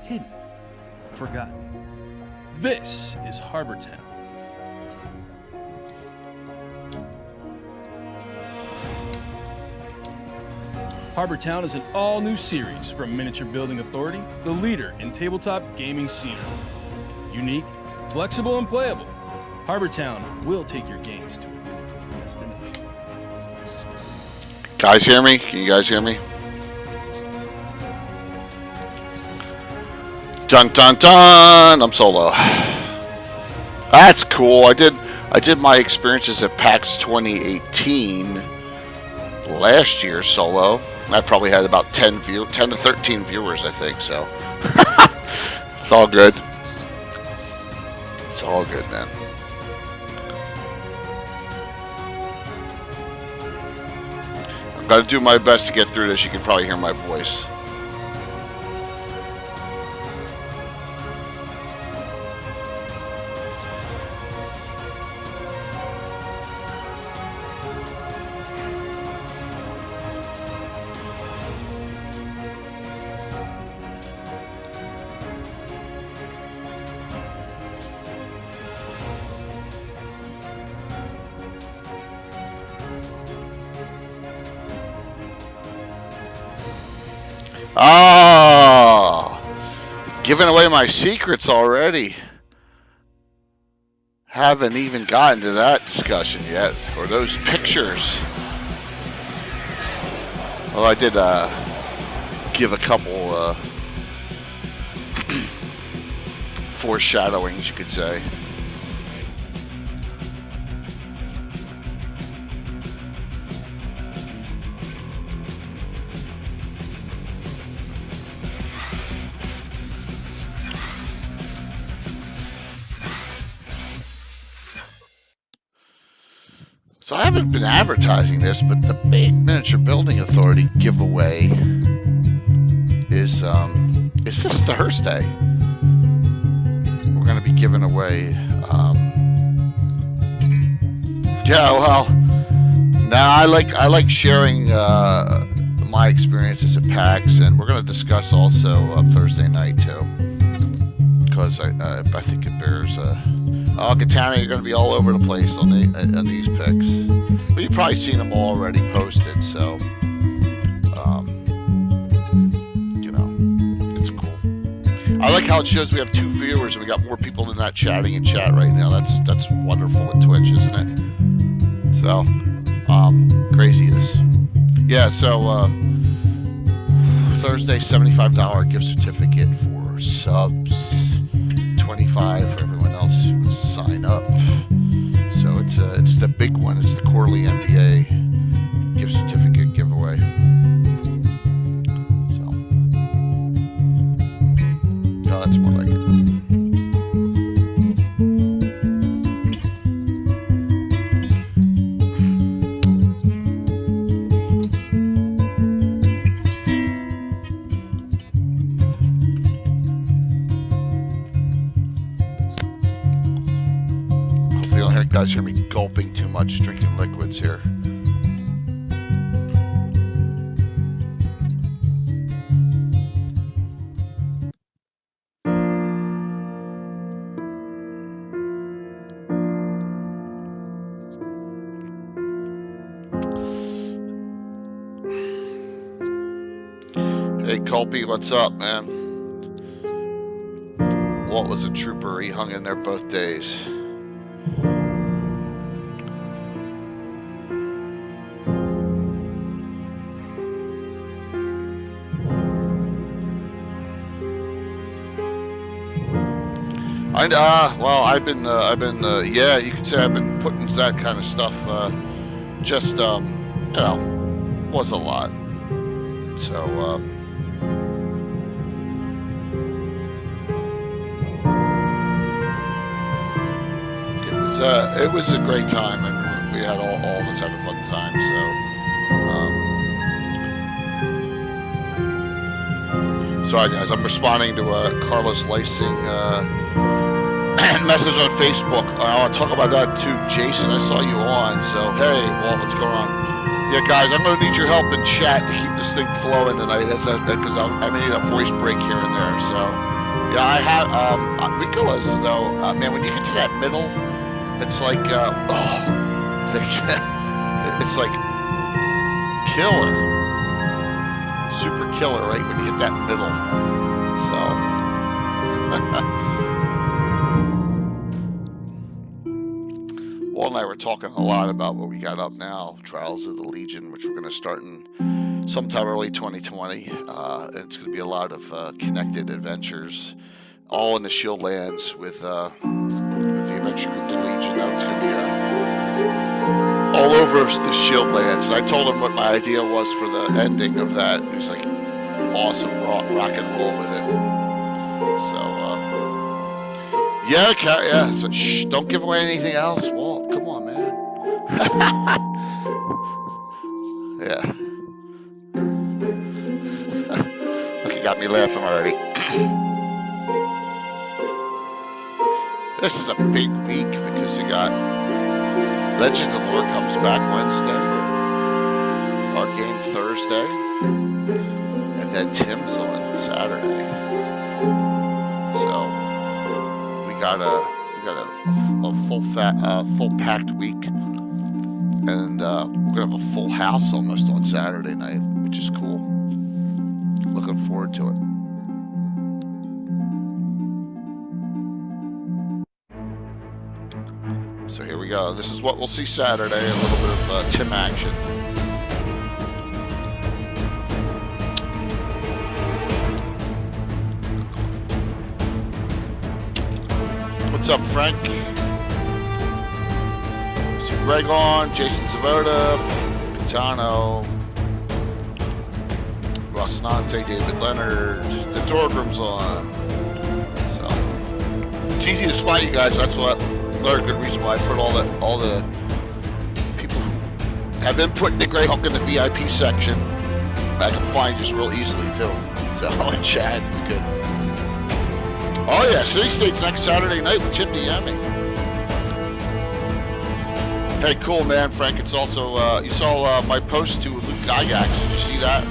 hidden, forgotten. This is Harbor Town. Harbor Town is an all-new series from Miniature Building Authority, the leader in tabletop gaming scenery. Unique, flexible, and playable, Harbor Town will take your games to a new destination. Guys hear me? Can you guys hear me? Dun dun dun! I'm solo. That's cool. I did my experiences at PAX 2018 last year solo. I probably had about 10 to 13 viewers, I think, so. It's all good. It's all good, man. I've got to do my best to get through this. You can probably hear my voice. Oh, giving away my secrets already. Haven't even gotten to that discussion yet, or those pictures. Well, I did give a couple foreshadowings, you could say. So I haven't been advertising this, but the big Miniature Building Authority giveaway is this Thursday. We're going to be giving away. Yeah, well, now I like sharing my experiences at PAX, and we're going to discuss also Thursday night too, because I think it bears. Oh, Katana, you're going to be all over the place on these picks. But you've probably seen them all already posted, so, you know, it's cool. I like how it shows we have 2 viewers and we got more people than that chatting in chat right now. That's wonderful with Twitch, isn't it? So, craziness. Yeah, so, Thursday, $75 gift certificate for subs, $25 for everyone else who would sign up. So it's the big one. It's the Corley NBA gift certificate giveaway. So, no, that's more like it. Guys hear me gulping too much, drinking liquids here. Hey Colby, what's up, man? Walt was a trooper. He hung in there both days. Well, I've been, yeah, you could say I've been putting that kind of stuff, just, you know, was a lot. So, it was a great time, and we had all of us had a fun time, so, sorry guys, I'm responding to, Carlos Lysing, message on Facebook. I want to talk about that too, Jason. I saw you on, so hey, Walt, what's going on? Yeah, guys, I'm going to need your help in chat to keep this thing flowing tonight, because I may need a voice break here and there. So Yeah, I have. Rico was though. Man, when you get to that middle, it's like it's like killer, super killer, right? When you hit that middle. So, Walt and I were talking a lot about what we got up now, Trials of the Legion, which we're going to start in sometime early 2020. It's going to be a lot of connected adventures, all in the Shield Lands with the adventure group, the Legion. Now it's going to be all over the Shield Lands. And I told him what my idea was for the ending of that. He was like, awesome, rock and roll with it. So, yeah. So, shh, don't give away anything else, Walt. Come on, man. Yeah. Look, you got me laughing already. This is a big week because you got Legends of Lore comes back Wednesday, our game Thursday, and then Tim's on Saturday. So we got a full packed week, and we're gonna have a full house almost on Saturday night, which is cool. Looking forward to it. So here we go. This is what we'll see Saturday. A little bit of Tim action. What's up, Frank? See Greg on, Jason Zavoda, Catano, Ross Nante, David Leonard, the Dorgrim's on. So it's easy to spot you guys. That's what. Another good reason why I put all the people who have input in the Greyhawk in the VIP section. I can find just real easily too. So in chat, it's good. Oh yeah, City State's next Saturday night with Chip Yami. Hey, cool man, Frank. It's also you saw my post to Luke Gygax. Did you see that?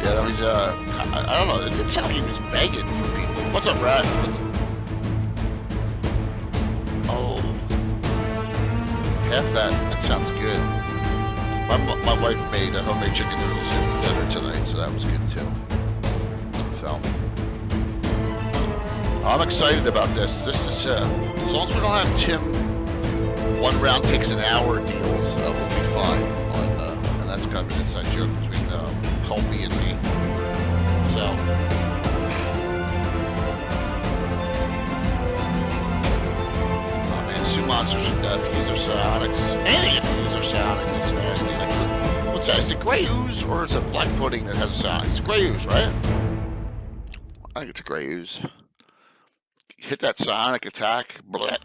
Yeah, he's I don't know. It didn't sound like he was begging for people. What's up, Rat? Half that sounds good. My wife made a homemade chicken noodle soup for dinner tonight, so that was good too. So I'm excited about this. This is as long as we don't have Tim one round takes an hour deals, we'll be fine. And that's kind of an inside joke between Colby and me. So. Monsters and use their psionics. Anything if you use their psionics, it's nasty. Like, what's that? Is it gray ooze or is it black pudding that has a psionic? It's gray ooze, right? I think it's a gray ooze. Hit that psionic attack. Bleh.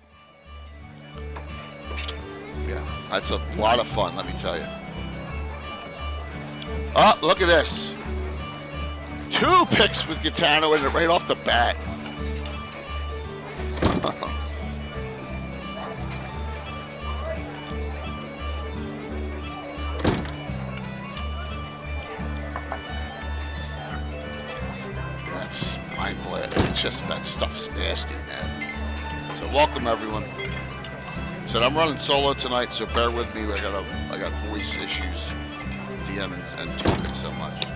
Yeah, that's a lot of fun, let me tell you. Oh, look at this. 2 picks with Gitano in it right off the bat. It's just that stuff's nasty, man. So welcome everyone. Said I'm running solo tonight, so bear with me. I got voice issues, DMing and talking so much.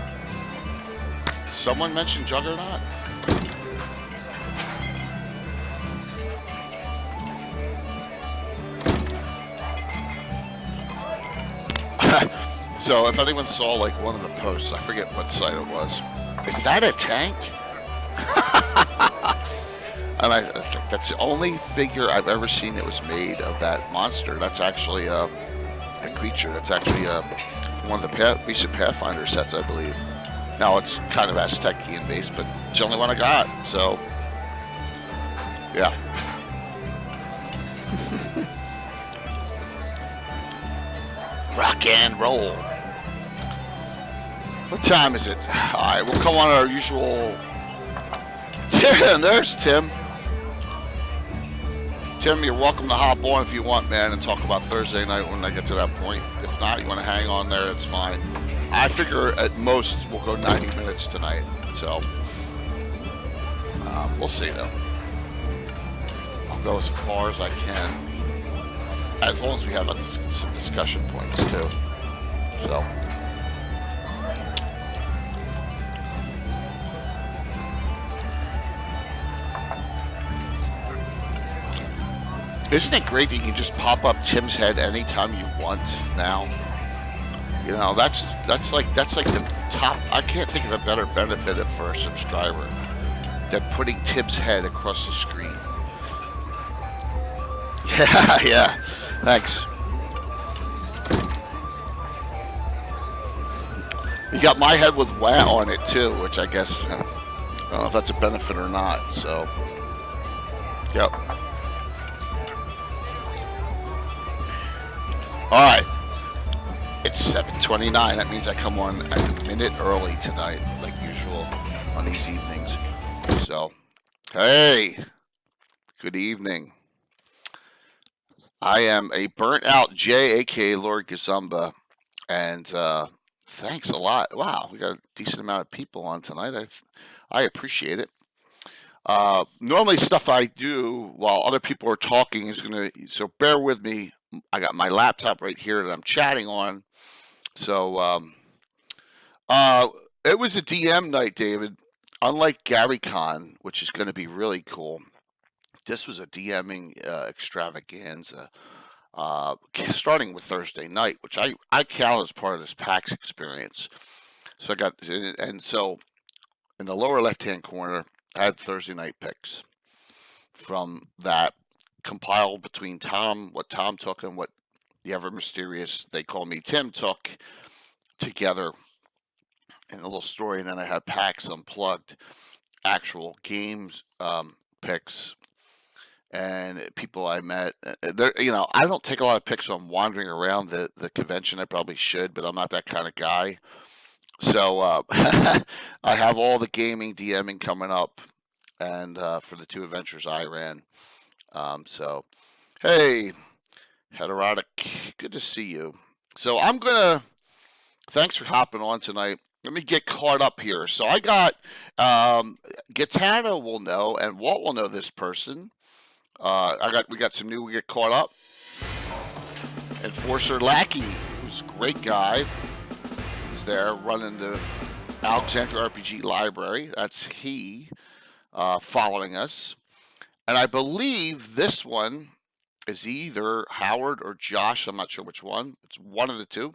Someone mentioned Juggernaut. So if anyone saw like one of the posts, I forget what site it was. Is that a tank? And that's the only figure I've ever seen that was made of that monster. That's actually a creature. That's actually one of the recent Pathfinder sets, I believe. Now it's kind of Aztecian based, but it's the only one I got. So, yeah. Rock and roll. What time is it? All right, we'll come on our usual. Yeah, there's Tim. Tim, you're welcome to hop on if you want, man, and talk about Thursday night when I get to that point. If not, you want to hang on there, it's fine. I figure at most we'll go 90 minutes tonight. So, We'll see though. I'll go as far as I can, as long as we have some discussion points too. So. Isn't it great that you can just pop up Tim's head anytime you want now? You know, that's like the top. I can't think of a better benefit for a subscriber than putting Tim's head across the screen. Yeah. Thanks. You got my head with WA on it too, which I guess I don't know if that's a benefit or not. So, yep. All right, it's 7:29. That means I come on a minute early tonight, like usual on these evenings. So, hey, good evening. I am a burnt out J, aka Lord Gazumba, and thanks a lot. Wow, we got a decent amount of people on tonight. I appreciate it. Normally, stuff I do while other people are talking is so bear with me. I got my laptop right here that I'm chatting on. So, it was a DM night, David. Unlike GabbyCon, which is going to be really cool, this was a DMing extravaganza. Starting with Thursday night, which I count as part of this PAX experience. So so in the lower left-hand corner, I had Thursday night picks from that compiled between what Tom took and what the ever mysterious, they call me Tim, took together in a little story. And then I had PAX Unplugged, actual games picks, and people I met. I don't take a lot of pics when I'm wandering around the convention. I probably should, but I'm not that kind of guy. So I have all the gaming DMing coming up, and for the two adventures I ran. So, hey, Heterotic, good to see you. So thanks for hopping on tonight. Let me get caught up here. So I got, Gitano will know, and Walt will know this person. We got some new, we get caught up. Enforcer Lackey, who's a great guy, who's there running the Alexandria RPG Library. That's he, following us. And I believe this one is either Howard or Josh. I'm not sure which one. It's one of the two.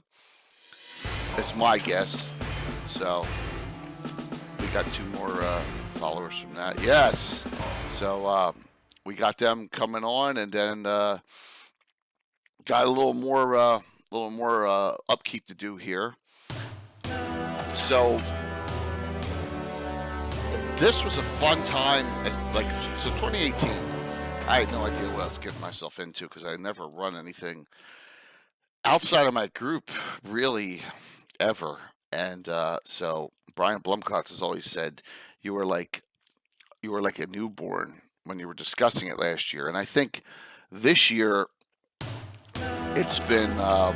It's my guess. So we got two more followers from that. Yes. So we got them coming on, and then got a little more upkeep to do here. So this was a fun time. So 2018, I had no idea what I was getting myself into because I never run anything outside of my group really ever. And so Brian Blumkotz has always said you were like a newborn when you were discussing it last year. And I think this year it's been I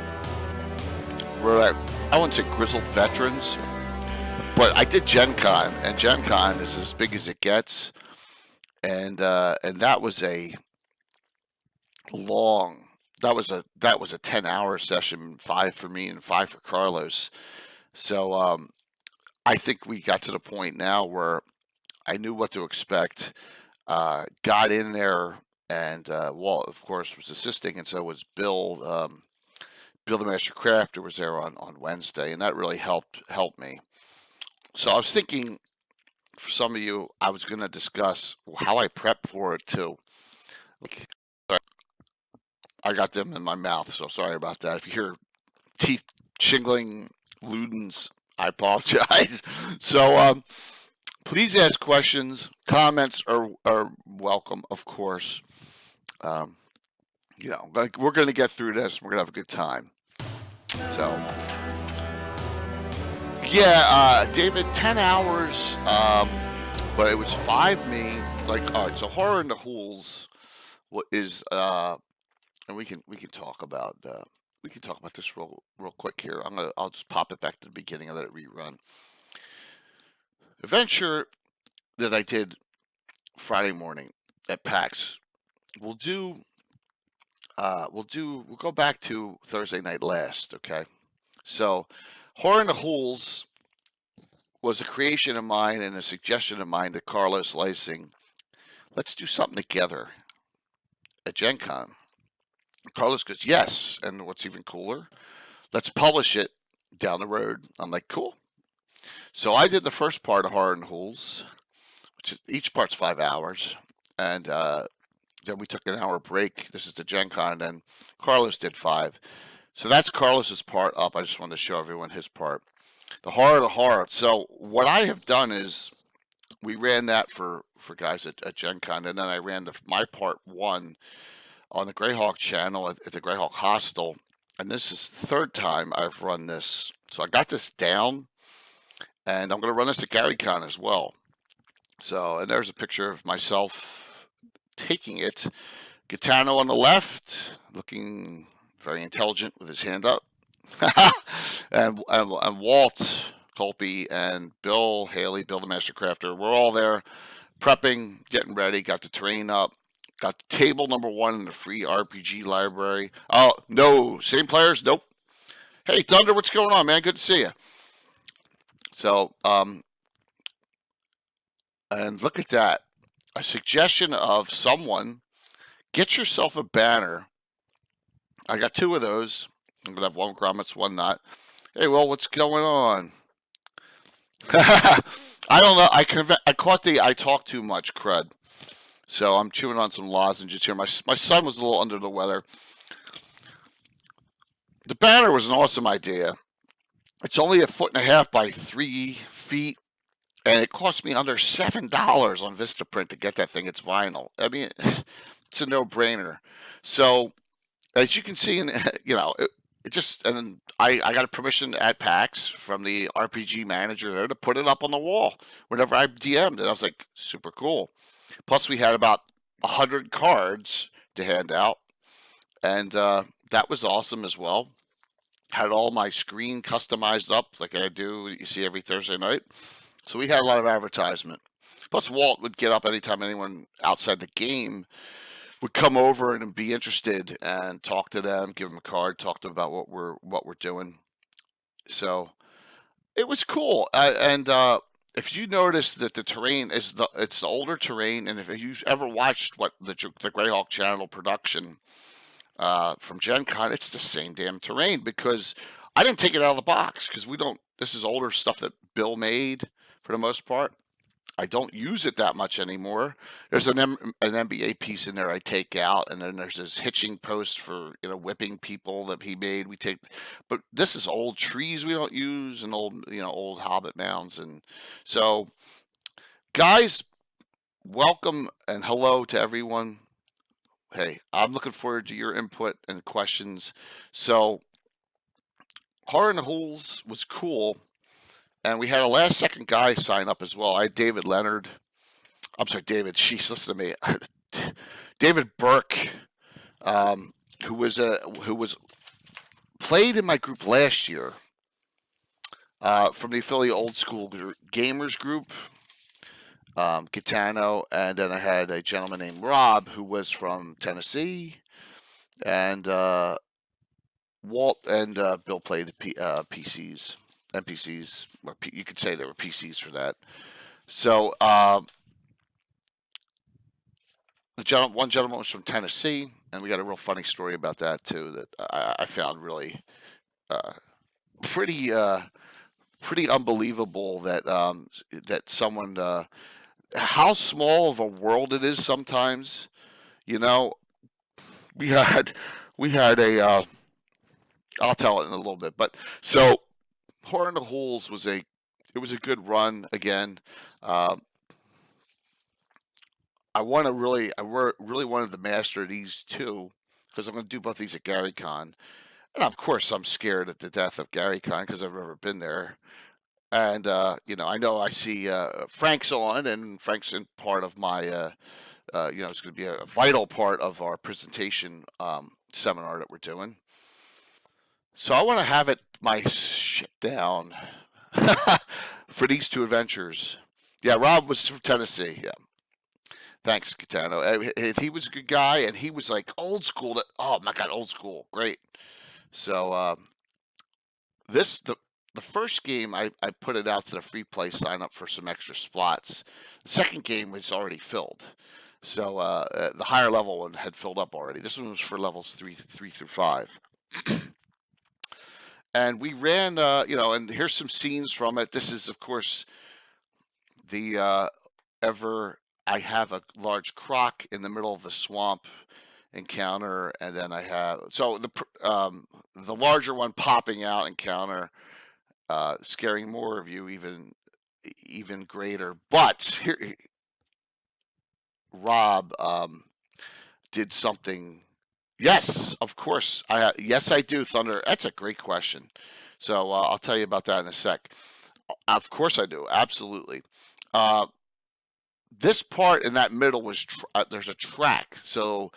wouldn't say grizzled veterans, but I did Gen Con, and Gen Con is as big as it gets, and that was a 10-hour session, 5 for me and 5 for Carlos. So I think we got to the point now where I knew what to expect. Got in there, and Walt, of course, was assisting, and so was Bill. Bill the Master Crafter was there on Wednesday, and that really helped me. So I was thinking, for some of you, I was going to discuss how I prep for it too. I got them in my mouth, so sorry about that. If you hear teeth shingling, Ludens, I apologize. So please ask questions. Comments are welcome, of course. We're going to get through this. We're going to have a good time. So, yeah, David, 10 hours, but it was 5 me. All right, so Horror in the Hools is, and we can talk about this real quick here. I'll just pop it back to the beginning and let it rerun. Adventure that I did Friday morning at PAX. We'll go back to Thursday night last, okay? So, Horror in the Holes was a creation of mine and a suggestion of mine to Carlos Lysing. Let's do something together at Gen Con. Carlos goes, yes. And what's even cooler, let's publish it down the road. I'm like, cool. So I did the first part of Horror in the Holes, which is, each part's 5 hours. And then we took an hour break. This is the Gen Con, and Carlos did 5. So that's Carlos's part up. I just wanted to show everyone his part. The horror. So what I have done is we ran that for guys at Gen Con, and then I ran my part 1 on the Greyhawk channel at the Greyhawk Hostel. And this is the 3rd time I've run this. So I got this down, and I'm going to run this at GaryCon as well. So, and there's a picture of myself taking it. Gaetano on the left, looking very intelligent with his hand up. and Walt Colby and Bill Haley, Bill the Master Crafter, we're all there prepping, getting ready, got the terrain up, got the table number 1 in the free RPG library. Oh, no, same players? Nope. Hey, Thunder, what's going on, man? Good to see you. So, and look at that. A suggestion of someone, get yourself a banner. I got 2 of those. I'm going to have one grommets, one not. Hey, well, what's going on? I don't know. I caught the I talk too much crud. So I'm chewing on some lozenges here. My son was a little under the weather. The banner was an awesome idea. It's only 1.5 feet by 3 feet. And it cost me under $7 on Vistaprint to get that thing. It's vinyl. I mean, it's a no-brainer. So, as you can see, it just, and then I got a permission at PAX from the RPG manager there to put it up on the wall whenever I DM'd. And I was like, super cool. Plus, we had about 100 cards to hand out. And that was awesome as well. Had all my screen customized up like I do, you see every Thursday night. So we had a lot of advertisement. Plus, Walt would get up anytime anyone outside the game would come over and be interested and talk to them, give them a card, talk to them about what we're doing. So it was cool. And if you notice that the terrain is it's the older terrain, and if you ever watched what the Greyhawk channel production from Gen Con, it's the same damn terrain because I didn't take it out of the box because we don't. This is older stuff that Bill made for the most part. I don't use it that much anymore. There's an NBA piece in there I take out, and then there's this hitching post for whipping people that he made. We take, but this is old trees we don't use and old Hobbit mounds, and so guys, welcome and hello to everyone. Hey, I'm looking forward to your input and questions. So, Horror in the Holes was cool. And we had a last second guy sign up as well. I had David Leonard. I'm sorry, David. Sheesh, listen to me. David Burke, who was played in my group last year from the affiliate Old School Gamers group, Gaetano, and then I had a gentleman named Rob who was from Tennessee, and Walt and Bill played PCs. NPCs, or you could say they were PCs for that. So one gentleman was from Tennessee, and we got a real funny story about that too that I found really pretty unbelievable that that someone how small of a world it is sometimes. We had a I'll tell it in a little bit, but so. Horror in the Holes was a good run again. I really wanted to master these 2 because I'm going to do both these at GaryCon, and of course I'm scared at the death of GaryCon because I've never been there. And I know I see Frank's on, and Frank's in part of my it's going to be a vital part of our presentation seminar that we're doing. So I want to have my shit down for these 2 adventures. Yeah, Rob was from Tennessee. Yeah. Thanks, Kitano. He was a good guy, and he was like old school. Oh my God, old school, great. So the first game I put it out to the free play, sign up for some extra slots. The second game was already filled, so the higher level one had filled up already. This one was for levels three through 5. And we ran, and here's some scenes from it. This is, of course, the I have a large croc in the middle of the swamp encounter, and then I have the larger one popping out encounter, scaring more of you, even greater. But here, Rob did something. Yes, of course. Yes, I do, Thunder. That's a great question. So I'll tell you about that in a sec. Of course I do. Absolutely. This part in that middle was there's a track. So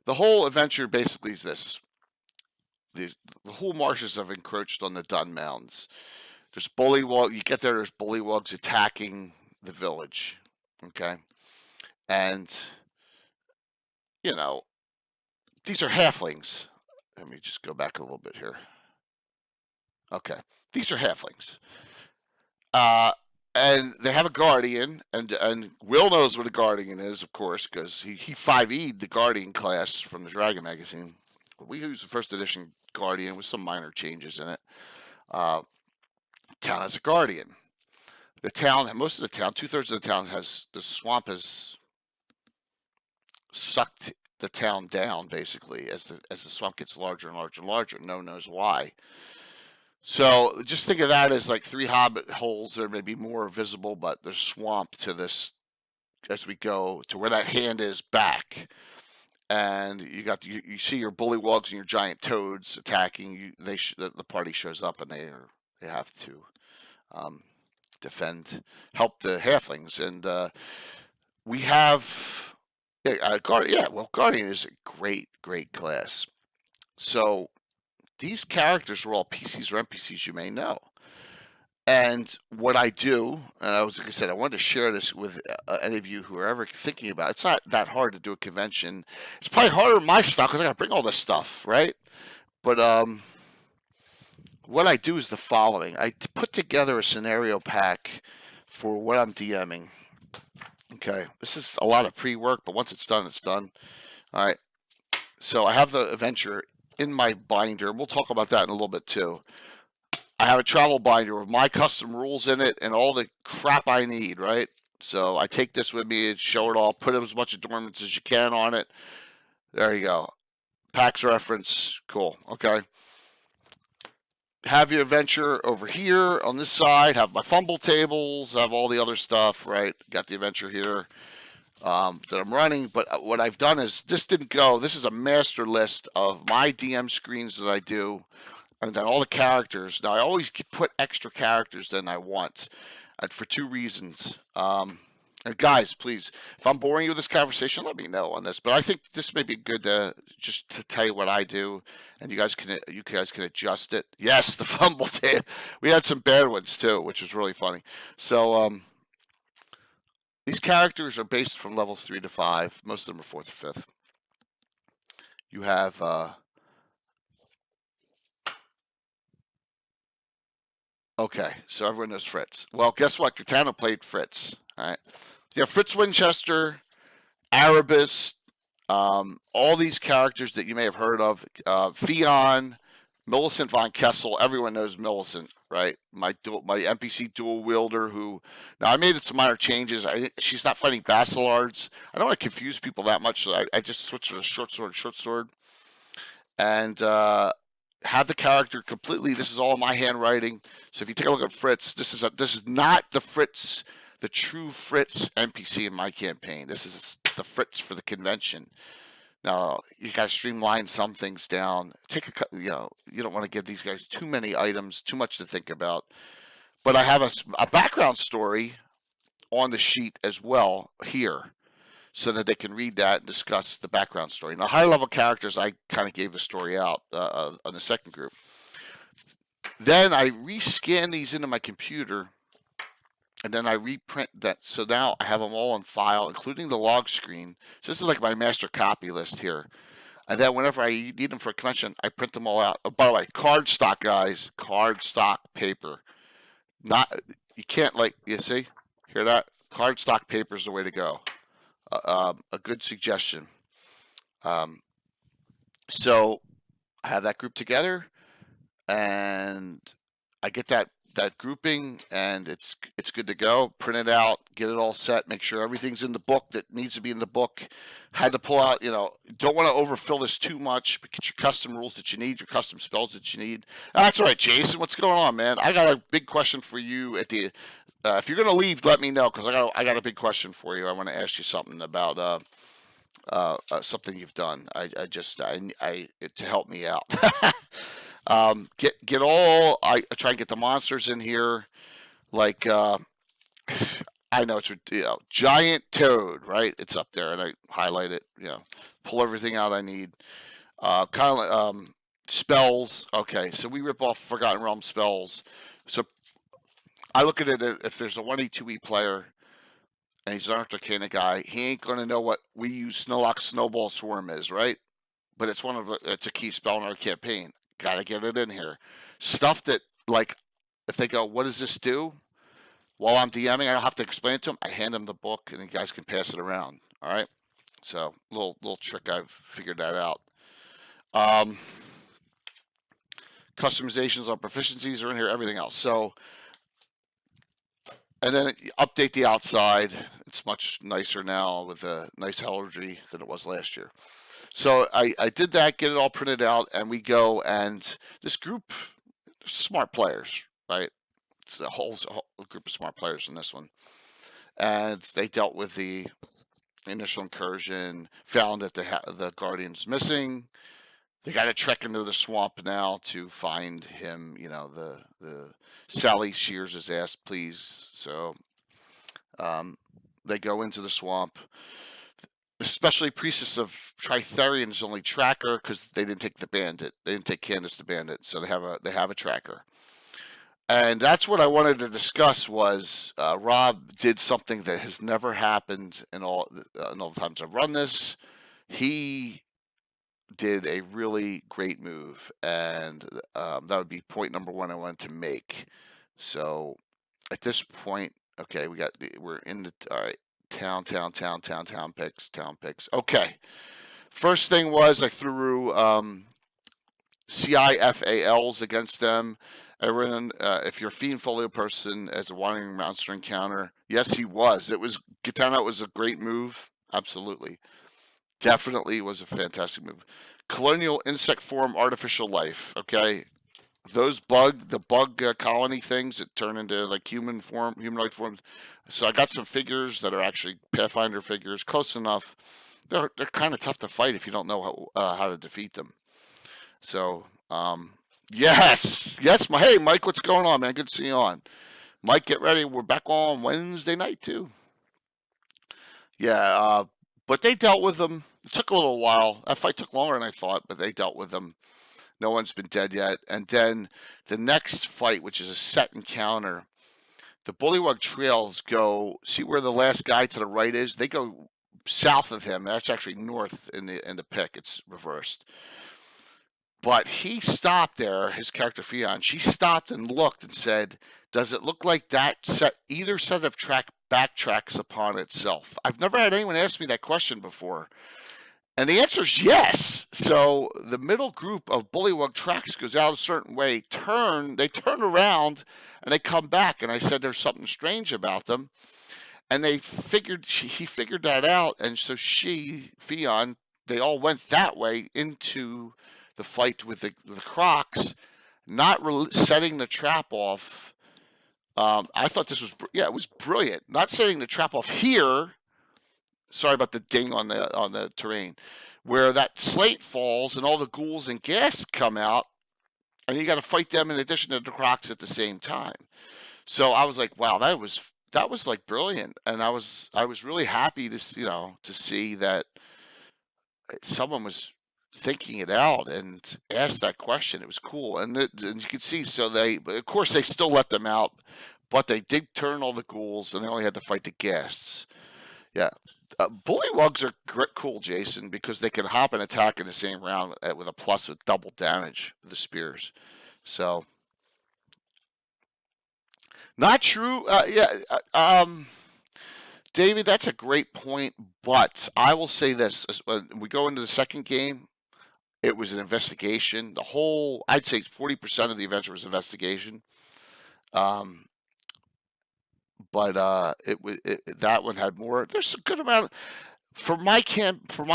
the whole adventure basically is this. The whole marshes have encroached on the Dun Mountains. There's bullywug. You get there. There's bullywugs attacking the village. Okay, and these are halflings. Let me just go back a little bit here. Okay, these are halflings. And they have a guardian, and Will knows what a guardian is, of course, because he 5E'd the guardian class from the Dragon magazine. We use the first edition guardian with some minor changes in it. Town has a guardian. Most of the town, 2/3 of the town the swamp has sucked the town down basically as the swamp gets larger and larger and larger. No one knows why. So just think of that as like 3 hobbit holes. There may be more visible, but there's swamp to this as we go to where that hand is back. And you see your bullywugs and your giant toads attacking you. The party shows up and they have to help the halflings, and we have Guardian. Yeah, well, Guardian is a great class. So these characters are all PCs or NPCs you may know. And what I do, like I said, I wanted to share this with any of you who are ever thinking about it. It's not that hard to do a convention. It's probably harder in my style because I got to bring all this stuff, right? But what I do is the following. I put together a scenario pack for what I'm DMing. Okay, this is a lot of pre-work, but once it's done, it's done. All right, so I have the adventure in my binder, and we'll talk about that in a little bit too. I have a travel binder with my custom rules in it and all the crap I need, right? So I take this with me and show it all, put as much adornments as you can on it. There you go. PAX reference, cool, okay. Have your adventure over here on this side, have my fumble tables, have all the other stuff, right? Got the adventure here that I'm running, but what I've done is, this didn't go, this is a master list of my DM screens that I do, and then all the characters. Now, I always put extra characters than I want, for 2 reasons. And guys, please, if I'm boring you with this conversation, let me know on this. But I think this may be good just to tell you what I do, and you guys can adjust it. Yes, the fumble tape. We had some bad ones too, which was really funny. So these characters are based from levels 3 to 5. Most of them are 4th or 5th. You have okay, so everyone knows Fritz. Well, guess what? Katana played Fritz. All right. You have Fritz Winchester, Erebus, all these characters that you may have heard of. Theon, Millicent von Kessel. Everyone knows Millicent, right? My NPC dual wielder who, now I made some minor changes. She's not fighting Basilards. I don't want to confuse people that much, so I just switched to the short sword. And have the character completely, this is all in my handwriting. So if you take a look at Fritz, this is not the Fritz, the true Fritz NPC in my campaign. This is the Fritz for the convention. Now, you got to streamline some things down. You don't want to give these guys too many items, too much to think about. But I have a background story on the sheet as well here, so that they can read that and discuss the background story. Now, high-level characters, I kind of gave the story out on the second group. Then I rescan these into my computer, and then I reprint that. So now I have them all on file, including the log screen. So this is like my master copy list here. And then whenever I need them for a convention, I print them all out. Oh, by the way, cardstock, guys, cardstock paper. Not you can't like you see, hear that? Cardstock paper is the way to go. A good suggestion. Um, so I have that group together, and I get that grouping, and it's good to go. Print it out, get it all set, make sure everything's in the book that needs to be in the book. Had to pull out, don't want to overfill this too much. But get your custom rules that you need, your custom spells that you need. That's all right, Jason. What's going on, man? I got a big question for you at the. If you're gonna leave, let me know because I got a big question for you. I want to ask you something about something you've done. I to help me out. Get all. I try and get the monsters in here, like I know it's giant toad, right? It's up there, and I highlight it. Pull everything out I need. Kind of like spells. Okay, so we rip off Forgotten Realm spells. So I look at it if there's a 1E 2E player and he's an Arcana guy, he ain't gonna know what we use Snowlock Snowball Swarm is, right? But it's a key spell in our campaign. Gotta get it in here. Stuff that like if they go, what does this do? While I'm DMing, I don't have to explain it to them. I hand them the book, and you guys can pass it around. All right. So little trick I've figured that out. Customizations on proficiencies are in here. Everything else. So. And then update the outside. It's much nicer now with a nice heraldry than it was last year. So I did that, get it all printed out, and we go. And this group, smart players, right? It's a whole group of smart players in this one. And they dealt with the initial incursion, found that the Guardian's missing. They got to trek into the swamp now to find him. The Sally shears his ass, please. So they go into the swamp. Especially Priestess of Tritherian's only tracker because they didn't take the bandit. They didn't take Candace the bandit, so they have a tracker. And that's what I wanted to discuss was Rob did something that has never happened in all the times I've run this. He did a really great move, and that would be point number one I wanted to make. So at this point, okay, we're in the all right. Town picks. Okay. First thing was I threw CIFALs against them. Everyone, if you're a Fiend Folio person as a Wandering Monster encounter, yes, he was. Katana was a great move. Absolutely. Definitely was a fantastic move. Colonial Insect Form Artificial Life. Okay. Those the bug colony things that turn into like humanoid forms. So I got some figures that are actually Pathfinder figures, close enough. They're kind of tough to fight if you don't know how to defeat them. So yes, hey Mike, what's going on, man? Good to see you on. Mike, get ready. We're back on Wednesday night too. Yeah, but they dealt with them. It took a little while. That fight took longer than I thought, but they dealt with them. No one's been dead yet. And then the next fight, which is a set encounter, the Bullywug Trails go, see where the last guy to the right is? They go south of him. That's actually north in the pick. It's reversed. But he stopped there, his character Fion. She stopped and looked and said, does it look like either set of backtracks upon itself? I've never had anyone ask me that question before. And the answer is yes. So the middle group of Bullywug tracks goes out a certain way, they turn around, and they come back. And I said there's something strange about them. And he figured that out. And so Fion, they all went that way into the fight with the Crocs, not setting the trap off. I thought this was, it was brilliant. Not setting the trap off here. Sorry about the ding on the terrain, where that slate falls and all the ghouls and gas come out, and you got to fight them in addition to the Crocs at the same time. So I was like, wow, that was like brilliant, and I was really happy to see that someone was thinking it out and asked that question. It was cool, and you could see. So of course they still let them out, but they did turn all the ghouls, and they only had to fight the ghasts. Yeah. Bullywugs are cool, Jason, because they can hop and attack in the same round with a plus with double damage with the spears. So, not true. David, that's a great point, but I will say this: when we go into the second game, it was an investigation. I'd say 40% of the adventure was investigation. But that one had more. There's a good amount for my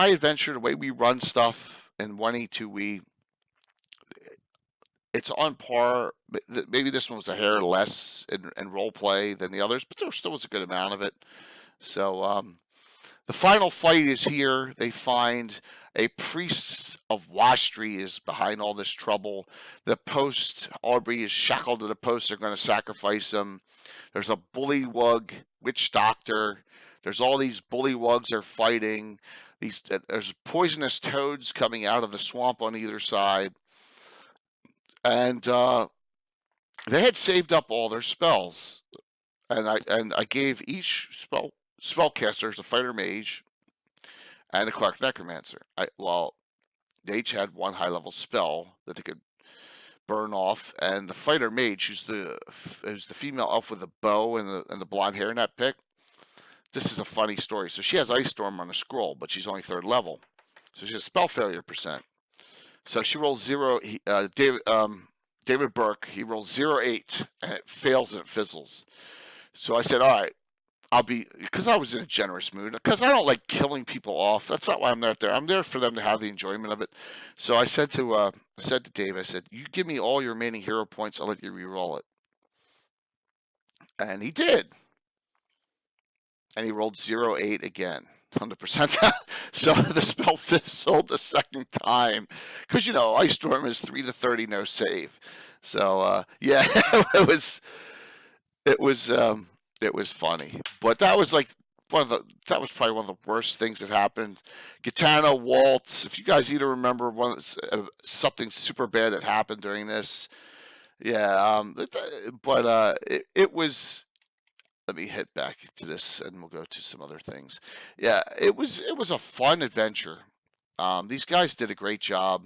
adventure. The way we run stuff in 1E2E, it's on par. Maybe this one was a hair less in role play than the others, but there still was a good amount of it. So the final fight is here. They find a priest of Wastri is behind all this trouble. The post, Aubrey is shackled to the post. They're going to sacrifice him. There's a bullywug witch doctor. There's all these bullywugs are fighting. There's poisonous toads coming out of the swamp on either side. And they had saved up all their spells. And I gave each spellcaster as a fighter mage and a Clark Necromancer. They each had one high level spell that they could burn off, and the fighter mage, who's the female elf with the bow and the blonde hair in that pic. This is a funny story. So she has Ice Storm on a scroll, but she's only 3rd level, so she has spell failure %. So she rolls 0. David Burke, he rolls 0-8, and it fails and it fizzles. So I said, all right, because I was in a generous mood, because I don't like killing people off. That's not why I'm there. I'm there for them to have the enjoyment of it. So I said to Dave, I said, you give me all your remaining hero points, I'll let you re-roll it. And he did. And he rolled 0-8 again, 100%. So the spell fizzled the second time, because Ice Storm is 3 to 30, no save. So yeah, it was funny, but that was probably one of the worst things that happened. Gitana Waltz. If you guys either remember something super bad that happened during this, yeah. But it was. Let me hit back to this, and we'll go to some other things. Yeah, it was a fun adventure. These guys did a great job.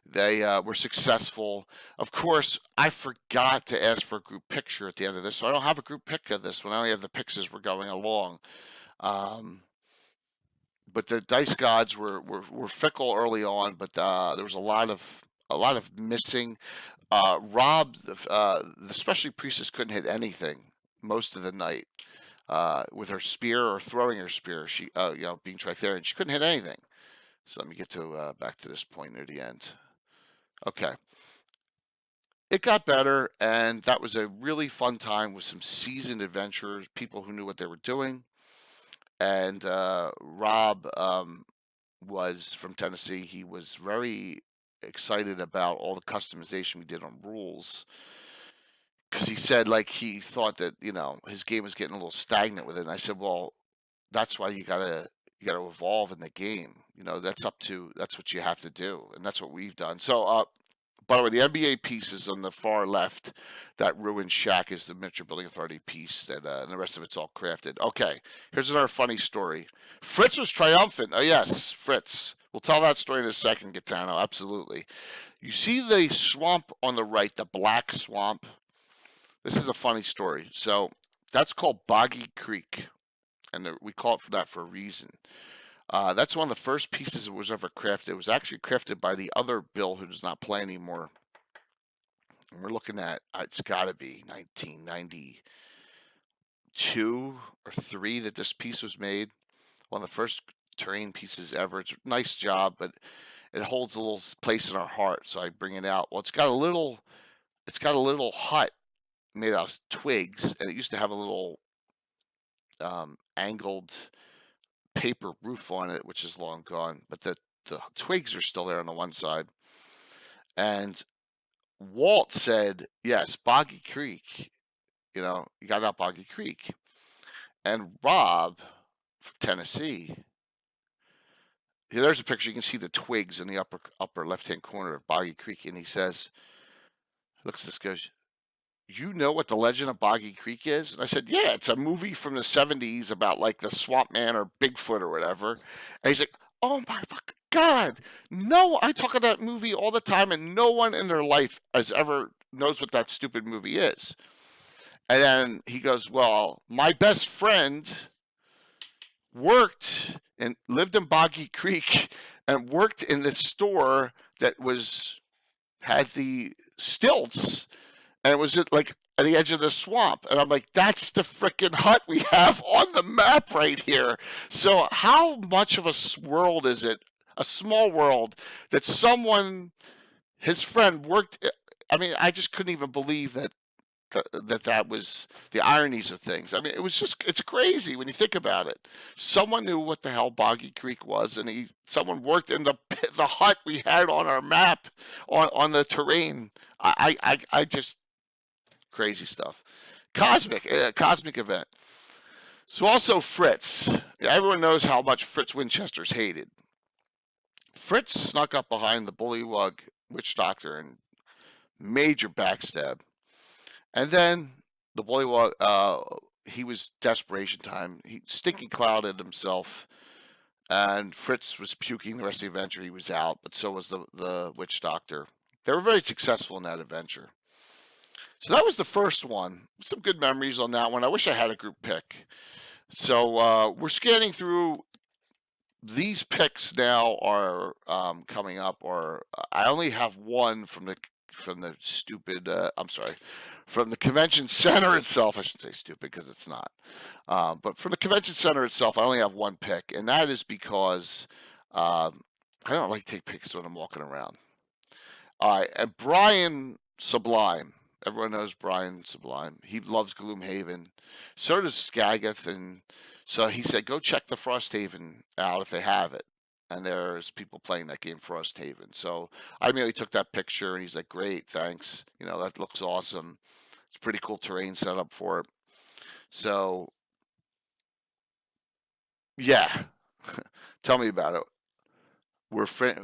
They were successful. Of course, I forgot to ask for a group picture at the end of this, so I don't have a group pic of this one. I only have the pics as we're going along. But the dice gods were fickle early on, but there was a lot of missing. Rob, the specialty priestess, couldn't hit anything most of the night with her spear or throwing her spear. She, being Tritherian, she couldn't hit anything. So let me get to back to this point near the end. Okay. It got better, and that was a really fun time with some seasoned adventurers, people who knew what they were doing. And Rob was from Tennessee. He was very excited about all the customization we did on rules, because he said he thought that his game was getting a little stagnant with it. And I said, well, that's why you gotta evolve in the game. That's what you have to do, and that's what we've done. So by the way, the NBA piece is on the far left. That ruined shack is the miniature building authority piece, and the rest of it's all crafted. Okay, here's another funny story. Fritz was triumphant. Oh yes, Fritz. We'll tell that story in a second, Gitano. Absolutely. You see the swamp on the right, the black swamp? This is a funny story. So that's called Boggy Creek, and we call it for that for a reason. That's one of the first pieces that was ever crafted. It was actually crafted by the other Bill, who does not play anymore. And we're looking at, it's got to be 1992 or 3 that this piece was made. One of the first terrain pieces ever. It's a nice job, but it holds a little place in our heart, so I bring it out. Well, it's got a little hut made out of twigs, and it used to have a little angled paper roof on it, which is long gone, but the twigs are still there on the one side. And Walt said, yes, Boggy Creek, you got out Boggy Creek. And Rob from Tennessee, there's a picture. You can see the twigs in the upper left hand corner of Boggy Creek, and he says, looks at this, goes, you know what the Legend of Boggy Creek is? And I said, yeah, it's a movie from the 70s about like the Swamp Man or Bigfoot or whatever. And he's like, oh my fucking God. No, I talk about that movie all the time and no one in their life has ever knows what that stupid movie is. And then he goes, well, my best friend worked and lived in Boggy Creek and worked in this store that had the stilts, and it was like at the edge of the swamp. And I'm like, that's the freaking hut we have on the map right here. So how much of a world is it? A small world that his friend worked. I mean, I just couldn't even believe that was the ironies of things. I mean, it's crazy when you think about it. Someone knew what the hell Boggy Creek was, and someone worked in the hut we had on our map on the terrain. I just crazy stuff. Cosmic event. So also Fritz. Everyone knows how much Fritz Winchester's hated. Fritz snuck up behind the bullywug witch doctor and major backstab. And then the bullywug, he was desperation time. He stinking clouded himself, and Fritz was puking the rest of the adventure. He was out, but so was the witch doctor. They were very successful in that adventure. So that was the first one. Some good memories on that one. I wish I had a group pick. So we're scanning through. These picks now are coming up, or I only have one from the stupid. I'm sorry, from the convention center itself. I should say stupid because it's not. But from the convention center itself, I only have one pick, and that is because I don't like to take picks when I'm walking around. All right, and Brian Sublime. Everyone knows Brian Sublime. He loves Gloomhaven. So does Skagith, and so he said, "Go check the Frosthaven out if they have it." And there's people playing that game, Frosthaven. So I immediately took that picture, and he's like, "Great, thanks. You know, that looks awesome. It's pretty cool terrain set up for it." So yeah, tell me about it.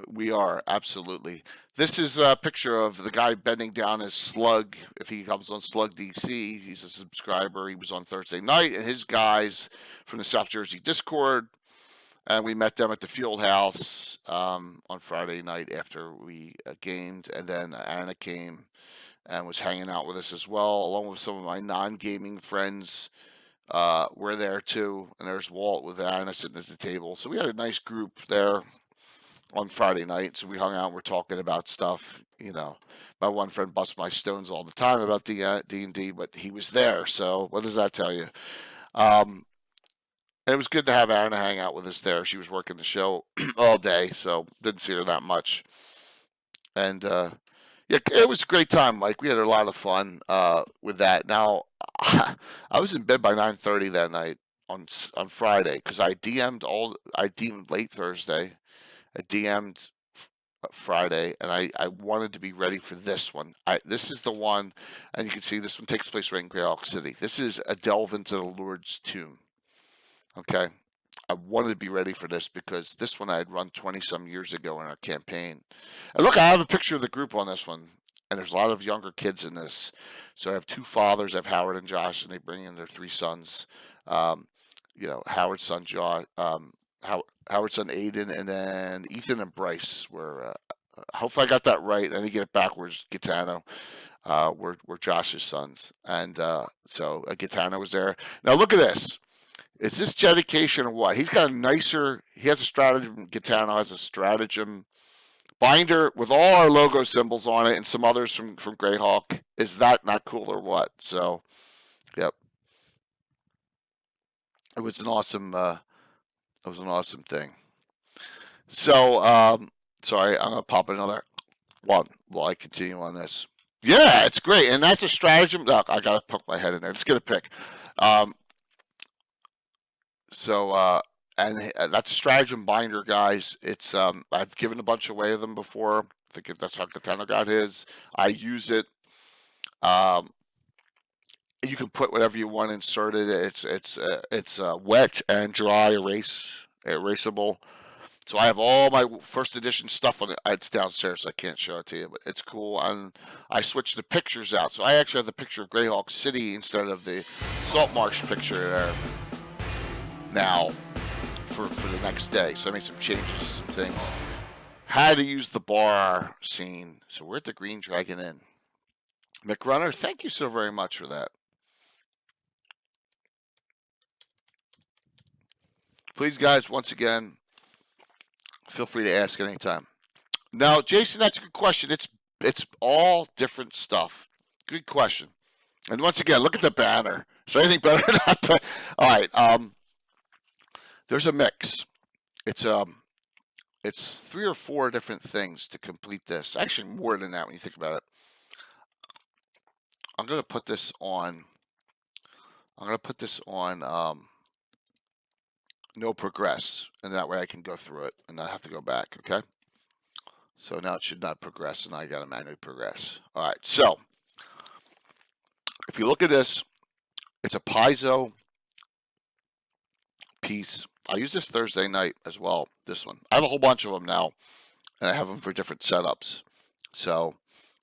We are absolutely. This is a picture of the guy bending down his Slug. If he comes on Slug DC, he's a subscriber. He was on Thursday night, and his guys from the South Jersey Discord, and we met them at the Field House on Friday night after we gamed, and then Anna came and was hanging out with us as well, along with some of my non-gaming friends. Were there too, and there's Walt with Anna sitting at the table. So we had a nice group there on Friday night. So we hung out and we're talking about stuff. You know, my one friend busts my stones all the time about D&D, but he was there. So what does that tell you? And it was good to have Anna hang out with us there. She was working the show all day, so didn't see her that much. And yeah, it was a great time, Mike. We had a lot of fun with that. Now, I was in bed by 9:30 that night on Friday because I DM'd late Thursday. I DM'd Friday, and I wanted to be ready for this one. This is the one, and you can see this one takes place right in Greyhawk City. This is a delve into the Lord's tomb. Okay, I wanted to be ready for this because this one I had run 20 some years ago in our campaign. And look, I have a picture of the group on this one, and there's a lot of younger kids in this. So I have two fathers. I have Howard and Josh, and they bring in their three sons. You know, Howard's son Josh. Howard's son Aiden, and then Ethan and Bryce were. Hopefully, I got that right. I didn't get it backwards. Gitano were Josh's sons, and so Gitano was there. Now look at this. Is this dedication or what? He's got a nicer. He has a stratagem. Gitano has a stratagem binder with all our logo symbols on it, and some others from Greyhawk. Is that not cool or what? So, yep, it was an awesome. It was an awesome thing. So, sorry, I'm gonna pop another one while I continue on this. Yeah, it's great, and that's a stratagem. Oh, I gotta poke my head in there. Let's get a pick. So, and that's a stratagem binder, guys. It's I've given a bunch away of them before. I think that's how Katana got his. I use it. Um, you can put whatever you want inserted. It's wet and dry erasable. So I have all my first edition stuff on it. It's downstairs, so I can't show it to you, but it's cool. And I switched the pictures out. So I actually have the picture of Greyhawk City instead of the Salt Marsh picture there now for the next day. So I made some changes, some things. Had to use the bar scene. So we're at the Green Dragon Inn. McRunner, thank you so very much for that. Please, guys, once again, feel free to ask anytime. Now, Jason, that's a good question. It's all different stuff. Good question. And once again, look at the banner. Is there anything better than that? All right. There's a mix. It's 3 or 4 different things to complete this. Actually, more than that when you think about it. I'm gonna put this on. No progress, and that way I can go through it and not have to go back. Okay. So now it should not progress, and I got to manually progress. All right. So if you look at this, it's a piezo piece. I used this Thursday night as well. This one. I have a whole bunch of them now, and I have them for different setups. So,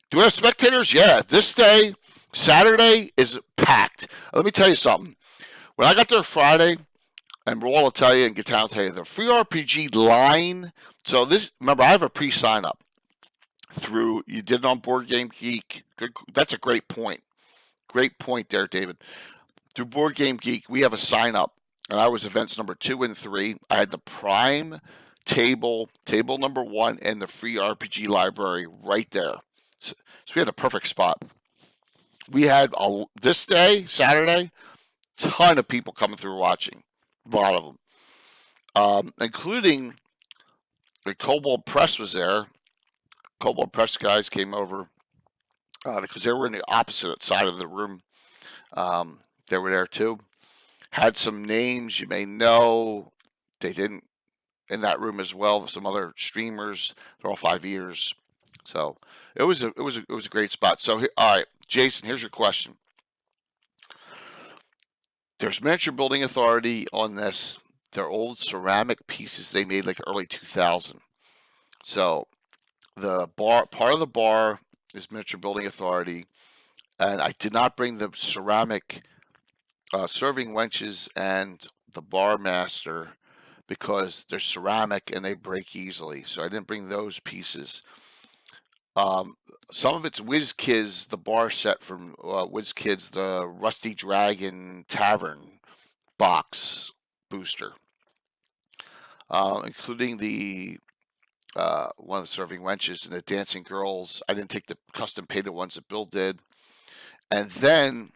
do we have spectators? Yeah. This day, Saturday, is packed. Let me tell you something. When I got there Friday, and Roll will tell you, and Gattano will tell you, the free RPG line. So this, remember, I have a pre-sign up through. You did it on Board Game Geek. Good. That's a great point. Great point there, David. Through Board Game Geek, we have a sign up. And I was events number 2 and 3. I had the Prime table number 1, and the free RPG library right there. So we had a perfect spot. We had this day, Saturday, ton of people coming through watching. A lot of them, including the Kobold Press was there. Kobold Press guys came over because they were in the opposite side of the room. They were there too. Had some names you may know. They didn't in that room as well. Some other streamers. They're all 5 years. So it was a great spot. So all right, Jason, here's your question. There's Miniature Building Authority on this. They're old ceramic pieces they made like early 2000. So the bar, part of the bar is Miniature Building Authority, and I did not bring the ceramic serving wenches and the bar master because they're ceramic and they break easily. So I didn't bring those pieces. Some of it's WizKids, the bar set from WizKids, the Rusty Dragon Tavern box booster, including the one of the serving wenches and the dancing girls. I didn't take the custom painted ones that Bill did. And then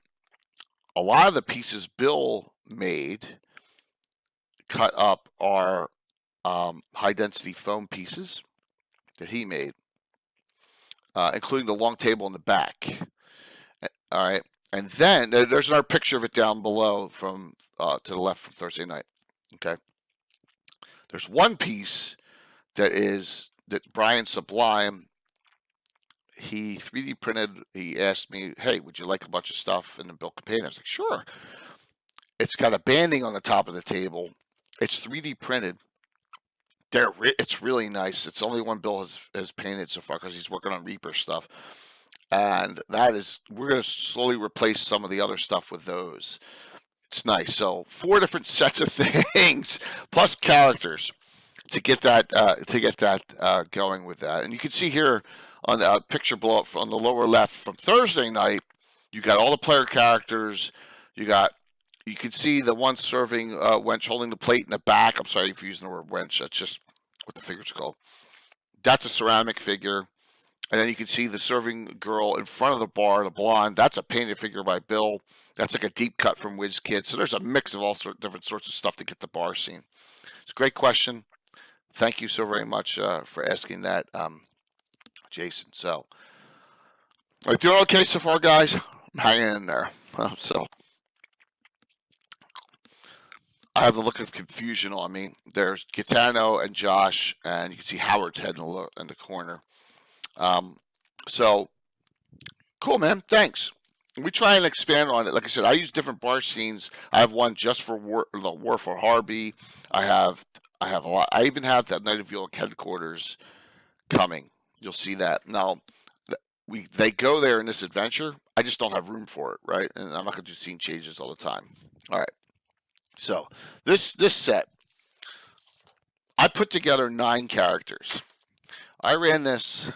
a lot of the pieces Bill made, cut up, are high density foam pieces that he made. Including the long table in the back. All right. And then there's another picture of it down below from to the left from Thursday night. Okay. There's one piece that Brian Sublime, he 3D printed. He asked me, hey, would you like a bunch of stuff? And then Bill Campaign. I was like, sure. It's got a banding on the top of the table. It's 3D printed. It's really nice. It's the only one Bill has painted so far because he's working on Reaper stuff. And we're going to slowly replace some of the other stuff with those. It's nice. So 4 different sets of things plus characters to get that going with that. And you can see here on the picture below up on the lower left from Thursday night, you got all the player characters. You can see the one serving wench holding the plate in the back. I'm sorry if you're using the word wench. That's just what the figure's called. That's a ceramic figure. And then you can see the serving girl in front of the bar, the blonde. That's a painted figure by Bill. That's like a deep cut from WizKids. So there's a mix of all different sorts of stuff to get the bar scene. It's a great question. Thank you so very much for asking that, Jason. So, are you doing okay so far, guys? I'm hanging in there. So, I have the look of confusion on me. There's Gattano and Josh, and you can see Howard's head in the corner. So, cool, man. Thanks. We try and expand on it. Like I said, I use different bar scenes. I have one just for War for Harby. I have I have a lot. I even have that Night of York headquarters coming. You'll see that. Now, they go there in this adventure. I just don't have room for it, right? And I'm not going to do scene changes all the time. All right. So this set, I put together 9 characters. I ran this.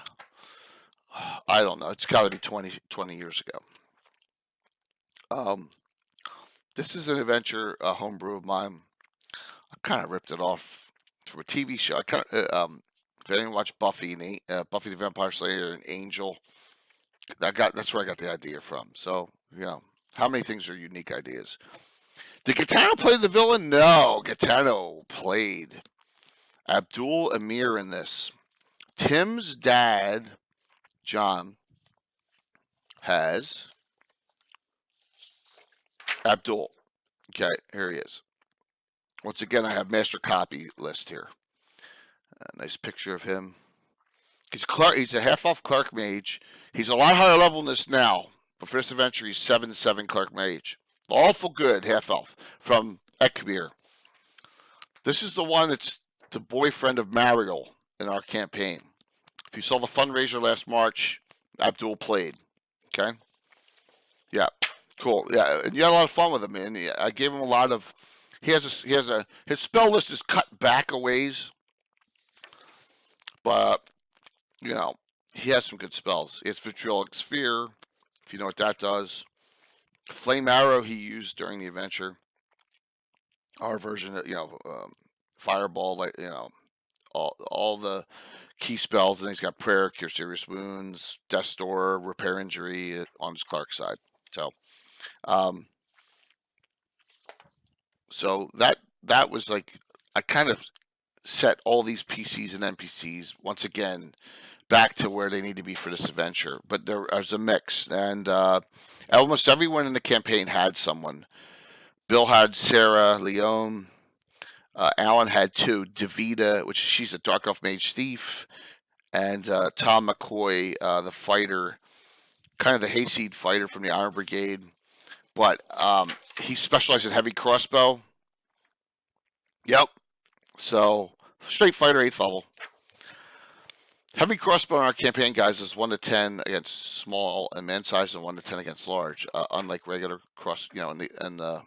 I don't know. It's got to be 20 years ago. This is an adventure, a homebrew of mine. I kind of ripped it off from a TV show. I kind of, if anyone watched Buffy and Buffy the Vampire Slayer and Angel, that's where I got the idea from. So how many things are unique ideas? Did Gaetano play the villain? No, Gaetano played Abdul Amir in this. Tim's dad, John, has Abdul. Okay, here he is. Once again, I have master copy list here. A nice picture of him. He's a half-elf clerk mage. He's a lot higher level than this now, but for this adventure, he's 7/7 clerk mage. Awful good half-elf from Ekbir. This is the one that's the boyfriend of Mariel in our campaign. If you saw the fundraiser last March, Abdul played. Okay? Yeah. Cool. Yeah, and you had a lot of fun with him, man. I gave him a lot of. His spell list is cut back a ways, but he has some good spells. He has Vitriolic Sphere, if you know what that does. Flame Arrow he used during the adventure. Our version of Fireball, like all the key spells, and he's got Prayer, Cure Serious Wounds, Death Door, Repair Injury on his Clark side. So that was like, I kind of set all these PCs and NPCs once again back to where they need to be for this adventure. But there was a mix, and almost everyone in the campaign had someone. Bill had Sarah Leone. Alan had 2, Davida, which she's a Dark Elf Mage Thief, and Tom McCoy, the fighter, kind of the hayseed fighter from the Iron Brigade. But he specialized in heavy crossbow. Yep. So straight fighter, 8th level. Heavy crossbow in our campaign, guys, is 1-10 against small and man size, and 1-10 against large. Unlike regular and the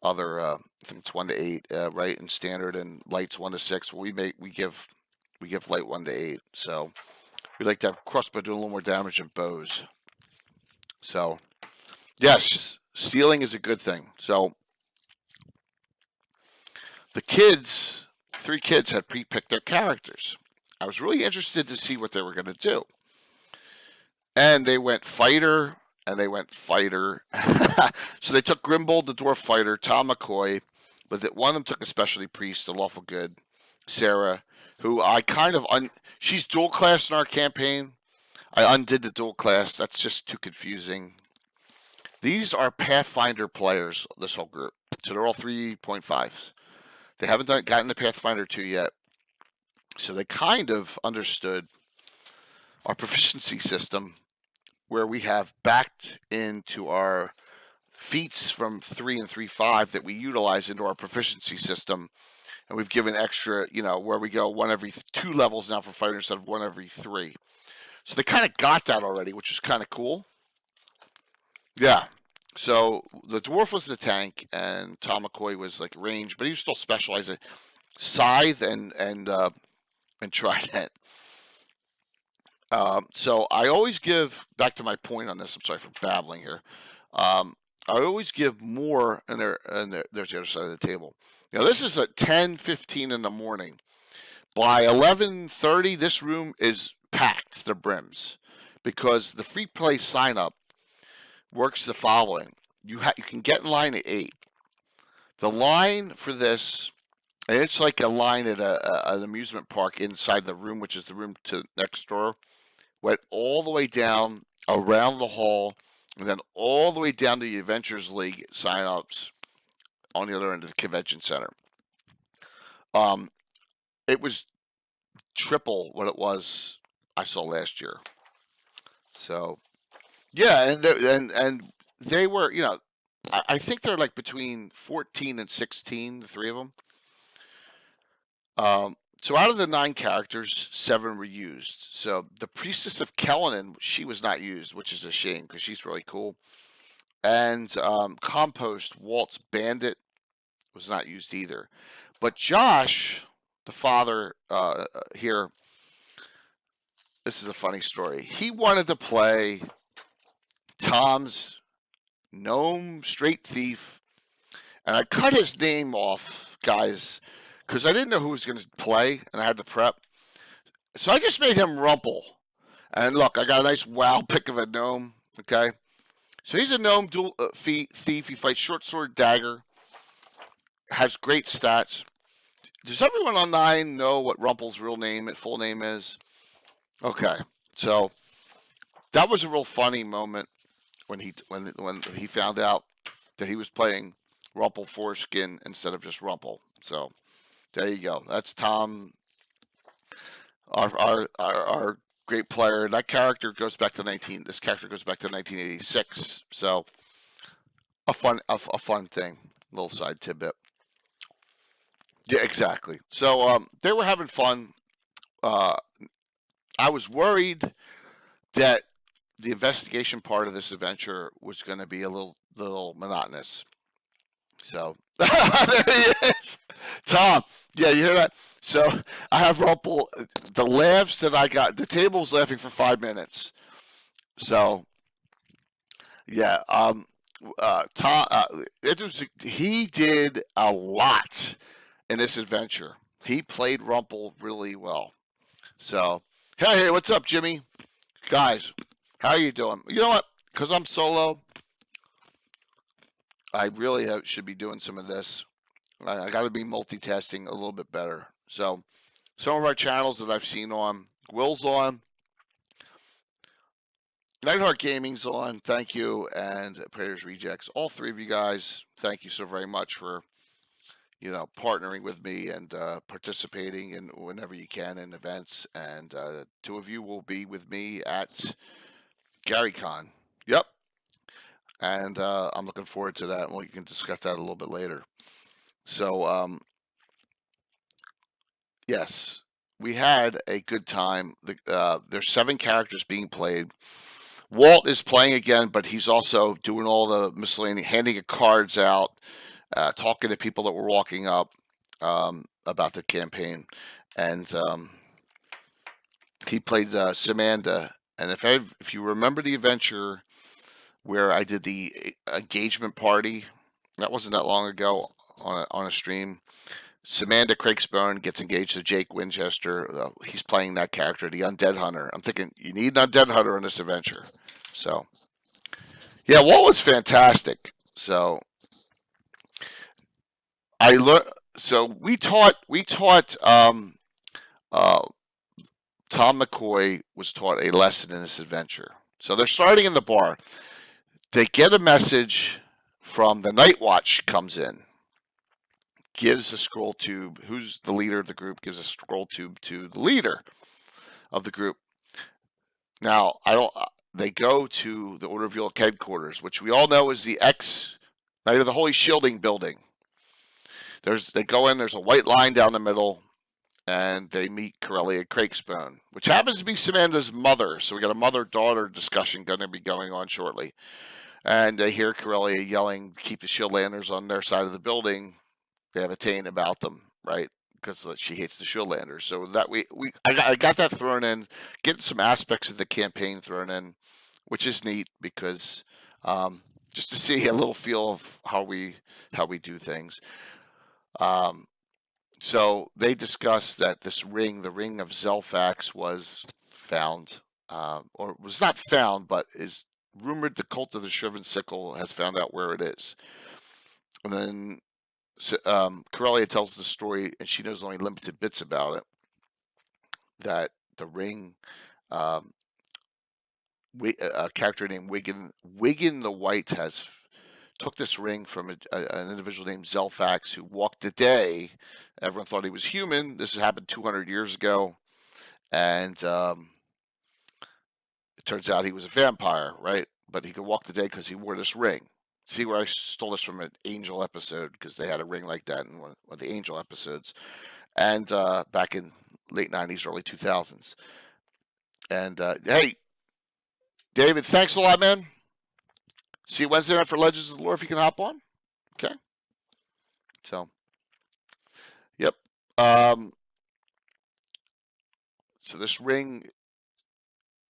other, I think it's 1-8, right? And standard, and light's 1-6. We give light 1-8. So we like to have crossbow doing a little more damage than bows. So yes, stealing is a good thing. So the 3 kids had pre-picked their characters. I was really interested to see what they were going to do. And they went fighter, and they went fighter. So they took Grimbold, the dwarf fighter, Tom McCoy, but one of them took a specialty priest, the lawful good, Sarah, who I kind of, she's dual class in our campaign. I undid the dual class. That's just too confusing. These are Pathfinder players, this whole group. So they're all 3.5s. They haven't gotten the Pathfinder 2 yet. So they kind of understood our proficiency system, where we have backed into our feats from 3 and 3.5 that we utilize into our proficiency system. And we've given extra, where we go 1 every 2 levels now for fighter instead of 1 every 3. So they kind of got that already, which is kind of cool. Yeah. So the dwarf was the tank, and Tom McCoy was like range, but he was still specialized in scythe and trident. So I always give, back to my point on this, I'm sorry for babbling here. I always give more, and there's the other side of the table. This is at 10:15 in the morning. By 11:30, this room is packed to the brims, because the free play sign up works the following. You can get in line at 8. The line for this, and it's like a line at an amusement park inside the room, which is the room to next door, went all the way down around the hall, and then all the way down to the Adventures League sign-ups on the other end of the convention center. It was triple what it was I saw last year. So yeah, and they were, I think they're like between 14 and 16, the 3 of them. So out of the 9 characters, 7 were used. So the Priestess of Kellenin, she was not used, which is a shame because she's really cool. And Compost, Walt's Bandit, was not used either. But Josh, the father here, this is a funny story. He wanted to play Tom's gnome straight thief, and I cut his name off, guys, because I didn't know who was going to play, and I had to prep. So I just made him Rumple. And look, I got a nice wow pick of a gnome. Okay, so he's a gnome dual thief. He fights short sword dagger. Has great stats. Does everyone online know what Rumple's full name is? Okay, so that was a real funny moment when he found out that he was playing Rumple Foreskin instead of just Rumple. So there you go. That's Tom, our great player. That character goes back to This character goes back to 1986. So a fun thing. Little side tidbit. Yeah, exactly. So they were having fun. I was worried that the investigation part of this adventure was going to be a little monotonous. So there he is, Tom. Yeah, you hear that? So I have Rumple. The laughs that I got, the table was laughing for 5 minutes. So yeah, Tom, he did a lot in this adventure. He played Rumple really well. So hey, what's up, Jimmy? Guys, how are you doing? You know what? Because I'm solo, I really should be doing some of this. I got to be multitasking a little bit better. So some of our channels that I've seen on, Will's on, Nightheart Gaming's on, thank you, and Predators Rejects. All 3 of you guys, thank you so very much for partnering with me and participating in whenever you can in events. And 2 of you will be with me at GaryCon. Yep. And I'm looking forward to that. Well, you can discuss that a little bit later. So, yes, we had a good time. There's 7 characters being played. Walt is playing again, but he's also doing all the miscellaneous, handing cards out, talking to people that were walking up about the campaign. And he played Samantha. And if you remember the adventure where I did the engagement party, that wasn't that long ago on a stream. Samantha Crakesbone gets engaged to Jake Winchester. He's playing that character, the Undead Hunter. I'm thinking you need an Undead Hunter in this adventure. So, yeah, Walt was fantastic. So, I learned. So we taught. Tom McCoy was taught a lesson in this adventure. So they're starting in the bar. They get a message from the Night Watch comes in, gives a scroll tube. Who's the leader of the group? Gives a scroll tube to the leader of the group. Now They go to the Order of York headquarters, which we all know is the Night of the Holy Shielding building. They go in. There's a white line down the middle. And they meet Corellia Crakesbone, which happens to be Samantha's mother. So we got a mother-daughter discussion going to be going on shortly. And they hear Corellia yelling, keep the Shieldlanders on their side of the building. They have a taint about them, right? Because she hates the Shieldlanders. So that I got that thrown in, getting some aspects of the campaign thrown in, which is neat because just to see a little feel of how we do things. So they discussed that this ring, the ring of Zelfax, was found, or was not found, but is rumored the cult of the Shriven Sickle has found out where it is. And then Corellia tells the story, and she knows only limited bits about it, that the ring, a character named Wiggin the White took this ring from an individual named Zelfax who walked the day. Everyone thought he was human. This has happened 200 years ago. And it turns out he was a vampire, right? But he could walk the day because he wore this ring. See where I stole this from an Angel episode, because they had a ring like that in one of the Angel episodes. and back in late 90s, early 2000s. And hey, David, thanks a lot, man. See you Wednesday night for Legends of the Lore if you can hop on. Okay. So, yep. So this ring,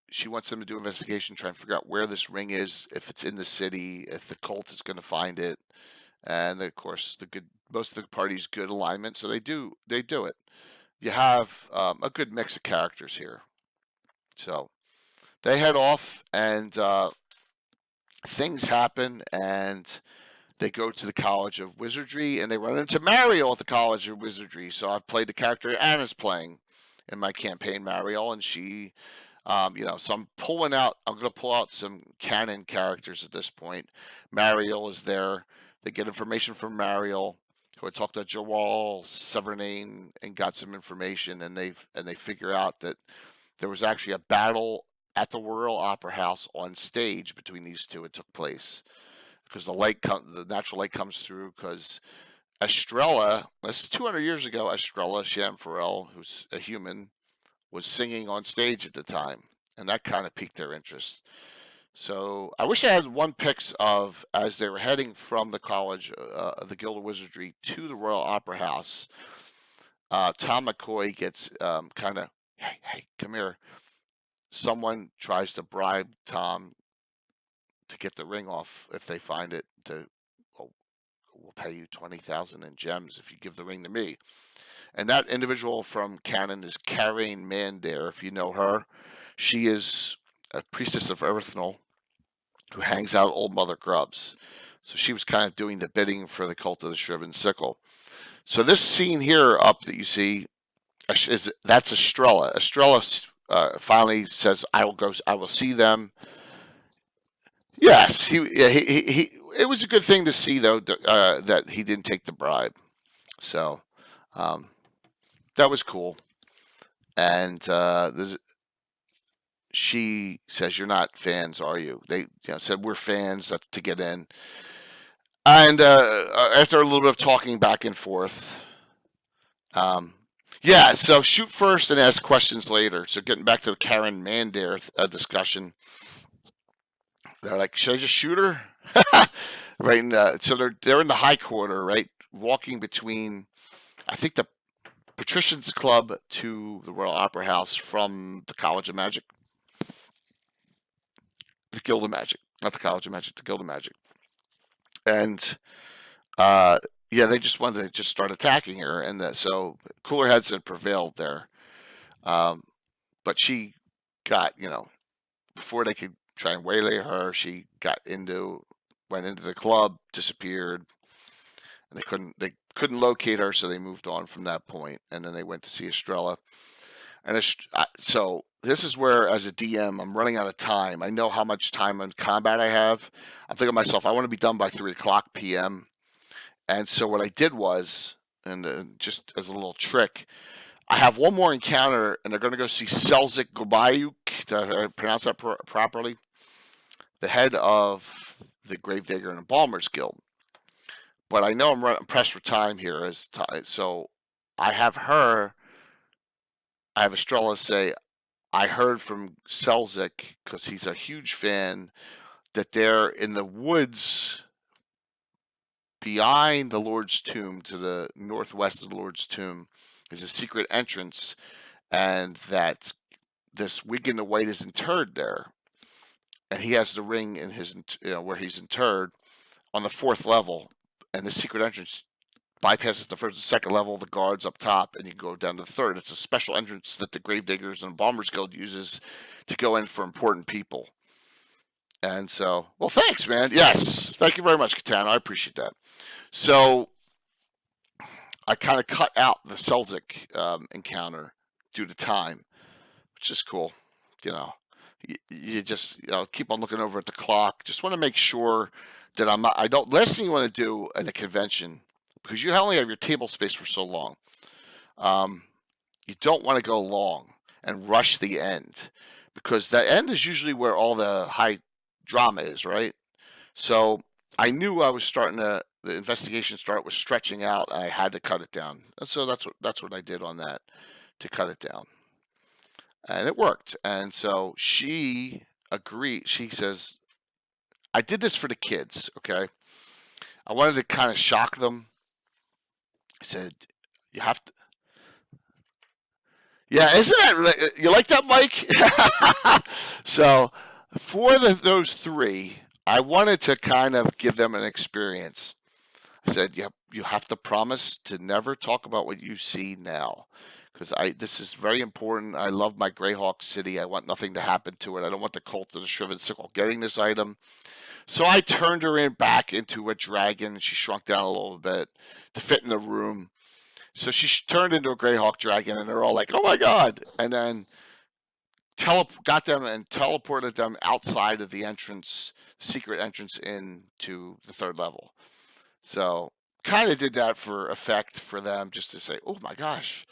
she wants them to do an investigation, try and figure out where this ring is, if it's in the city, if the cult is going to find it, and of course, most of the party's good alignment, so they do it. You have a good mix of characters here. So they head off, and things happen, and they go to the College of Wizardry, and they run into Mariel at the College of Wizardry. So I've played the character Anna's playing in my campaign, Mariel, and she, so I'm going to pull out some canon characters at this point. Mariel is there. They get information from Mariel, who had talked to Jawal Severnane and got some information, and they figure out that there was actually a battle at the Royal Opera House on stage between these two. It took place because the natural light comes through because Estrella, this is 200 years ago, Estrella Chamfarel, who's a human, was singing on stage at the time, and that kind of piqued their interest. So I wish I had one pics of as they were heading from the College, the Guild of Wizardry to the Royal Opera House. Tom McCoy gets kind of, hey, come here. Someone tries to bribe Tom to get the ring off if they find it. We'll pay you 20,000 in gems if you give the ring to me. And that individual from canon is Karen Mandair, if you know her. She is a priestess of Earthnell who hangs out at Old Mother Grubbs. So she was kind of doing the bidding for the Cult of the Shriven Sickle. So this scene here up that you see, that's Estrella. Estrella finally says, I will see them. Yes, it was a good thing to see, though, that he didn't take the bribe. So that was cool. And she says, "You're not fans, are you?" They said, "We're fans to get in." And after a little bit of talking back and forth, so shoot first and ask questions later. So getting back to the Karen Mandair discussion, they're like, "Should I just shoot her?" Right. So they're in the high quarter, right, walking between, I think, the Patricians Club to the Royal Opera House from the College of Magic. The Guild of Magic, not the College of Magic, the Guild of Magic. And they just wanted to start attacking her, and so cooler heads had prevailed there. But she got, before they could try and waylay her, she went into the club, disappeared, and they couldn't locate her, so they moved on from that point, and then they went to see Estrella. And so this is where, as a DM, I'm running out of time. I know how much time on combat I have. I'm thinking to myself, I want to be done by 3:00 p.m. And so what I did was, and just as a little trick, I have one more encounter, and they're going to go see Selzik Gobayuk, did I pronounce that properly? The head of the Gravedigger and Embalmer's Guild. But I know I'm pressed for time here, so I have Estrella say, I heard from Selzik, because he's a huge fan, that they're in the woods behind the Lord's tomb, to the northwest of the Lord's tomb, is a secret entrance, and that this Wigan the White is interred there. And he has the ring in his, where he's interred on the 4th level, and the secret entrance bypasses the 1st and 2nd level, the guards up top, and you go down to the 3rd. It's a special entrance that the Gravediggers and Embalmers Guild uses to go in for important people. And so, well, thanks, man. Yes, thank you very much, Katana. I appreciate that. So I kind of cut out the Selzik encounter due to time, which is cool. You just keep on looking over at the clock. Just want to make sure that last thing you want to do at a convention, because you only have your table space for so long, you don't want to go long and rush the end, because the end is usually where all the high drama is, right? So I knew I was starting to the investigation started was stretching out. I had to cut it down. And so that's what I did on that, to cut it down. And it worked. And so she agreed. She says, I did this for the kids, okay? I wanted to kind of shock them. I said, you have to. Yeah, isn't that, you like that, Mike? So for those three, I wanted to kind of give them an experience. I said, you have to promise to never talk about what you see now, because this is very important. I love my Greyhawk City. I want nothing to happen to it. I don't want the cult of the Shriveled Sickle getting this item. So I turned her back into a dragon, and she shrunk down a little bit to fit in the room. So she turned into a Greyhawk dragon, and they're all like, "Oh my god!" And then got them and teleported them outside of the entrance, secret entrance into the 3rd level. So kind of did that for effect for them, just to say, "Oh my gosh,"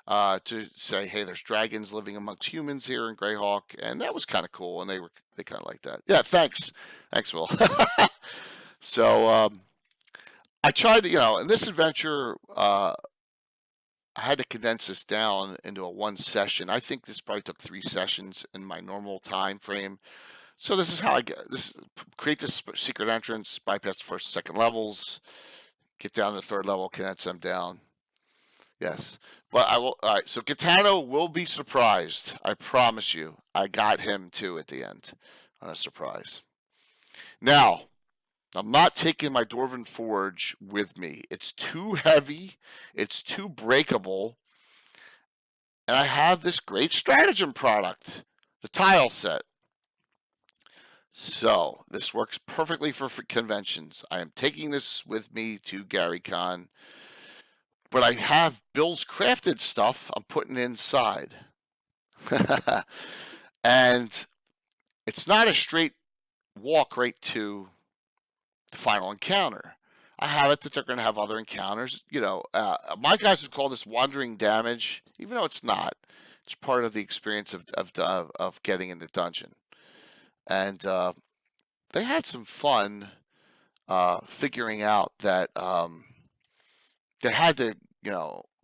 to say, "Hey, there's dragons living amongst humans here in Greyhawk," and that was kind of cool, and they kind of liked that. Yeah, thanks, Will. So I tried to, in this adventure, I had to condense this down into a 1 session. I think this probably took 3 sessions in my normal time frame. So this is how I get this: create this secret entrance, bypass the 1st and 2nd levels, get down to the 3rd level, condense them down. Yes, but I will. All right, so Gaetano will be surprised. I promise you. I got him too at the end on a surprise. Now, I'm not taking my Dwarven Forge with me. It's too heavy. It's too breakable. And I have this great stratagem product, the tile set. So this works perfectly for conventions. I am taking this with me to GaryCon. But I have Bill's crafted stuff I'm putting inside. And it's not a straight walk right to the final encounter. I have it that they're going to have other encounters. My guys would call this wandering damage, even though it's not. It's part of the experience of getting in the dungeon. And they had some fun figuring out that they had to,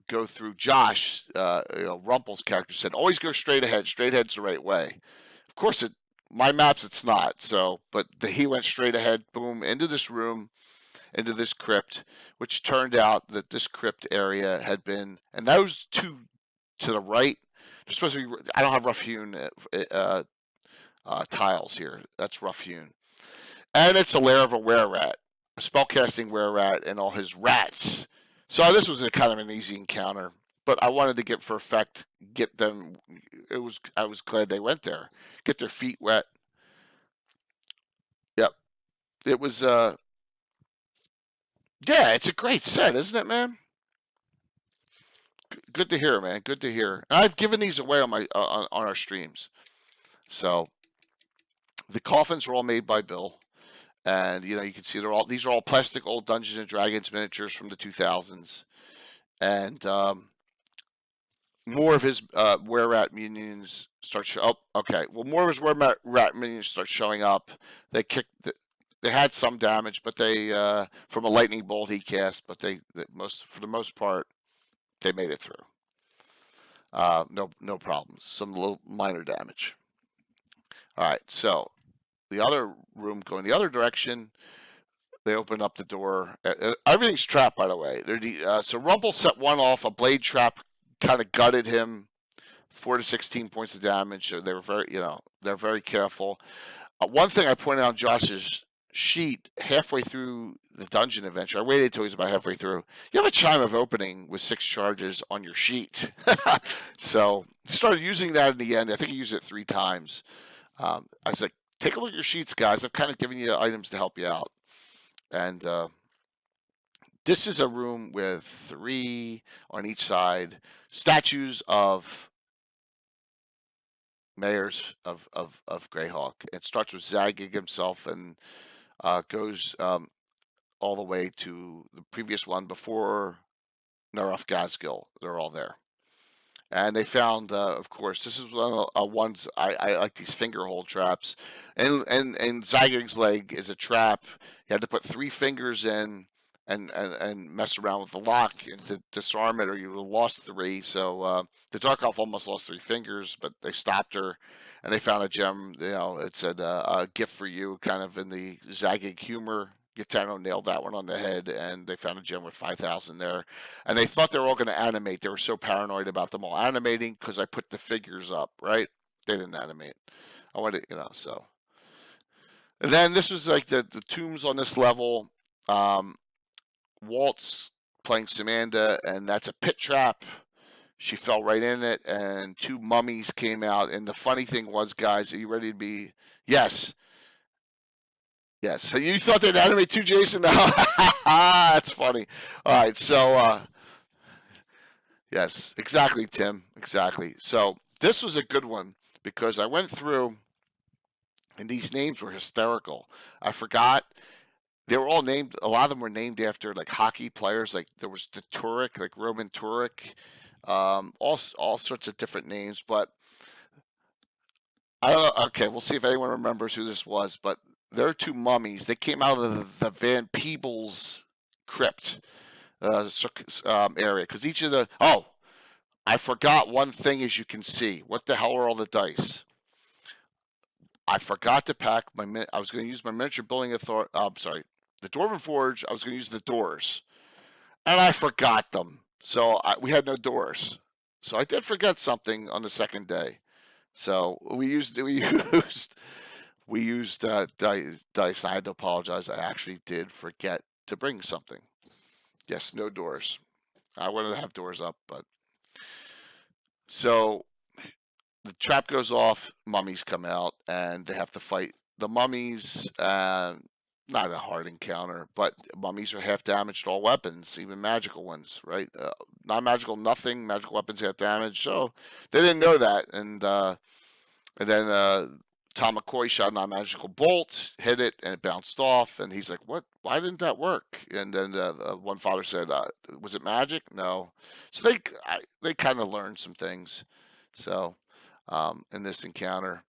go through Josh, Rumpel's character said, always go straight ahead. Straight ahead's the right way. Of course, my maps, it's not. So, but he went straight ahead, boom, into this room, into this crypt, which turned out that this crypt area had been, and those two to the right, they're supposed to be, I don't have rough hewn tiles here. That's rough hewn. And it's a lair of a were-rat, a spellcasting were-rat and all his rats. So this was a kind of an easy encounter, but I wanted to get them. I was glad they went there, get their feet wet. Yep, it was. Yeah, it's a great set, isn't it, man? Good to hear, man. Good to hear. And I've given these away on my on our streams. So the coffins are all made by Bill. And you can see these are all plastic old Dungeons and Dragons miniatures from the 2000s, and more of his were-rat minions start okay. Well, more of his were-rat minions start showing up. They had some damage, but they from a lightning bolt he cast, but for the most part they made it through. No problems. Some little minor damage. All right, so. The other room going the other direction, they open up the door. Everything's trapped, by the way. So Rumpel set one off. A blade trap kind of gutted him, 4 to 16 points of damage. So they were they're very careful. One thing I pointed out on Josh's sheet halfway through the dungeon adventure, I waited till he was about halfway through. You have a chime of opening with 6 charges on your sheet. So he started using that in the end. I think he used it 3 times. I was like, take a look at your sheets, guys. I've kind of given you items to help you out. And this is a room with 3 on each side, statues of mayors of Greyhawk. It starts with Zagig himself and goes all the way to the previous one before Naruf Gazgil. They're all there. And they found, of course, this is one of the ones I like, these finger hole traps. And Zygig's leg is a trap. You had to put 3 fingers in and mess around with the lock and to disarm it, or you would have lost 3. So the Dark Elf almost lost 3 fingers, but they stopped her, and they found a gem. It said a gift for you, kind of in the zagging humor. Gitano nailed that one on the head, and they found a gem with 5,000 there. And they thought they were all going to animate. They were so paranoid about them all animating because I put the figures up, right? They didn't animate. I wanted, so. And then this was like the tombs on this level. Walt's playing Samanda, and that's a pit trap. She fell right in it, and 2 mummies came out. And the funny thing was, guys, are you ready to be? Yes. Yes. You thought they'd animate too, Jason? That's funny. All right. So, yes, exactly, Tim. Exactly. So this was a good one because I went through, and these names were hysterical. I forgot. They were all named. A lot of them were named after like hockey players. Like there was the Turek, like Roman Turek, all sorts of different names. But I don't know. Okay, we'll see if anyone remembers who this was. But there are 2 mummies. They came out of the Van Peebles crypt area because each of the. Oh, I forgot one thing. As you can see, what the hell are all the dice? I forgot to pack my. I was going to use my miniature building authority. I'm sorry. The Dwarven Forge, I was going to use the doors, and I forgot them. So we had no doors. So I did forget something on the second day. So we used dice. I had to apologize. I actually did forget to bring something. Yes, no doors. I wanted to have doors up, but so the trap goes off. Mummies come out, and they have to fight the mummies. Not a hard encounter, but mummies are half damaged to all weapons, even magical ones, right? Non-magical, nothing. Magical weapons half damaged. So they didn't know that, and then Tom McCoy shot a non-magical bolt, hit it, and it bounced off. And he's like, "What? Why didn't that work?" And then one father said, "Was it magic?" No. So they kind of learned some things. So in this encounter.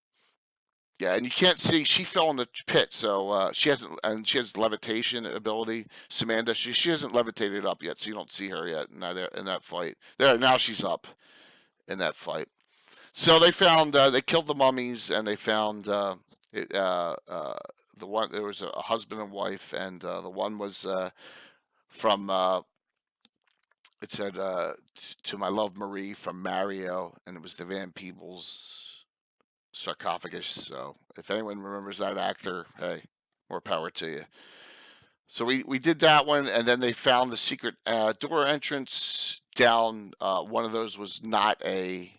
Yeah, and you can't see. She fell in the pit, so she hasn't, and she has levitation ability. Samanda, she hasn't levitated up yet, so you don't see her yet in that fight. There, now she's up in that fight. So they found they killed the mummies, and they found the one. There was a husband and wife, and the one was from. It said to my love Marie from Mario, and it was the Van Peebles sarcophagus. So if anyone remembers that actor, hey, more power to you. So we did that one, and then they found the secret door entrance down. One of those was not a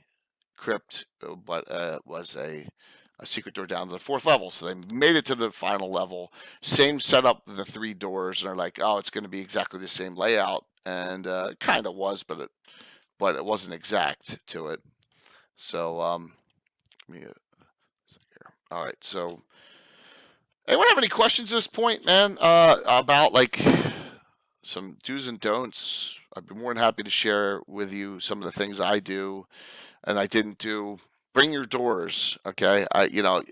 crypt, but was a secret door down to the 4th level. So they made it to the final level. Same setup, the 3 doors, and they're like, oh, it's going to be exactly the same layout, and kind of was, but it wasn't exact to it. So all right, so anyone have any questions at this point, man, about like some do's and don'ts? I'd be more than happy to share with you some of the things I do and I didn't do. Bring your doors, okay? I got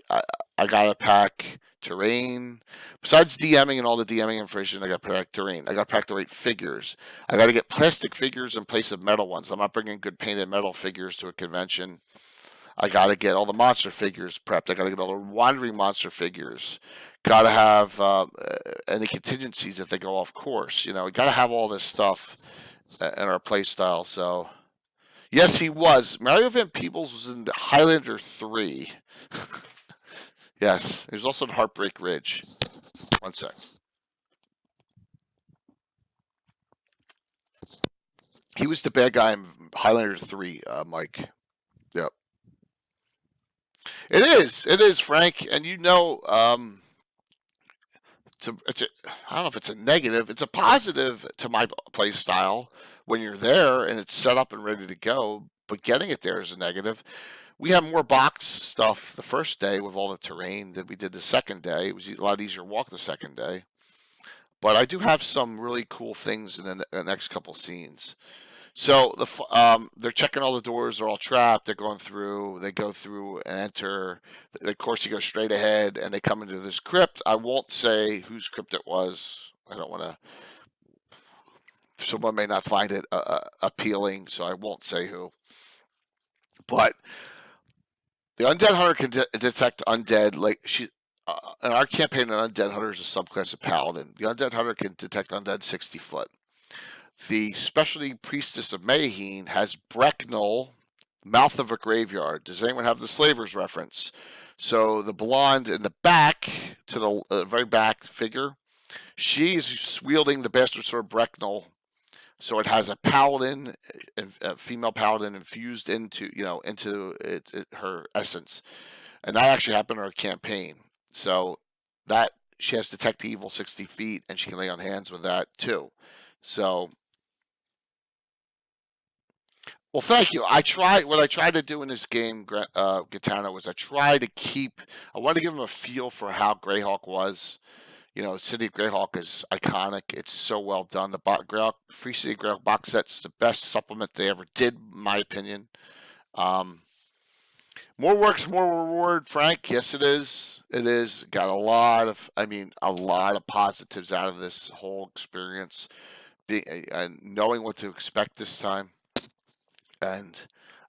to pack terrain. Besides DMing and all the DMing information, I got to pack terrain. I got to pack the right figures. I got to get plastic figures in place of metal ones. I'm not bringing good painted metal figures to a convention. I got to get all the monster figures prepped. I got to get all the wandering monster figures. Got to have any contingencies if they go off course. We got to have all this stuff in our play style. So, yes, he was. Mario Van Peebles was in Highlander 3. Yes, he was also in Heartbreak Ridge. One sec. He was the bad guy in Highlander 3, Mike. Yep. It is, Frank, and I don't know if it's a negative. It's a positive to my play style when you're there and it's set up and ready to go. But getting it there is a negative. We have more box stuff the first day with all the terrain than we did the second day. It was a lot easier to walk the second day. But I do have some really cool things in the next couple scenes. So they're checking all the doors. They're all trapped. They're going through. They go through and enter. Of course, you go straight ahead, and they come into this crypt. I won't say whose crypt it was. I don't want to someone may not find it appealing, so I won't say who. But the undead hunter can detect undead. Like in our campaign, an undead hunter is a subclass of paladin. The undead hunter can detect undead 60 foot. The specialty priestess of Mayheen has Brecknell, mouth of a graveyard. Does anyone have the Slavers reference? So the blonde in the back, to the very back figure, she's wielding the bastard sword Brecknell. So it has a paladin, a female paladin infused into her essence, and that actually happened in our campaign. So that she has detect evil 60 feet, and she can lay on hands with that too. So, well, thank you. What I tried to do in this game, Gitana, was I wanted to give them a feel for how Greyhawk was. City of Greyhawk is iconic. It's so well done. The Greyhawk, Free City Greyhawk box set's the best supplement they ever did, in my opinion. More work's more reward, Frank. Yes, it is. It is. Got a lot of positives out of this whole experience. And knowing what to expect this time. And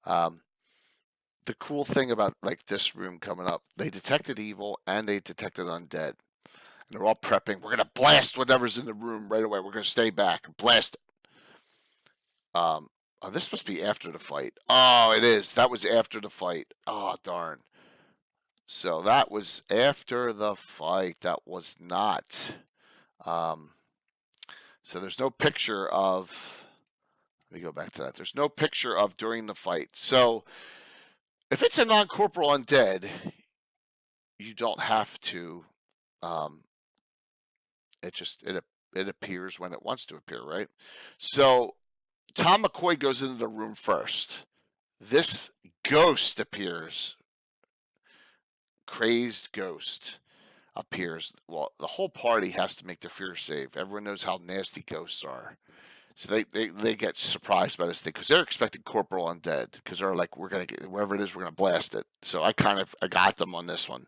the cool thing about like this room coming up, they detected evil and they detected undead. And they're all prepping. We're gonna blast whatever's in the room right away. We're gonna stay back and blast it. Oh, this must be after the fight. Oh, it is. That was after the fight. Oh, darn. So that was after the fight. That was not. So there's no picture of. Let me go back to that. There's no picture of during the fight. So if it's a non-corporal undead, you don't have to. It appears when it wants to appear, right? So Tom McCoy goes into the room first. This ghost appears. Crazed ghost appears. Well, the whole party has to make their fear save. Everyone knows how nasty ghosts are. So they get surprised by this thing because they're expecting corporal undead because they're like, we're going to get wherever it is, we're going to blast it. So I got them on this one.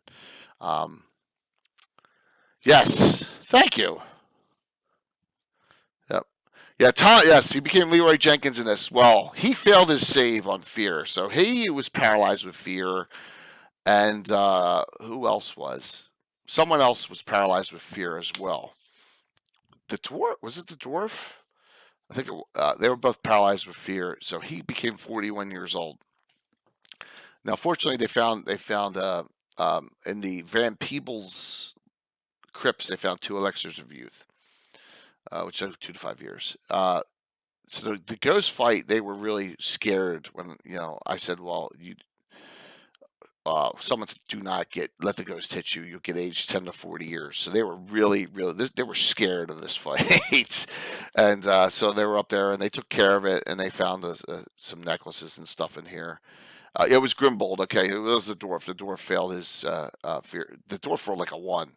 Yes. Thank you. Yep. Yeah, yes, he became Leroy Jenkins in this. Well, he failed his save on fear. So he was paralyzed with fear. And who else was? Someone else was paralyzed with fear as well. The dwarf, was it the dwarf? I think they were both paralyzed with fear. So he became 41 years old. Now, fortunately, they found in the Van Peebles crypts, they found 2 elixirs of youth, which took 2 to 5 years. So the ghost fight, they were really scared when I said, well, someone said, do not let the ghost hit you. You'll get aged 10 to 40 years. So they were really, they were scared of this fight. And so they were up there and they took care of it and they found some necklaces and stuff in here. It was Grimbold. Okay. It was the dwarf. The dwarf failed his fear. The dwarf rolled like a 1.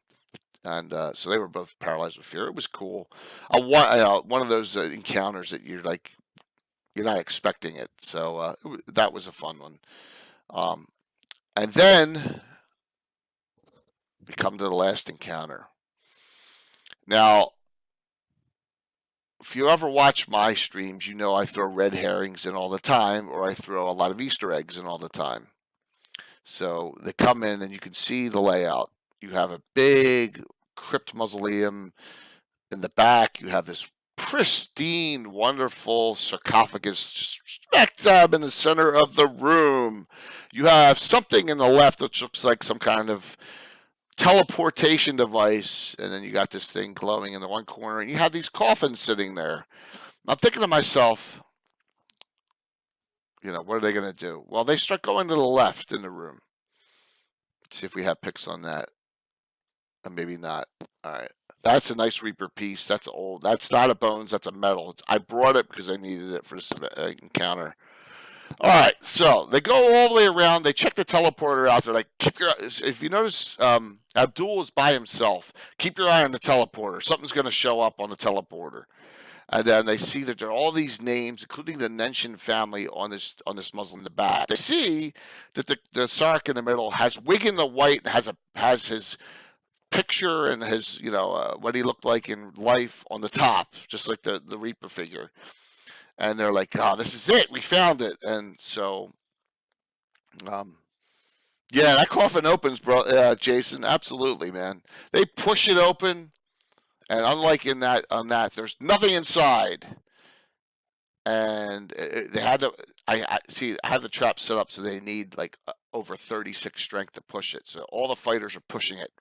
And so they were both paralyzed with fear. It was cool. One of those encounters that you're not expecting it. So that was a fun one. And then we come to the last encounter. Now, if you ever watch my streams, I throw red herrings in all the time, or I throw a lot of Easter eggs in all the time. So they come in and you can see the layout. You have a big crypt mausoleum in the back. You have this pristine, wonderful sarcophagus just smack dab in the center of the room. You have something in the left that looks like some kind of teleportation device, and then you got this thing glowing in the one corner, and you have these coffins sitting there. I'm thinking to myself, what are they going to do? Well, they start going to the left in the room. Let's see if we have pics on that. Maybe not. All right. That's a nice Reaper piece. That's old. That's not a bones. That's a metal. I brought it because I needed it for this encounter. All right. So they go all the way around. They check the teleporter out. They're like, if you notice, Abdul is by himself. Keep your eye on the teleporter. Something's going to show up on the teleporter. And then they see that there are all these names, including the Nenshin family, on this muzzle in the back. They see that the Sark in the middle has Wig in the white and has his picture and his, what he looked like in life on the top, just like the Reaper figure. And they're like, "Oh, this is it. We found it." And so, yeah, that coffin opens, bro. Jason, absolutely, man. They push it open, and unlike on that, there's nothing inside. And they had to. I see. I have the trap set up so they need like over 36 strength to push it. So all the fighters are pushing it,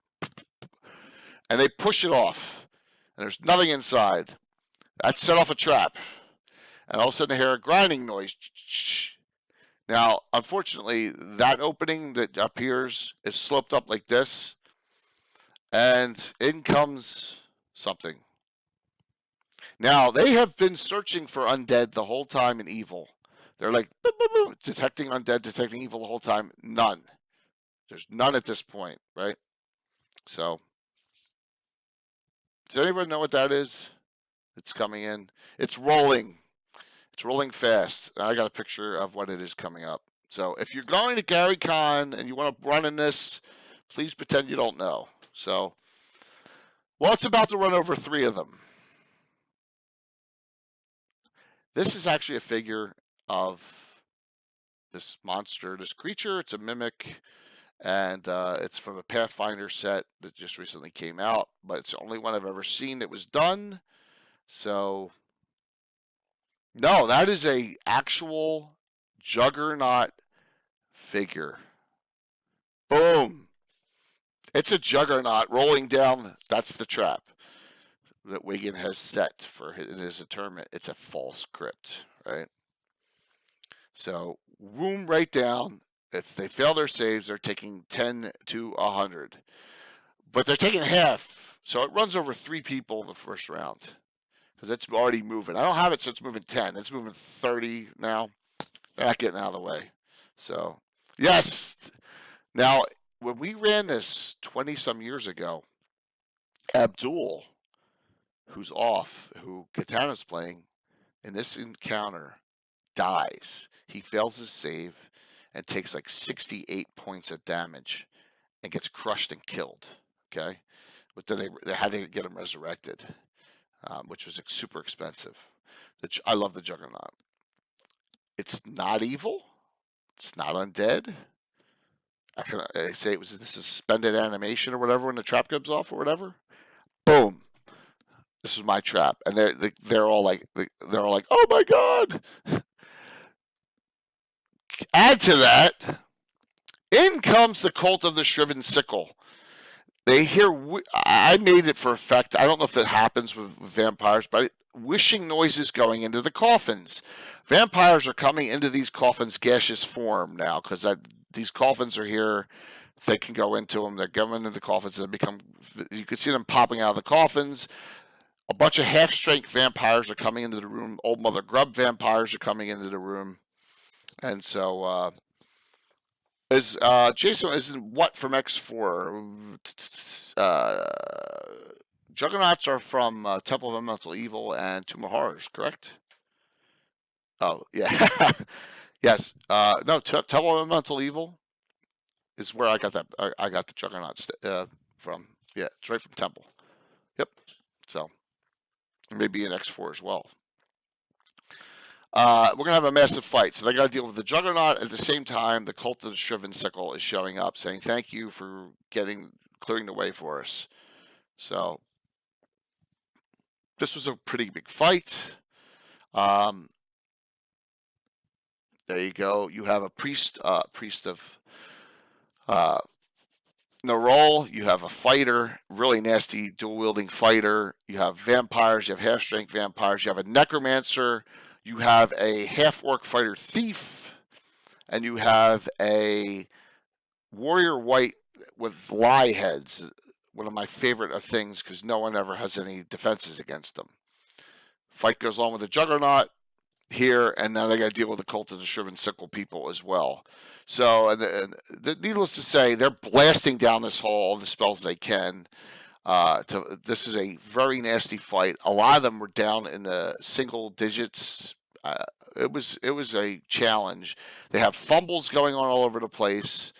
and they push it off, and there's nothing inside. That set off a trap, and all of a sudden I hear a grinding noise. Now, unfortunately, that opening that appears is sloped up like this, and in comes something. Now, they have been searching for undead the whole time in evil. They're like, boop, boop, boop, detecting undead, detecting evil the whole time. None. There's none at this point, right? So, does anyone know what that is? It's coming in. It's rolling. It's rolling fast. I got a picture of what it is coming up. So, if you're going to Gary Con and you want to run in this, please pretend you don't know. So, well, it's about to run over 3 of them. This is actually a figure of this monster, this creature. It's a mimic, and it's from a Pathfinder set that just recently came out, but it's the only one I've ever seen that was done. So, no, that is a actual Juggernaut figure. Boom. It's a Juggernaut rolling down. That's the trap that Wigan has set for his interment. It's a false crypt, right? So, room right down. If they fail their saves, they're taking 10 to 100. But they're taking half. So it runs over 3 people in the first round. Because it's already moving. I don't have it, so it's moving 10. It's moving 30 now. They're not getting out of the way. So, yes. Now, when we ran this 20-some years ago, Abdul, who's off, who Katana's playing, in this encounter, dies. He fails his save and takes like 68 points of damage and gets crushed and killed. Okay? But then they had to get him resurrected, which was super expensive. I love the Juggernaut. It's not evil. It's not undead. I say it was the suspended animation or whatever when the trap comes off or whatever. Boom. This is my trap, and they're all like, oh my god. Add to that, in comes the cult of the Shriven Sickle. They hear, I made it for effect. I don't know if it happens with vampires, but wishing noises going into the coffins. Vampires are coming into these coffins gaseous form now because these coffins are here. They can go into them. They're going into the coffins and become. You can see them popping out of the coffins. A bunch of half-strength vampires are coming into the room. Old Mother Grub vampires are coming into the room, and so. Jason is what from X4? Juggernauts are from Temple of Elemental Evil and Tomb of Horrors, correct? Oh yeah, yes. No, Temple of Elemental Evil is where I got that. I got the Juggernauts from. Yeah, it's right from Temple. Yep. So maybe in X4 as well. We're gonna have a massive fight, so they got to deal with the Juggernaut. At the same time, the Cult of the Shriven Sickle is showing up, saying thank you for clearing the way for us. So this was a pretty big fight. There you go. You have a priest of Nerol. You have a fighter, really nasty dual wielding fighter. You have vampires. You have half strength vampires. You have a necromancer. You have a half-orc fighter thief, and you have a warrior white with lie heads, one of my favorite things because no one ever has any defenses against them. Fight goes on with the Juggernaut here, and now they got to deal with the Cult of the Shriven Sickle people as well. So, and needless to say, they're blasting down this hall all the spells they can. This is a very nasty fight. A lot of them were down in the single digits. It was a challenge. They have fumbles going on all over the place.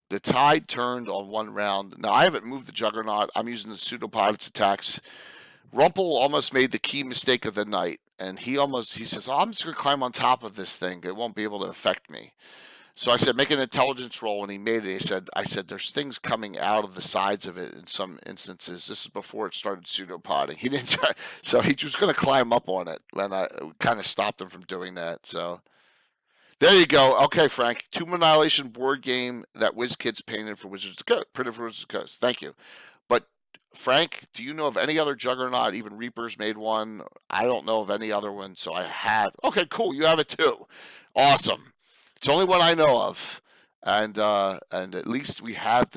the tide turned on one round. Now, I haven't moved the Juggernaut. I'm using the pseudopod's attacks. Rumpel almost made the key mistake of the night, and he says, oh, I'm just going to climb on top of this thing. It won't be able to affect me. So I said, make an intelligence roll, and he made it. I said, there's things coming out of the sides of it in some instances. This is before it started pseudopoding. He didn't try, so he was going to climb up on it, and I kind of stopped him from doing that. So there you go. Okay, Frank, Tomb Annihilation board game that WizKids painted for Wizards of the Coast, printed for Wizards of the Coast. Thank you. But Frank, do you know of any other Juggernaut? Even Reapers made one. I don't know of any other one, so I had. Okay, cool. You have it too. Awesome. It's the only one I know of, and at least we have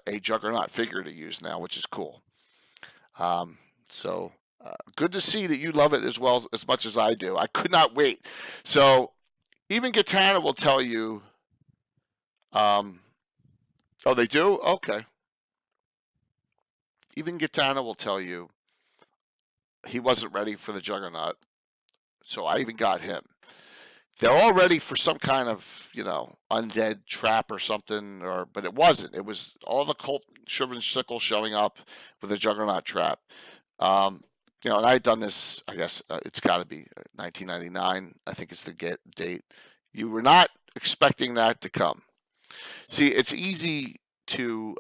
a Juggernaut figure to use now, which is cool. So good to see that you love it as much as I do. I could not wait. So even Gitana will tell you. Oh, they do? Okay. Even Gitana will tell you he wasn't ready for the Juggernaut, so I even got him. They're all ready for some kind of, undead trap or something, but it wasn't. It was all the cult Shriven Sickle showing up with a Juggernaut trap. And I had done this, I guess it's got to be 1999, I think it's the date. You were not expecting that to come. See, it's easy to,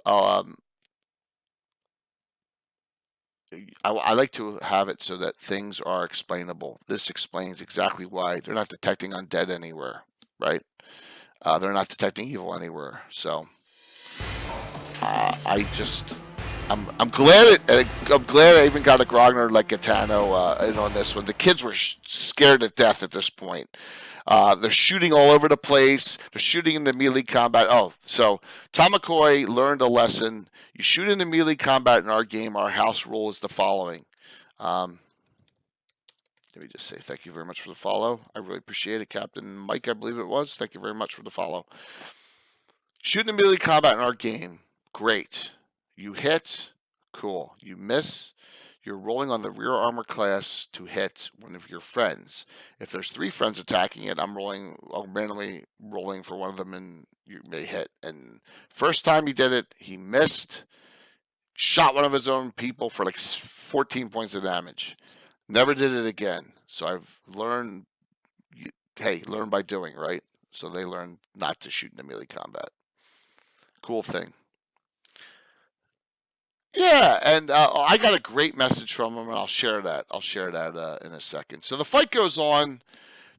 I like to have it so that things are explainable. This explains exactly why they're not detecting undead anywhere, right? They're not detecting evil anywhere. So I'm glad I even got a Grogner like Gitano in on this one. The kids were scared to death at this point. They're shooting all over the place. They're shooting into melee combat. Oh, so Tom McCoy learned a lesson. You shoot into melee combat in our game. Our house rule is the following. Let me just say thank you very much for the follow. I really appreciate it, Captain Mike, I believe it was. Thank you very much for the follow. Shooting into melee combat in our game, great. You hit, cool. You miss, you're rolling on the rear armor class to hit one of your friends. If there's 3 friends attacking it, I'm randomly rolling for one of them, and you may hit. And first time he did it, he missed, shot one of his own people for like 14 points of damage. Never did it again. So I've learned, learn by doing, right? So they learned not to shoot into melee combat. Cool thing. Yeah, and I got a great message from him, and I'll share that. In a second. So the fight goes on.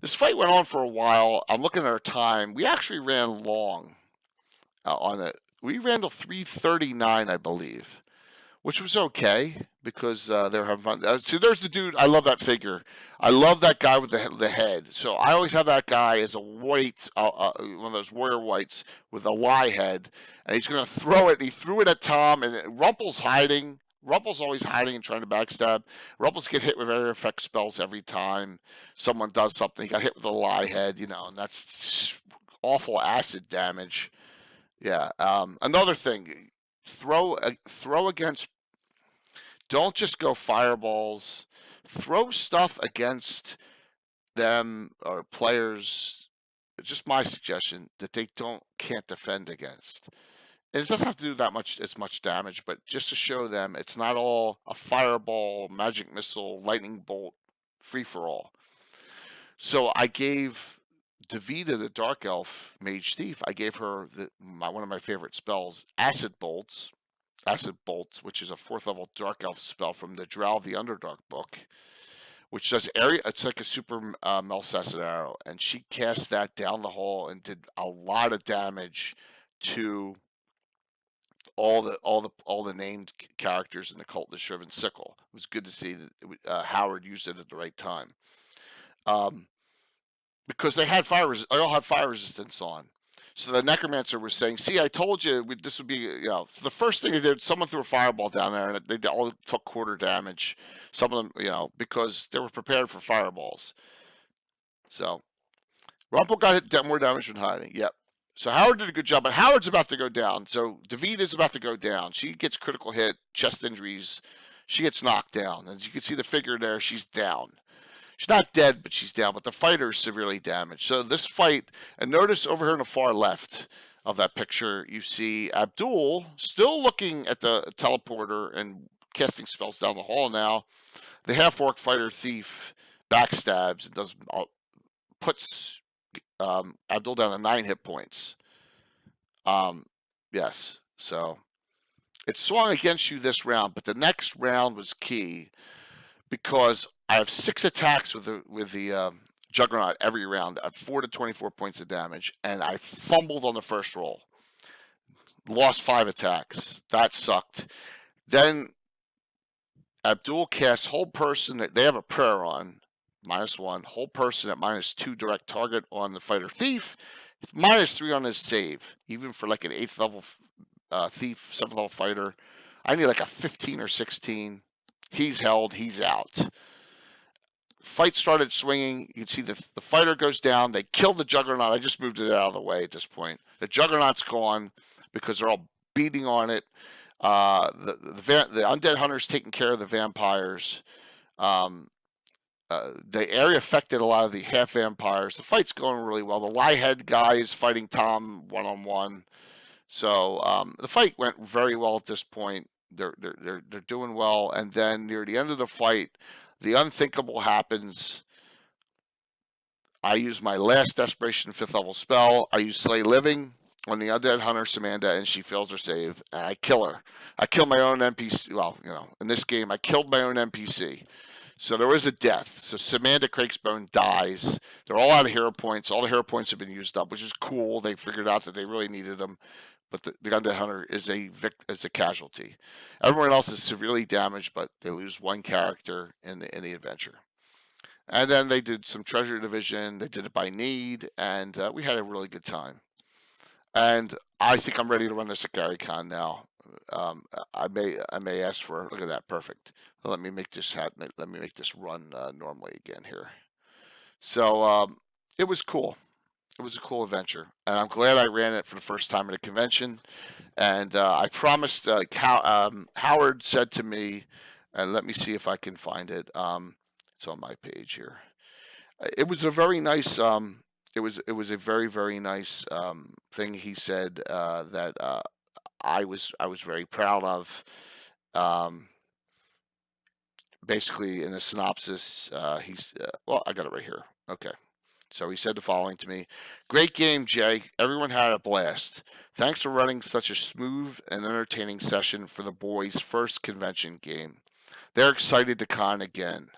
This fight went on for a while. I'm looking at our time. We actually ran long on it. We ran till 3:39, I believe, which was okay because they were having fun. So there's the dude. I love that figure. I love that guy with the head. So I always have that guy as a white, one of those warrior whites with a lie head, and he's going to throw it. And he threw it at Tom, and Rumpel's hiding. Rumpel's always hiding and trying to backstab. Rumpel's get hit with area effect spells every time someone does something. He got hit with a lie head, and that's awful acid damage. Yeah. Another thing, throw against. Don't just go fireballs. Throw stuff against them or players. Just my suggestion that they can't defend against. And it doesn't have to do as much damage, but just to show them it's not all a fireball, magic missile, lightning bolt, free for all. So I gave Davida, the Dark Elf Mage Thief, I gave her one of my favorite spells, Acid Bolt, which is a 4th level Dark Elf spell from the Drow of the Underdark book, which does area. It's like a super Melcessid arrow, and she cast that down the hall and did a lot of damage to all the named characters in the Cult of the Shriven Sickle. It was good to see that Howard used it at the right time, because they all had fire resistance on. So the Necromancer was saying, see, I told you this would be, so the first thing they did, someone threw a fireball down there, and they all took quarter damage. Some of them, because they were prepared for fireballs. So Rumpel got hit more damage from hiding. Yep. So Howard did a good job, but Howard's about to go down. So Davita's about to go down. She gets critical hit, chest injuries. She gets knocked down. As you can see the figure there, she's down. She's not dead, but she's down. But the fighter is severely damaged. So this fight, and notice over here on the far left, of that picture, you see Abdul still looking at the teleporter and casting spells down the hall now. The half-orc fighter thief backstabs and puts Abdul down to 9 hit points. Yes, so it swung against you this round, but the next round was key because I have 6 attacks with the Juggernaut every round at 4 to 24 points of damage, and I fumbled on the first roll. Lost 5 attacks. That sucked. Then Abdul casts hold person. They have a prayer on -1. Hold person at -2 direct target on the fighter thief. -3 on his save. Even for like an 8th level thief, 7th level fighter. I need like a 15 or 16. He's held. He's out. Fight started swinging. You can see the fighter goes down. They kill the Juggernaut. I just moved it out of the way at this point. The Juggernaut's gone because they're all beating on it. The undead hunter's taking care of the vampires. The area affected a lot of the half vampires. The fight's going really well. The Liehead guy is fighting Tom one-on-one. So the fight went very well at this point. They're doing well, and then near the end of the fight, the unthinkable happens. I use my last desperation 5th level spell. I use Slay Living on the undead hunter Samantha, and she fails her save, and I kill her. I kill my own NPC. Well, in this game, I killed my own NPC. So there was a death. So Samantha Crakesbone dies. They're all out of hero points. All the hero points have been used up, which is cool. They figured out that they really needed them. But the undead hunter is a casualty. Everyone else is severely damaged, but they lose 1 character in the adventure. And then they did some treasure division. They did it by need, and we had a really good time. And I think I'm ready to run this at GaryCon now. I may ask for. Look at that, perfect. Let me make this happen. Let me make this run normally again here. So it was cool. It was a cool adventure, and I'm glad I ran it for the first time at a convention. And I promised. Howard said to me, and let me see if I can find it. It's on my page here. It was a very nice. It was a very, very nice thing he said that I was very proud of. Basically, in the synopsis, he's well, I got it right here. Okay. So he said the following to me: "Great game, Jay. Everyone had a blast. Thanks for running such a smooth and entertaining session for the boys' first convention game. They're excited to con again."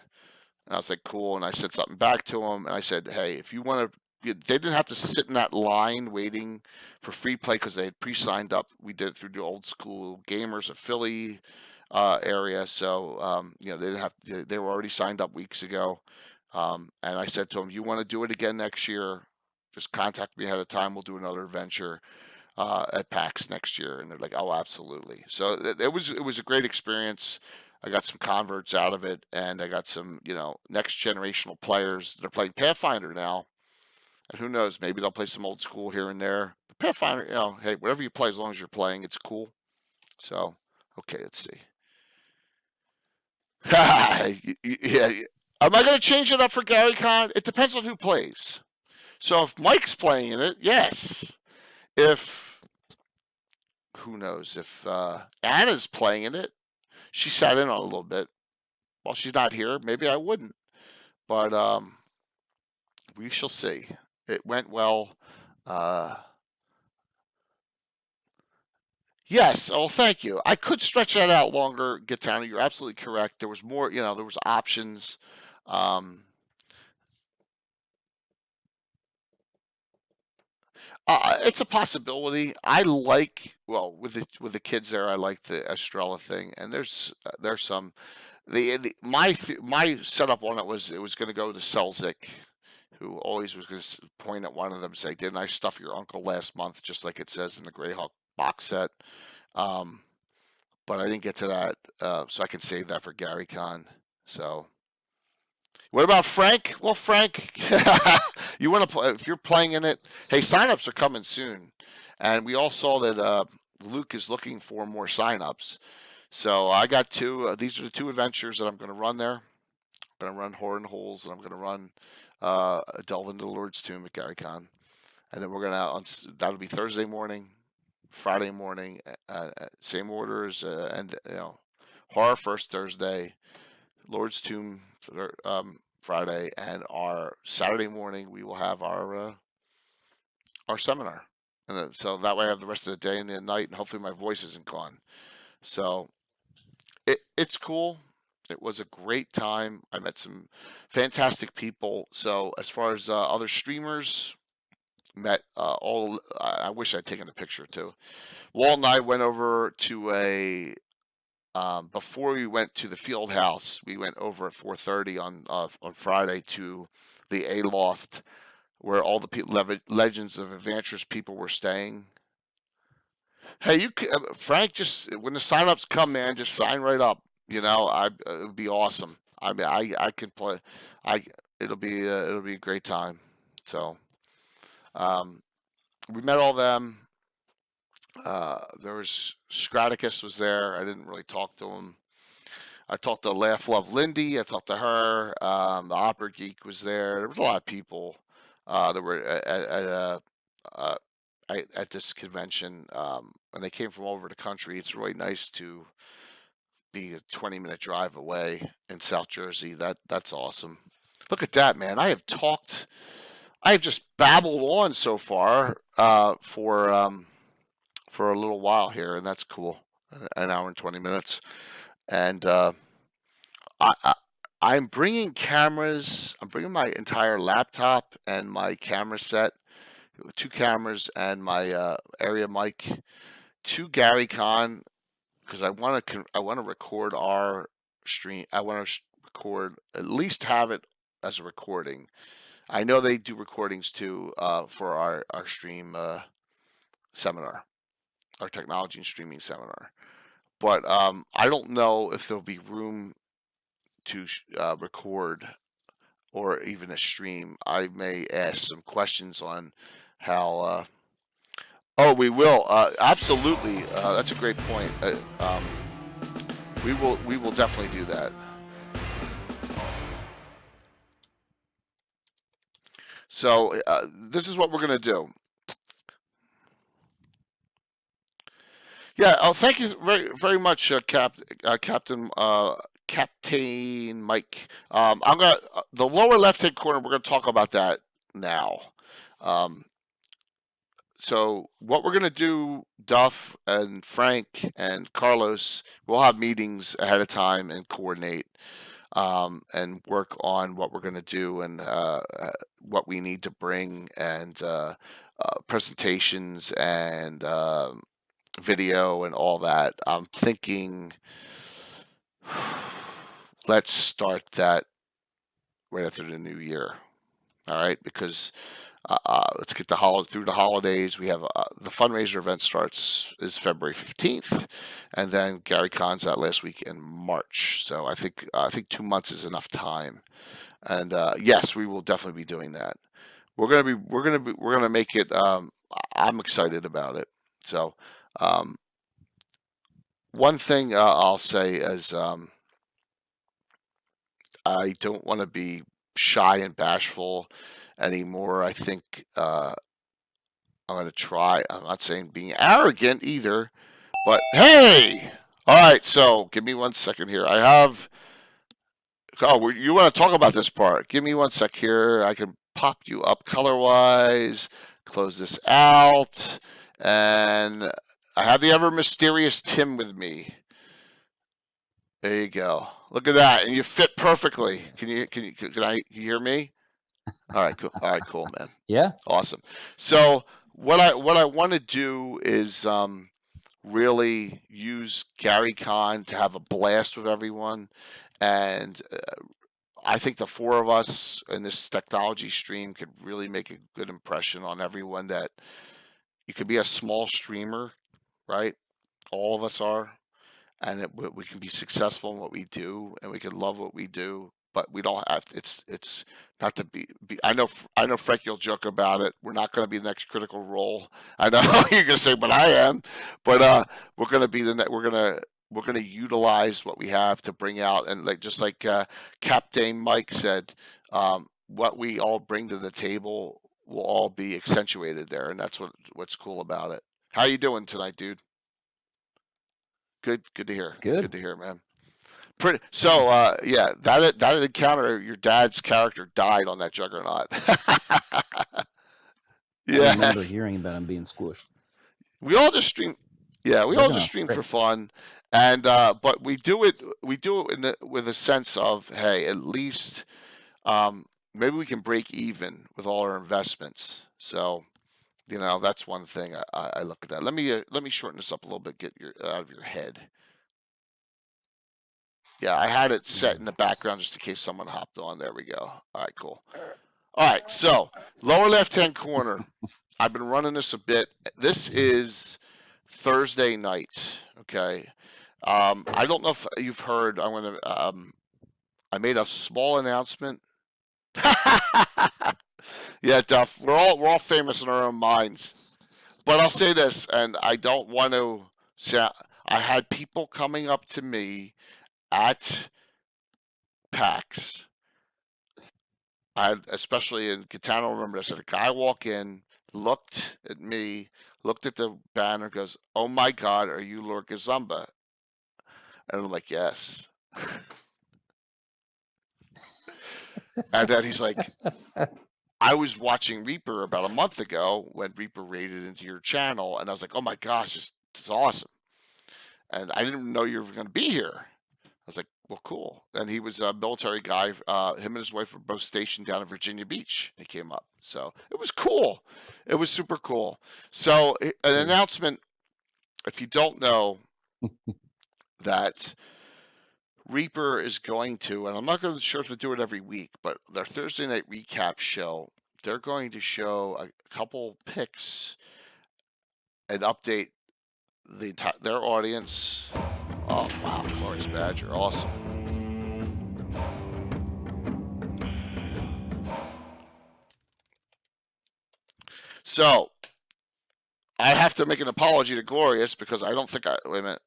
And I was like, cool. And I said something back to him. And I said, hey, if you want to, they didn't have to sit in that line waiting for free play because they had pre-signed up. We did it through the old school gamers of Philly area. So, they didn't have to, they were already signed up weeks ago. And I said to them, you want to do it again next year? Just contact me ahead of time. We'll do another adventure at PAX next year. And they're like, oh, absolutely. So it was a great experience. I got some converts out of it, and I got some, next generational players. They're playing Pathfinder now, and who knows, maybe they'll play some old school here and there. But Pathfinder, hey, whatever you play, as long as you're playing, it's cool. So, okay, let's see. Yeah, am I going to change it up for GaryCon? It depends on who plays. So if Mike's playing in it, yes. Who knows, if Anna's playing in it, she sat in on a little bit. While she's not here, maybe I wouldn't. But we shall see. It went well. Yes. Oh, thank you. I could stretch that out longer, Gitana. You're absolutely correct. There was more, there was options. It's a possibility. I like, well, with the kids there, I like the Estrella thing, and there's some. My setup on it was going to go to Selzik, who always was going to point at one of them and say, "Didn't I stuff your uncle last month?" Just like it says in the Greyhawk box set. But I didn't get to that, so I can save that for GaryCon. So. What about Frank? Well, Frank, you want to play, if you're playing in it, hey, signups are coming soon. And we all saw that Luke is looking for more signups. So I got 2. These are the 2 adventures that I'm going to run there. I'm going to run Horn Holes, and I'm going to run Delve into the Lord's Tomb at GaryCon. and then we're gonna that'll be Thursday morning, Friday morning, same orders, and horror first Thursday, Lord's Tomb Friday, and our Saturday morning we will have our seminar, and then, so that way I have the rest of the day and the night, and hopefully my voice isn't gone. So it's cool. It was a great time. I met some fantastic people. So as far as other streamers, met all. I wish I'd taken a picture too. Walt and I went over to a. Before we went to the field house, we went over at 4:30 on Friday to the A Loft, where all the Legends of Adventures people were staying. Hey, Frank, just when the sign-ups come, man, just sign right up. It would be awesome. I mean, I can play. I it'll be a great time. So, um, we met all them. There was Straticus was there. I didn't really talk to him. I talked to Laugh Love Lindy. I talked to her. The Opera Geek was there. There was a lot of people that were at this convention, and they came from all over the country. It's really nice to be a 20-minute drive away in South Jersey. That's awesome. Look at that, man. I have just babbled on so far for a little while here, and that's cool. An hour and 20 minutes, and I'm bringing cameras. I'm bringing my entire laptop and my camera set, 2 cameras and my area mic to GaryCon, because I want to record our stream. I want to record, at least have it as a recording. I know they do recordings too for our stream seminar, our technology and streaming seminar. But I don't know if there'll be room to record or even a stream. I may ask some questions on how. Oh, we will absolutely. That's a great point. We will definitely do that. So this is what we're gonna do. Yeah. Oh, thank you very very much, Captain Captain Mike. I'm gonna the lower left hand corner. We're gonna talk about that now. So what we're gonna do, Duff and Frank and Carlos, we'll have meetings ahead of time and coordinate and work on what we're gonna do and what we need to bring and presentations and video and all that. I'm thinking let's start that right after the new year. All right, because let's get through the holidays. We have the fundraiser event is February 15th, and then GaryCon's that last week in March. So I think 2 months is enough time. And yes, we will definitely be doing that. We're gonna make it. I'm excited about it. So one thing I'll say is I don't want to be shy and bashful anymore. I think I'm going to try. I'm not saying being arrogant either, but hey! All right, so give me 1 second here. I have. Oh, you want to talk about this part? Give me 1 sec here. I can pop you up color-wise, close this out, and I have the ever mysterious Tim with me. There you go. Look at that, and you fit perfectly. Can you hear me? All right, cool. All right, cool, man. Yeah. Awesome. So what I want to do is really use GaryCon to have a blast with everyone, and I think the 4 of us in this technology stream could really make a good impression on everyone. That you could be a small streamer, right? All of us are, and we can be successful in what we do, and we can love what we do. But we don't have. It's not to be. I know Frank, you'll joke about it. We're not going to be the next Critical Role. I know you're going to say, but I am. But we're going to be we're going to utilize what we have to bring out, and just like Captain Mike said, what we all bring to the table will all be accentuated there, and that's what's cool about it. How you doing tonight, dude? Good to hear. Good. Good to hear, man. So, yeah, that encounter, your dad's character died on that Juggernaut. I remember Yes. hearing about him being squished. We all just stream. Yeah, we all just Juggernaut's stream great. for fun, and but we do it with a sense of, hey, at least maybe we can break even with all our investments. So, that's one thing I look at that. Let me shorten this up a little bit. Get your out of your head. Yeah, I had it set in the background just in case someone hopped on. There we go. All right, cool. All right, so lower left-hand corner. I've been running this a bit. This is Thursday night. Okay. I don't know if you've heard. I made a small announcement. Yeah, Duff. We're all famous in our own minds. But I'll say this, and I don't want to say. I had people coming up to me at PAX, especially in Catano, I remember this. A guy walk in, looked at me, looked at the banner, goes, "Oh my God, are you Lord Gazumba?" And I'm like, "Yes." And then he's like, "I was watching Reaper about a month ago when Reaper raided into your channel, and I was like, oh my gosh, this is awesome. And I didn't know you were going to be here." I was like, "Well, cool." And he was a military guy. Him and his wife were both stationed down in Virginia Beach. He came up. So it was cool. It was super cool. So an announcement, if you don't know, that Reaper is going to, and I'm not going to sure if they do it every week, but their Thursday night recap show, they're going to show a couple picks and update their audience. Oh, wow. Glorious Badger. Awesome. So, I have to make an apology to Glorious because I don't think wait a minute.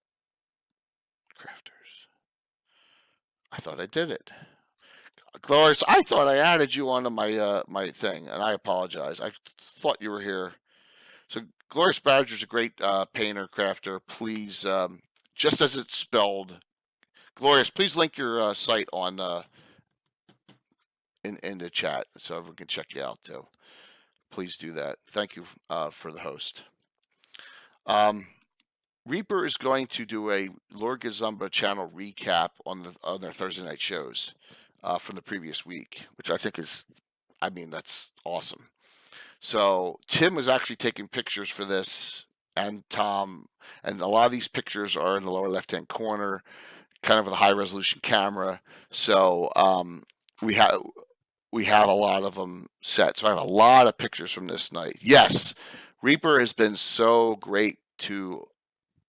Crafters. I thought I did it. Glorious, I thought I added you onto my my thing, and I apologize. I thought you were here. So, Glorious Badger's a great painter, crafter. Please, just as it's spelled, Glorious, please link your site on in the chat so everyone can check you out too. Please do that. Thank you for the host. Reaper is going to do a Lord Gazumba channel recap on their Thursday night shows from the previous week, which I think is, that's awesome. So Tim was actually taking pictures for this, and Tom, and a lot of these pictures are in the lower left-hand corner, kind of with a high-resolution camera. So we have a lot of them set. So I have a lot of pictures from this night. Yes, Reaper has been so great to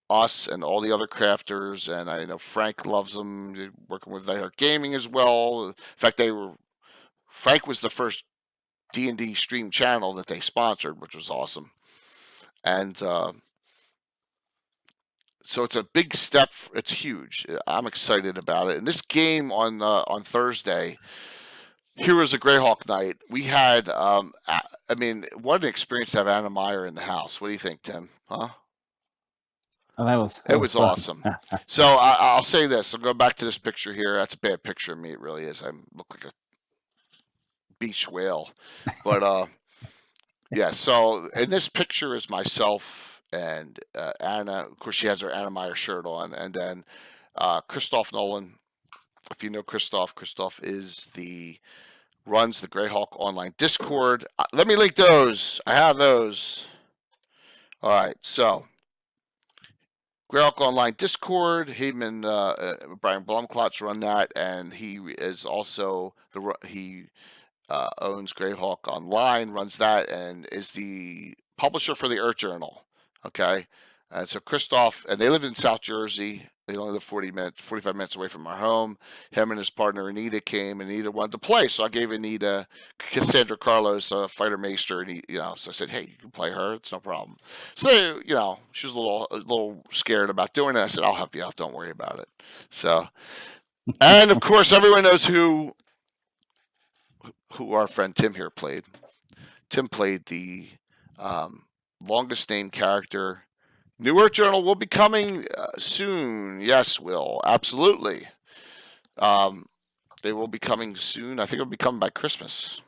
us and all the other crafters, and I know Frank loves them. Working with Nightheart Gaming as well. In fact, Frank was the first D&D stream channel that they sponsored, which was awesome. And so it's a big step. It's huge. I'm excited about it. And this game on Thursday, Heroes of Greyhawk night, we had what an experience to have Anna Meyer in the house. What do you think, Tim? Huh? Oh, it was awesome. So I'll say this. I'll go back to this picture here. That's a bad picture of me. It really is. I look like a beach whale. But yeah. So in this picture is myself and Anna. Of course, she has her Anna Meyer shirt on, and then Christoph Nolan. If you know Christoph runs the Greyhawk online Discord. Let me link those. I have those. All right. So. Greyhawk Online Discord, him and Brian Blumklotz run that, and he is also he owns Greyhawk Online, runs that, and is the publisher for the Earth Journal. Okay, and so Christoph, and they live in South Jersey. They only live 45 minutes away from our home. Him and his partner Anita came, and Anita wanted to play, so I gave Anita Cassandra Carlos, Fighter Maester, and so I said, "Hey, you can play her. It's no problem." So she was a little scared about doing it. I said, "I'll help you out. Don't worry about it." So, and of course, everyone knows who our friend Tim here played. Tim played the longest named character. New Earth Journal will be coming soon. Yes, Will, absolutely. They will be coming soon. I think it'll be coming by Christmas.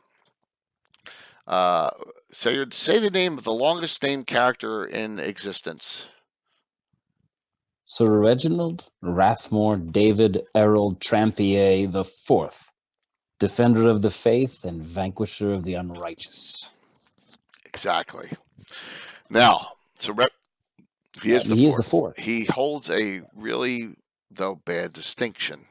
Say the name of the longest named character in existence. Sir Reginald Rathmore David Errol Trampier the Fourth, defender of the faith and vanquisher of the unrighteous. Exactly. Now, so he is the He is the fourth. fourth. He holds a really, though, bad distinction.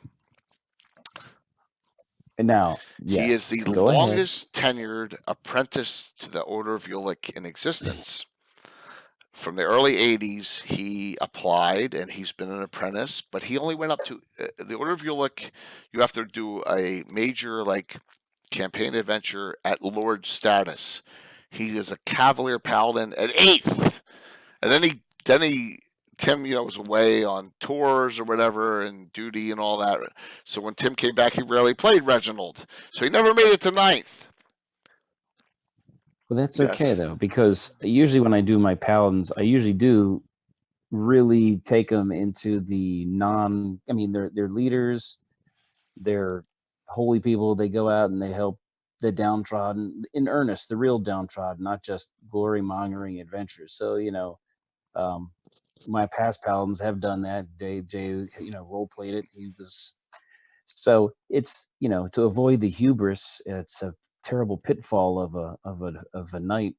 And now, yes, he is the go longest tenured apprentice to the Order of Ulick in existence. From the early 80s, he applied and he's been an apprentice, but he only went up to the Order of Ulick. You have to do a major campaign adventure at Lord status. He is a Cavalier Paladin at 8th, and then he Tim, was away on tours or whatever and duty and all that. So when Tim came back, he rarely played Reginald. So he never made it to 9th. Well, that's okay though, because usually when I do my paladins, I usually do really take them into the they're leaders, they're holy people. They go out and they help the downtrodden in earnest, the real downtrodden, not just glory mongering adventurers. So, my past paladins have done that. Jay, role played it. He was, so it's, to avoid the hubris. It's a terrible pitfall of a knight.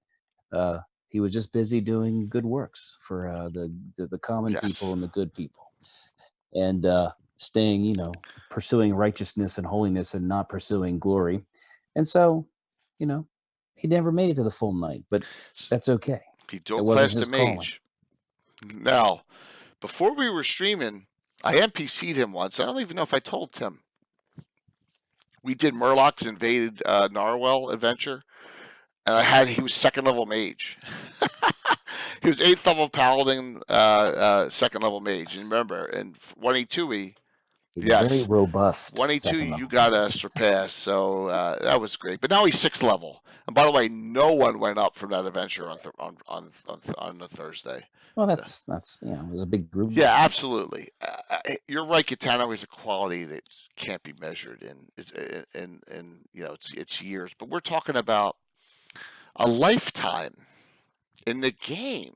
He was just busy doing good works for the common people and the good people, and staying, pursuing righteousness and holiness and not pursuing glory. And so, he never made it to the full night, but that's okay. He dual classed a mage. Now, before we were streaming, I NPC'd him once. I don't even know if I told Tim. We did Murloc's Invaded Narwhal adventure, and he was 2nd level mage. He was 8th level paladin, 2nd level mage. And remember, in 1E2E, very robust. 1E2, you got to surpass. So that was great. But now he's 6th level. And by the way, no one went up from that adventure on the Thursday. Well, that's it was a big group. Yeah, absolutely. You're right, Kitano is a quality that can't be measured in it's years. But we're talking about a lifetime in the game.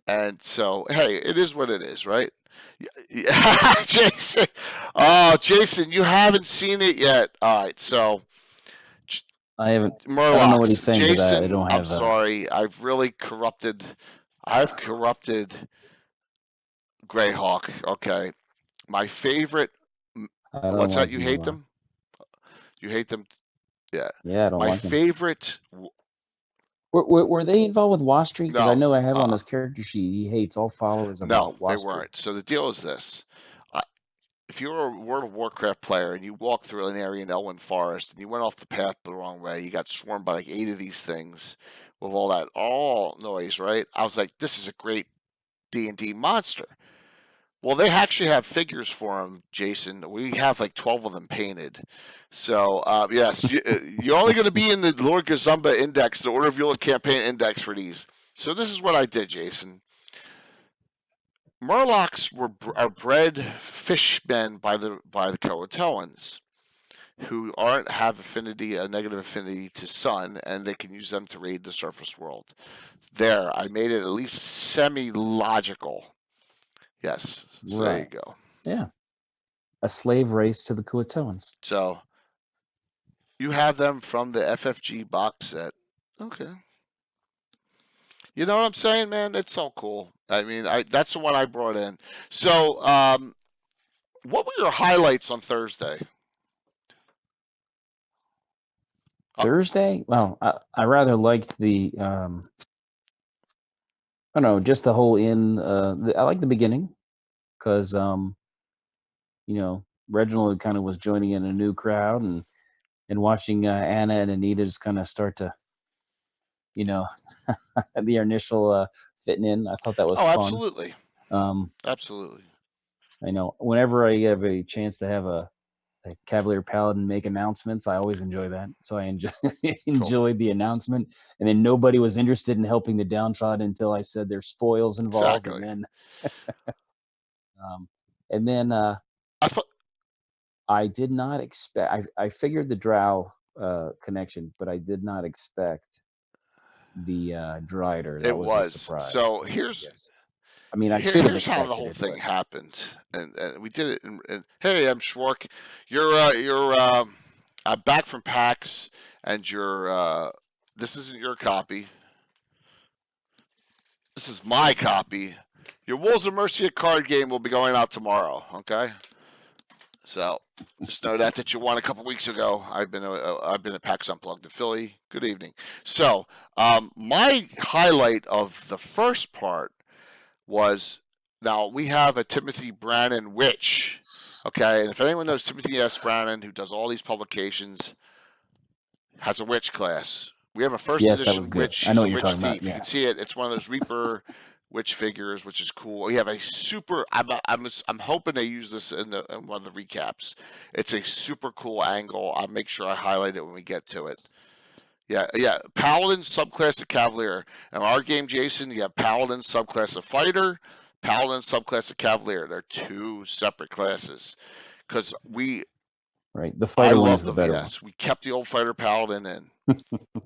And so, hey, it is what it is, right? Jason. Oh, Jason, you haven't seen it yet. All right, so I haven't. Murlocs. I don't know what he's saying. Jason, I don't have. I'm sorry. I've corrupted Greyhawk. Okay, my favorite. What's that? You hate them? You hate them? Yeah. Yeah, I don't. My favorite. Were they involved with Wall Street? Because No, I know I have on his character sheet. He hates all followers of Wall Street. No, they weren't. So the deal is this: if you're a World of Warcraft player and you walk through an area in Elwyn Forest and you went off the path the wrong way, you got swarmed by 8 of these things with all that noise, right? I was like, this is a great D&D monster. Well, they actually have figures for them, Jason. We have 12 of them painted. So, yes, you're only going to be in the Lord Gazumba Index, the Order of Ulick campaign index for these. So this is what I did, Jason. Murlocs are bred fishmen by the Croatoans, who have a negative affinity to sun, and they can use them to raid the surface world. There, I made it at least semi-logical. Yes, so there you go. Yeah, a slave race to the Croatoans. So you have them from the FFG box set. Okay. You know what I'm saying, man? It's so cool. I mean, that's the one I brought in. So, what were your highlights on Thursday? Thursday? Well, I rather liked the I don't know, just the whole I like the beginning because Reginald kind of was joining in a new crowd and watching Anna and Anita just kind of start to the initial fitting in. I thought that was fun. Absolutely. Absolutely. I know whenever I have a chance to have a the Cavalier Paladin make announcements. I always enjoy that. So I enjoyed the announcement, and then nobody was interested in helping the downtrodden until I said there's spoils involved, Exactly. and then I thought I did not expect. I figured the Drow connection, but I did not expect the Drider. That it was a was. surprise. So Yes. I mean, I should have here's how the expected whole it, thing but happened, and we did it. And hey, I'm Schwark. I'm back from PAX, and this isn't your copy. This is my copy. Your Wolves of Mercia card game will be going out tomorrow. Okay, so just know that you won a couple weeks ago. I've been at PAX Unplugged in Philly. Good evening. So my highlight of the first part was, now we have a Timothy Brannan witch. Okay, and if anyone knows Timothy S. Brannan, who does all these publications, has a witch class. We have a first yes, that was edition good. witch. I know She's a what you're witch talking about. thief. You Yeah. can see it. It's one of those Reaper witch figures, which is cool. We have a super. I'm hoping they use this in one of the recaps. It's a super cool angle. I'll make sure I highlight it when we get to it. Yeah. Paladin, subclass of Cavalier. In our game, Jason, you have Paladin, subclass of Fighter. Paladin, subclass of Cavalier. They're two separate classes. Because Right. The fighter one love is the them, better yes. We kept the old Fighter Paladin in.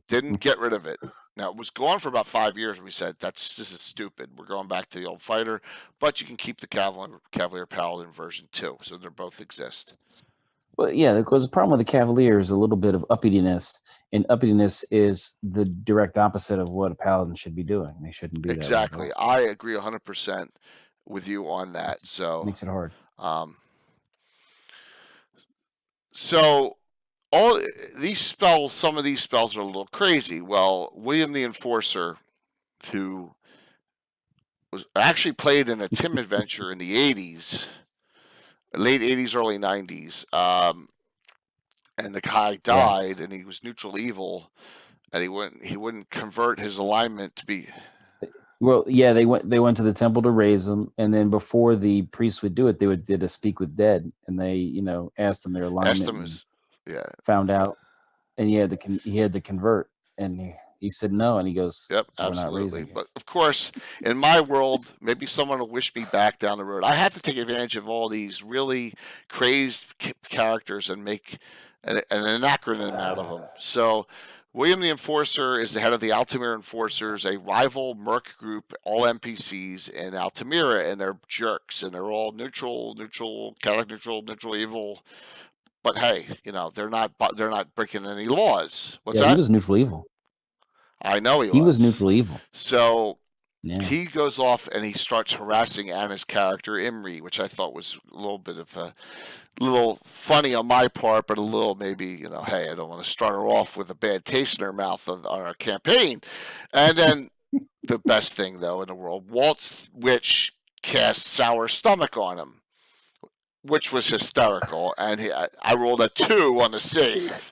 Didn't get rid of it. Now, it was gone for about 5 years. We said, this is stupid. We're going back to the old Fighter. But you can keep the Cavalier Paladin version too. So they both exist. Well, yeah, because the problem with the Cavalier is a little bit of uppityness, and uppityness is the direct opposite of what a paladin should be doing. They shouldn't be Exactly. that way at all. I agree 100% with you on that. So Makes it hard. So all these spells, some of these spells are a little crazy. Well, William the Enforcer, who was actually played in a Tim adventure in the 80s, late 80s, early 90s, and the guy died, Yes. and he was neutral evil, and he wouldn't convert his alignment to be. Well, yeah, they went to the temple to raise him, and then before the priests would do it, they did a speak with dead, and they asked them their alignment, found out, and he had to convert, and he said no, and he goes, Yep, we're not absolutely. raising you. But of course, in my world, maybe someone will wish me back down the road. I had to take advantage of all these really crazed characters and make an acronym out of them. So, William the Enforcer is the head of the Altamira Enforcers, a rival merc group, all NPCs in Altamira, and they're jerks, and they're all neutral, character neutral evil. But hey, they're not breaking any laws. What's that? He was neutral evil. I know he was. He was neutral evil. So he goes off and he starts harassing Anna's character, Imri, which I thought was a little bit of a little funny on my part, but a little maybe, hey, I don't want to start her off with a bad taste in her mouth on our campaign. And then the best thing, though, in the world, Walt's witch cast Sour Stomach on him, which was hysterical. And I rolled a 2 on the save.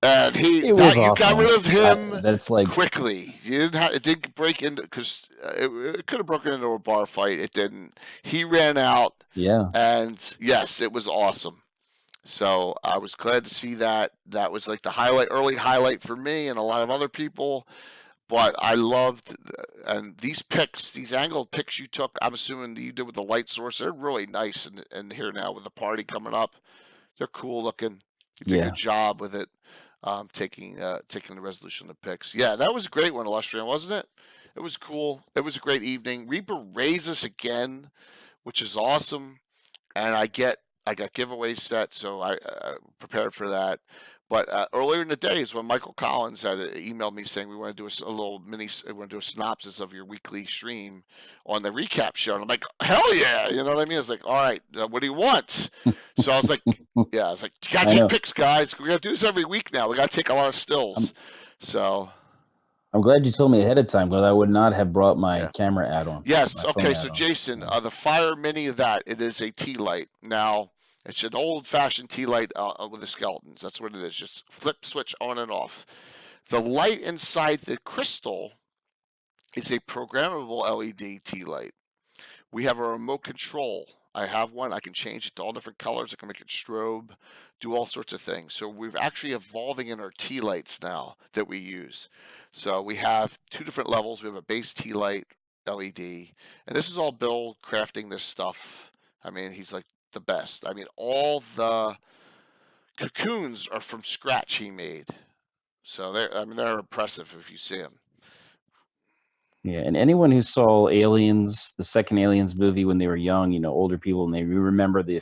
And you got rid of him quickly. It didn't break into, because it could have broken into a bar fight. It didn't. He ran out. Yeah. And yes, it was awesome. So I was glad to see that. That was like the early highlight for me and a lot of other people. But I loved, and these angled picks you took, I'm assuming that you did with the light source, they're really nice in here now with the party coming up. They're cool looking. You did a good job with it. Taking the resolution of the picks. Yeah, that was a great one, Illustrian, wasn't it? It was cool. It was a great evening. Reaper raised us again, which is awesome. And I got giveaways set, so I prepared for that. But earlier in the day is when Michael Collins had emailed me saying we want to do a little we want to do a synopsis of your weekly stream on the recap show. And I'm like, hell yeah, you know what I mean? I was like, all right, what do you want? So I was like, you gotta take picks, guys. We gotta do this every week now. We gotta take a lot of stills. I'm glad you told me ahead of time, because I would not have brought my camera add-on. Yes. Okay. So Jason, the Fire Mini of that, it is a tea light. Now, it's an old-fashioned tea light with the skeletons. That's what it is. Just flip switch on and off. The light inside the crystal is a programmable LED tea light. We have a remote control I have one. I can change it to all different colors. I can make it strobe, do all sorts of things. So we're actually evolving in our tea lights now that we use. So we have 2 different levels. We have a base tea light LED, and this is all Bill crafting this stuff. I mean, he's like the best. I mean, all the cocoons are from scratch he made. So they're impressive if you see them. Yeah, and anyone who saw Aliens, the second Aliens movie when they were young, older people, and they remember the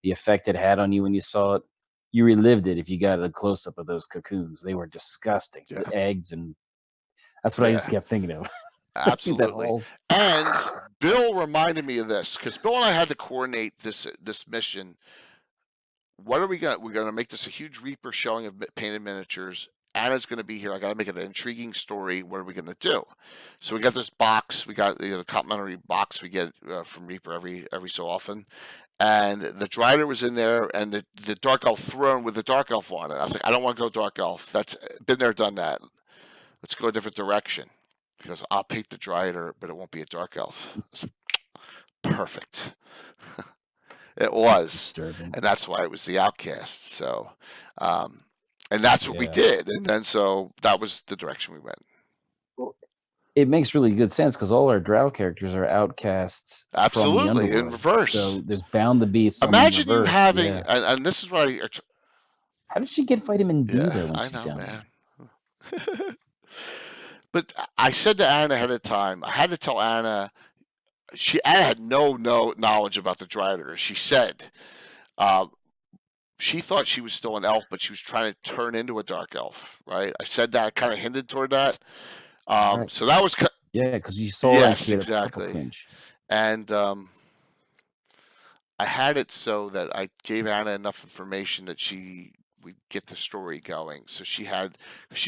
effect it had on you when you saw it, you relived it if you got a close up of those cocoons. They were disgusting. Yeah. The eggs, and that's what I just Yeah. kept thinking of. that Absolutely. whole And Bill reminded me of this because Bill and I had to coordinate this mission. What are we gonna? We're gonna make this a huge Reaper showing of painted miniatures. Anna's gonna be here. I gotta make it an intriguing story. What are we gonna do? So we got this box. We got the complimentary box we get from Reaper every so often. And the Drider was in there, and the Dark Elf throne with the Dark Elf on it. I was like, I don't want to go Dark Elf. That's been there, done that. Let's go a different direction. Because I'll paint the Drider, but it won't be a Dark Elf. Perfect. It was, disturbing. and that's why it was the Outcast. So, and that's what we Yeah. did, and then so that was the direction we went. Well, it makes really good sense because all our Drow characters are outcasts from the Absolutely, in underworld. reverse. So there's bound to be some Imagine you reverse. having, Yeah. and this is what How did she get vitamin D yeah, though when I she's know, down man. there? But I said to Anna ahead of time, I had to tell Anna. Anna had no knowledge about the Drider. She said, she thought she was still an elf, but she was trying to turn into a dark elf, right? I said that, kind of hinted toward that. Right. So that was Yeah, because you saw her and yes, she had a purple exactly. tinge. And I had it so that I gave Anna enough information that she would get the story going. So she had, this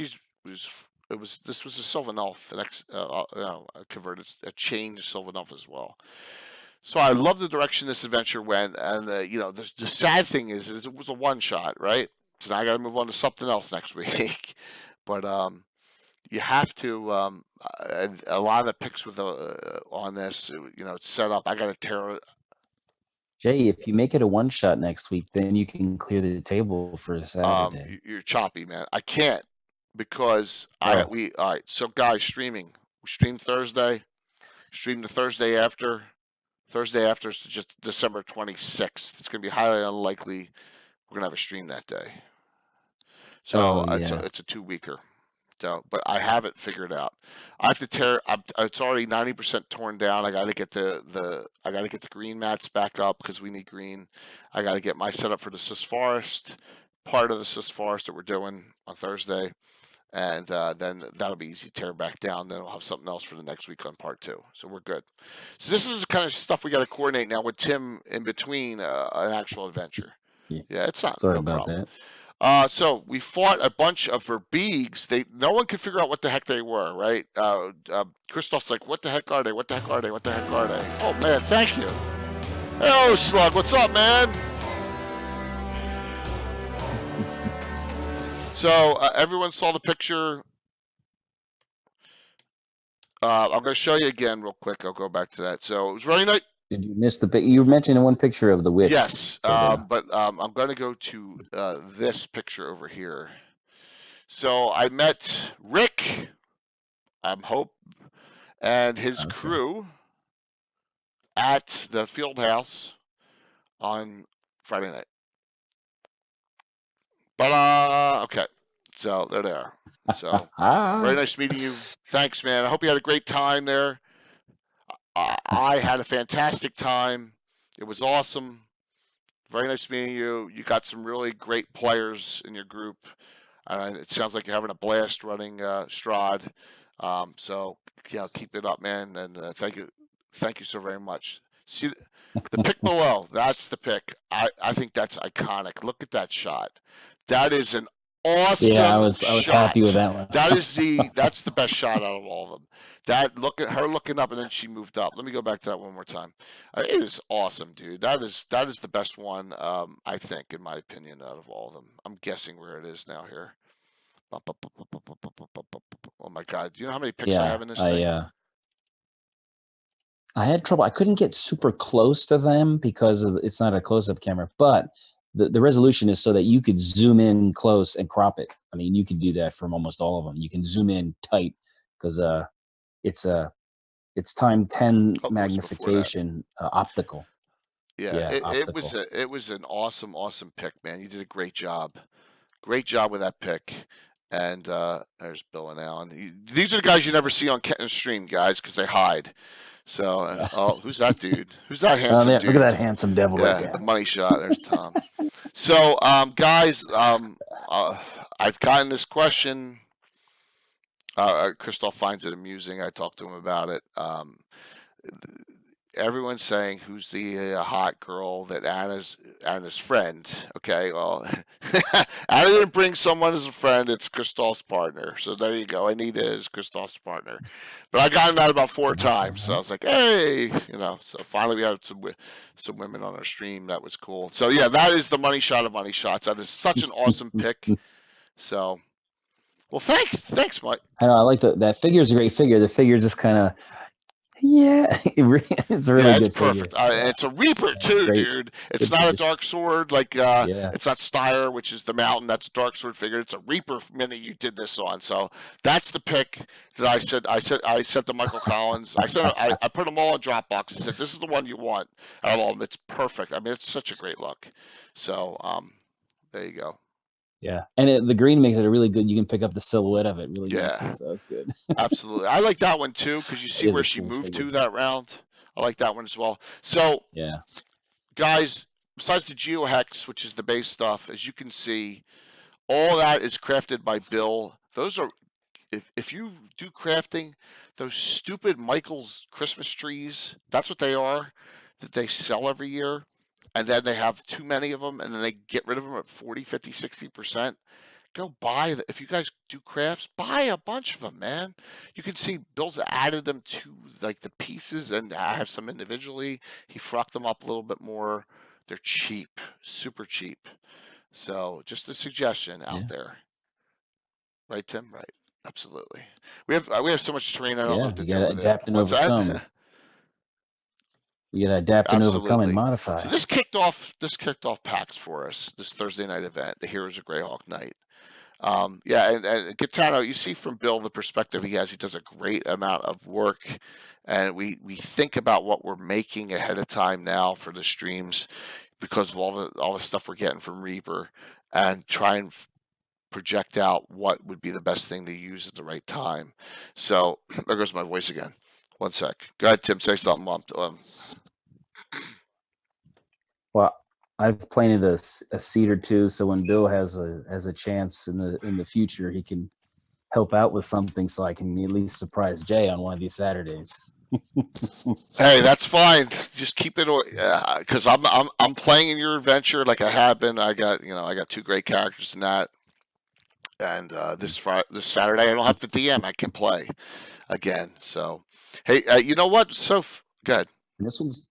was a Sylvan Elf, a converted, a changed Sylvan Elf as well. So I love the direction this adventure went, and the sad thing is it was a one shot, right? So now I got to move on to something else next week. But you have to, and a lot of the picks with on this, it's set up. I got to tear it. Jay, if you make it a one shot next week, then you can clear the table for a Saturday. You're choppy, man. I can't because Oh. all right. So guys, streaming. We stream Thursday. Stream the Thursday after. Thursday after is just December 26th. It's going to be highly unlikely we're going to have a stream that day. So it's a 2-weeker. So, but I have it figured out. I have to tear. It's already 90% torn down. I got to get the green mats back up because we need green. I got to get my setup for the Sis Forest, part of the Sis Forest that we're doing on Thursday, and then that'll be easy to tear back down. Then we'll have something else for the next week on part 2. So we're good. So this is the kind of stuff we got to coordinate now with Tim in between an actual adventure. Yeah, it's not Sorry no about problem. that. So we fought a bunch of verbeegs. No one could figure out what the heck they were, right? Christoph's like, what the heck are they? What the heck are they? What the heck are they? Oh, man, thank you. Hello, Slug. What's up, man? So everyone saw the picture. I'm going to show you again real quick. I'll go back to that. So it was really nice. Did you miss you mentioned one picture of the witch? Yes, but I'm going to go to this picture over here. So I met Rick, Hope, and his crew at the field house on Friday night. But okay, so there they are. So very nice meeting you. Thanks, man. I hope you had a great time there. I had a fantastic time. It was awesome. Very nice meeting you. You got some really great players in your group. It sounds like you're having a blast running Strahd. So keep it up, man. And thank you so very much. See the pick below. That's the pick. I think that's iconic. Look at that shot. That is an awesome. Yeah, I was happy with that one. That's the best shot out of all of them. That look at her looking up and then she moved up. Let me go back to that one more time. It is awesome, dude. That is the best one, I think, in my opinion, out of all of them. I'm guessing where it is now here. Oh my God! Do you know how many picks I have in this thing? I had trouble. I couldn't get super close to them because it's not a close-up camera, but the resolution is so that you could zoom in close and crop it. I mean, you can do that from almost all of them. You can zoom in tight because it's time 10 Oh, it was before that. magnification, optical. Yeah, Yeah, it was optical. it was an awesome pick, man. You did a great job. Great job with that pick. And there's Bill and Alan. These are the guys you never see on Kenton's stream, guys, because they hide. So, oh, who's that dude? Who's that handsome Look at that dude? handsome devil right Yeah, there. the money shot. There's Tom. So, guys, I've gotten this question. Christoph finds it amusing. I talked to him about it. Everyone's saying who's the hot girl that Anna's friend. Okay, well, Anna didn't bring someone as a friend. It's Christoph's partner. So there you go. Anita is Christoph's partner. But I got him out about 4 times. So I was like, hey, So finally we had some women on our stream. That was cool. So yeah, that is the money shot of money shots. That is such an awesome pick. So, well, thanks, Mike. I know. I like that figure is a great figure. The figure just kind of, yeah, it's a really Yeah, it's good figure. perfect. It's a Reaper too, great. dude. It's Good not a position. Dark Sword like Yeah. it's not Styre, which is the Mountain. That's a Dark Sword figure. It's a Reaper mini you did this on. So that's the pick that I sent to Michael Collins. I put them all in Dropbox. I said this is the one you want out of all of them. It's perfect. I mean, it's such a great look. So there you go. Yeah, and the green makes it a really good. You can pick up the silhouette of it really Yeah. nicely, so that's good. Absolutely. I like that one too because you see It is where a she cool moved figure. to that round. I like that one as well. So Yeah. guys, besides the GeoHex, which is the base stuff, as you can see, all that is crafted by Bill. Those are, if you do crafting, those stupid Michael's Christmas trees, that's what they are, that they sell every year. And then they have too many of them, and then they get rid of them at 40, 50, 60%. Go buy, if you guys do crafts, buy a bunch of them, man. You can see Bill's added them to like the pieces, and I have some individually. He frocked them up a little bit more. They're cheap, super cheap. So just a suggestion out there. Right, Tim? Right. Absolutely. We have so much terrain. I don't know Yeah, what to you do gotta with it. adapt and What's that? overcome. You gotta adapt and overcome and Absolutely. modify. So this kicked off PAX for us. This Thursday night event, the Heroes of Greyhawk night. Yeah, and Gaetano, you see from Bill the perspective he has. He does a great amount of work, and we think about what we're making ahead of time now for the streams because of all the stuff we're getting from Reaper, and try and project out what would be the best thing to use at the right time. So there goes my voice again. One sec. Go ahead, Tim. Say something. Well, I've planted a seed or two, so when Bill has a chance in the future, he can help out with something, so I can at least surprise Jay on one of these Saturdays. Hey, that's fine. Just keep it, because I'm playing in your adventure like I have been. I got 2 great characters in that, and this Saturday I don't have to DM. I can play again. So, hey, you know what? So good. And this one's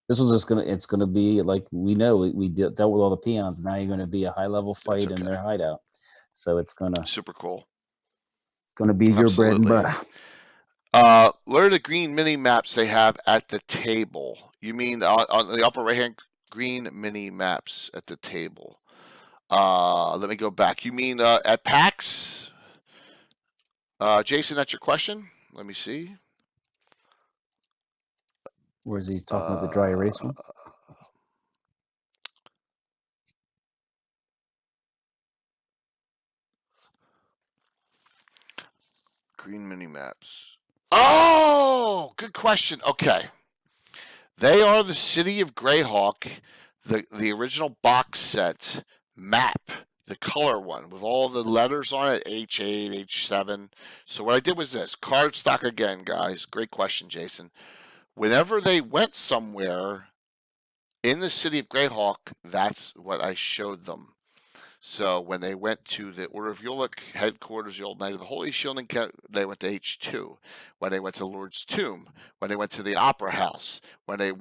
it's gonna be like we know we dealt with all the peons. Now you're gonna be a high level fight in their hideout, so it's super cool. Gonna be your bread and butter. What are the green mini maps they have at the table? You mean on the upper right hand green mini maps at the table? Let me go back. You mean at PAX? Jason, that's your question? Let me see. Where is he talking about the dry erase one? Green mini maps. Oh, good question. Okay. They are the City of Greyhawk, the original box set map, the color one with all the letters on it, H8, H7. So what I did was this, cardstock again, guys. Great question, Jason. Whenever they went somewhere in the City of Greyhawk, that's what I showed them. So when they went to the Order of Ulick headquarters, the old Knight of the Holy Shielding, they went to H2. When they went to Lord's Tomb, when they went to the Opera House, when they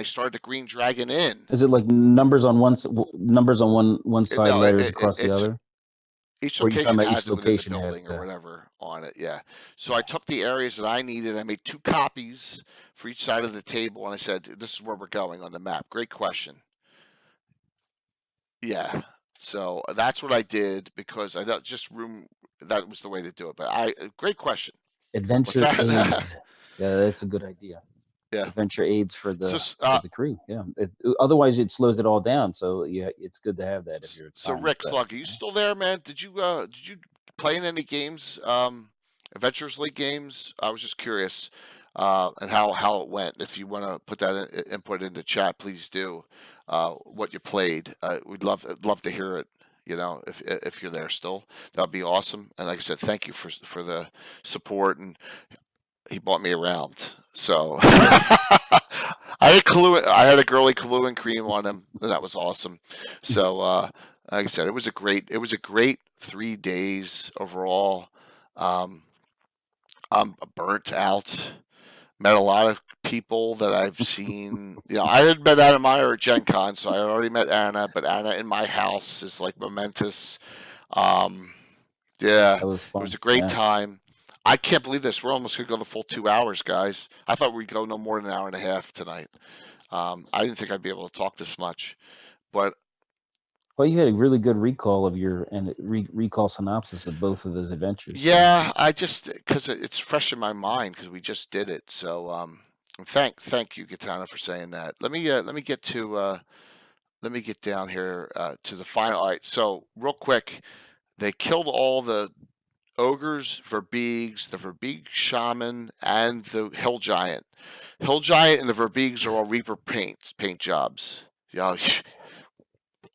started the Green Dragon Inn. Is it like numbers on one side, No, letters across the other? Each Or you're talking location about has each it within the location has building or the. whatever on it. Yeah. So I took the areas that I needed. I made 2 copies for each side of the table, and I said, "This is where we're going on the map." Great question. Yeah. So that's what I did because I don't just room. That was the way to do it. But great question. What's Adventure that? aids. Yeah, that's a good idea. Yeah. Adventure aids for So the crew. Yeah. Otherwise, it slows it all down. So yeah, it's good to have that if you're so time Rick stressed. Slug, are you still there, man? Did you play in any games? Adventures League games? I was just curious, and how it went. If you want to put that input into chat, please do. What you played, we'd love to hear it. You know, if you're there still, that'd be awesome. And like I said, thank you for the support, and he bought me around. So I had a girly Kahlua and cream on him, and that was awesome. So like I said, it was a great 3 days overall. Um, I'm burnt out. Met a lot of people that I've seen. You know, I had met Anna Meyer at Gen Con, so I had already met Anna, but Anna in my house is like momentous. Um, yeah, That was it was fun. a great Yeah. time. I can't believe this. We're almost gonna go the full 2 hours, guys. I thought we'd go no more than an hour and a half tonight. I didn't think I'd be able to talk this much, but Well, you had a really good recall of your and recall synopsis of both of those adventures. So yeah, I just because it's fresh in my mind because we just did it. So thank you, Katana, for saying that. Let me get down here to the final. All right, so real quick, they killed all the ogres, Verbeegs, the Verbeeg shaman, and the hill giant. Hill giant and the Verbeegs are all Reaper paint jobs. Yeah,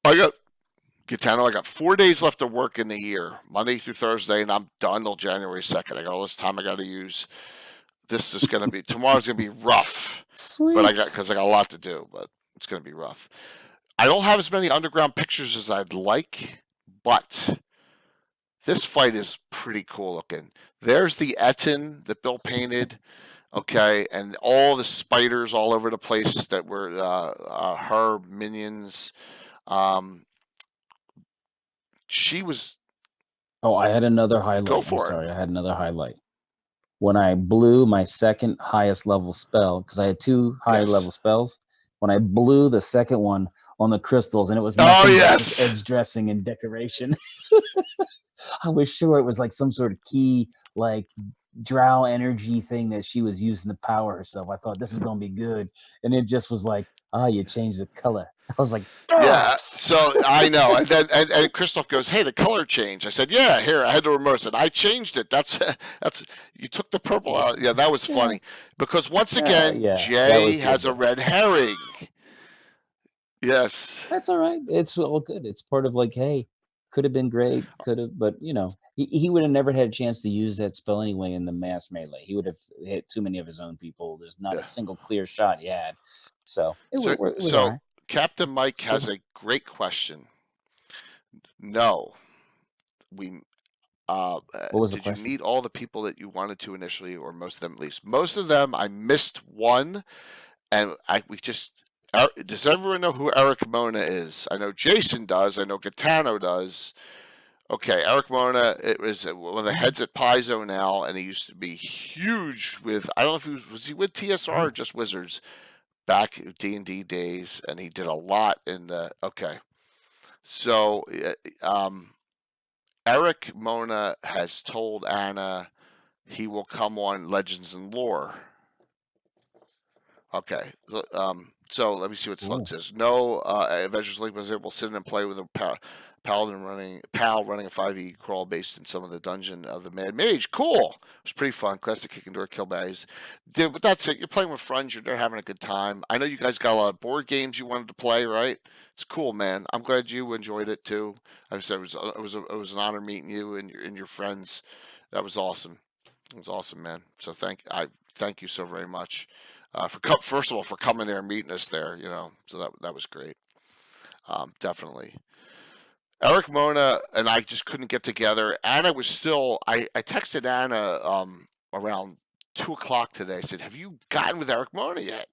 I got Gitano. I got 4 days left of work in the year, Monday through Thursday, and I'm done till January 2nd. I got all this time I got to use. This is gonna be tomorrow's gonna be rough, but I sweet. got a lot to do, but it's gonna be rough. I don't have as many underground pictures as I'd like, but this fight is pretty cool looking. There's the Etten that Bill painted, okay, and all the spiders all over the place that were her minions. Um, she was Oh, I had another go highlight. I'm for it. sorry, I had another highlight. When I blew my second highest level spell, because I had two high Yes. level spells. When I blew the second one on the crystals, and it was Oh nothing but just yes. edge dressing and decoration. I was sure it was like some sort of key, like drow energy thing that she was using to power herself. I thought this is gonna be good, and it just was like, you changed the color. I was like, Yeah, so I know, and then and Christoph goes, "Hey, the color changed." I said, "Yeah, here." I had to remote. I said, "I changed it. That's you took the purple out." Yeah, that was yeah, funny because once again, yeah, that Jay was good has a though. red herring. Yes. That's all right. It's all good. It's part of like, hey, could have been great, could have, but he would have never had a chance to use that spell anyway in the mass melee. He would have hit too many of his own people. There's not a Yeah. single clear shot he had, so So it was all so right. Captain Mike has Still, a great question. No, we what was the did you question? meet all the people that you wanted to initially, or most of them at least? Most of them, I missed one. And we just does everyone know who Eric Mona is? I know Jason does. I know Gaetano does. Okay, Eric Mona. It was one of the heads at Paizo now, and he used to be huge with. I don't know if was he with TSR or just Wizards back D&D days, and he did a lot in the. Okay, so Eric Mona has told Anna he will come on Legends and Lore. Okay. So let me see what Slug Cool. says. No, Avengers League was able to sit in and play with a paladin running a 5e crawl based in some of the dungeon of the Mad Mage. Cool. It was pretty fun. Classic kick and door kill bags. Dude, but that's it. You're playing with friends. You're there having a good time. I know you guys got a lot of board games you wanted to play, right? It's cool, man. I'm glad you enjoyed it too. I said it was an honor meeting you and your friends. That was awesome. It was awesome, man. So thank you so very much first of all for coming there and meeting us there. You know, so that was great. Definitely. Eric Mona and I just couldn't get together. Anna was still. I texted Anna around 2 o'clock today. I said, "Have you gotten with Eric Mona yet?"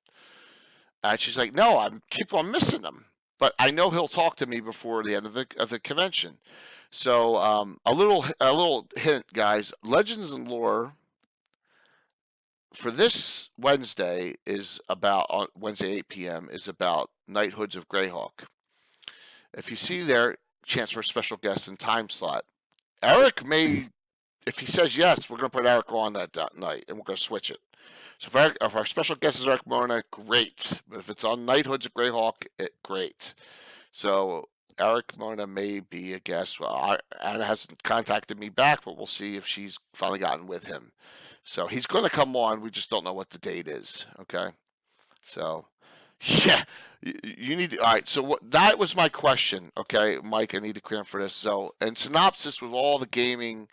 And she's like, "No, I keep on missing him, but I know he'll talk to me before the end of the convention." So a little hint, guys. Legends and Lore for this Wednesday is about on Wednesday 8 p.m. is about Knighthoods of Greyhawk. If you see there, chance for a special guest and time slot. Eric may, if he says yes, we're going to put Eric on that night, and we're going to switch it. So if our special guest is Eric Mona, great. But if it's on Knighthoods of Greyhawk, great. So Eric Mona may be a guest. Well, Anna hasn't contacted me back, but we'll see if she's finally gotten with him. So he's going to come on. We just don't know what the date is. Okay. So, yeah, you need to. All right. So that was my question. Okay, Mike, I need to cram for this. So, in synopsis, with all the gaming,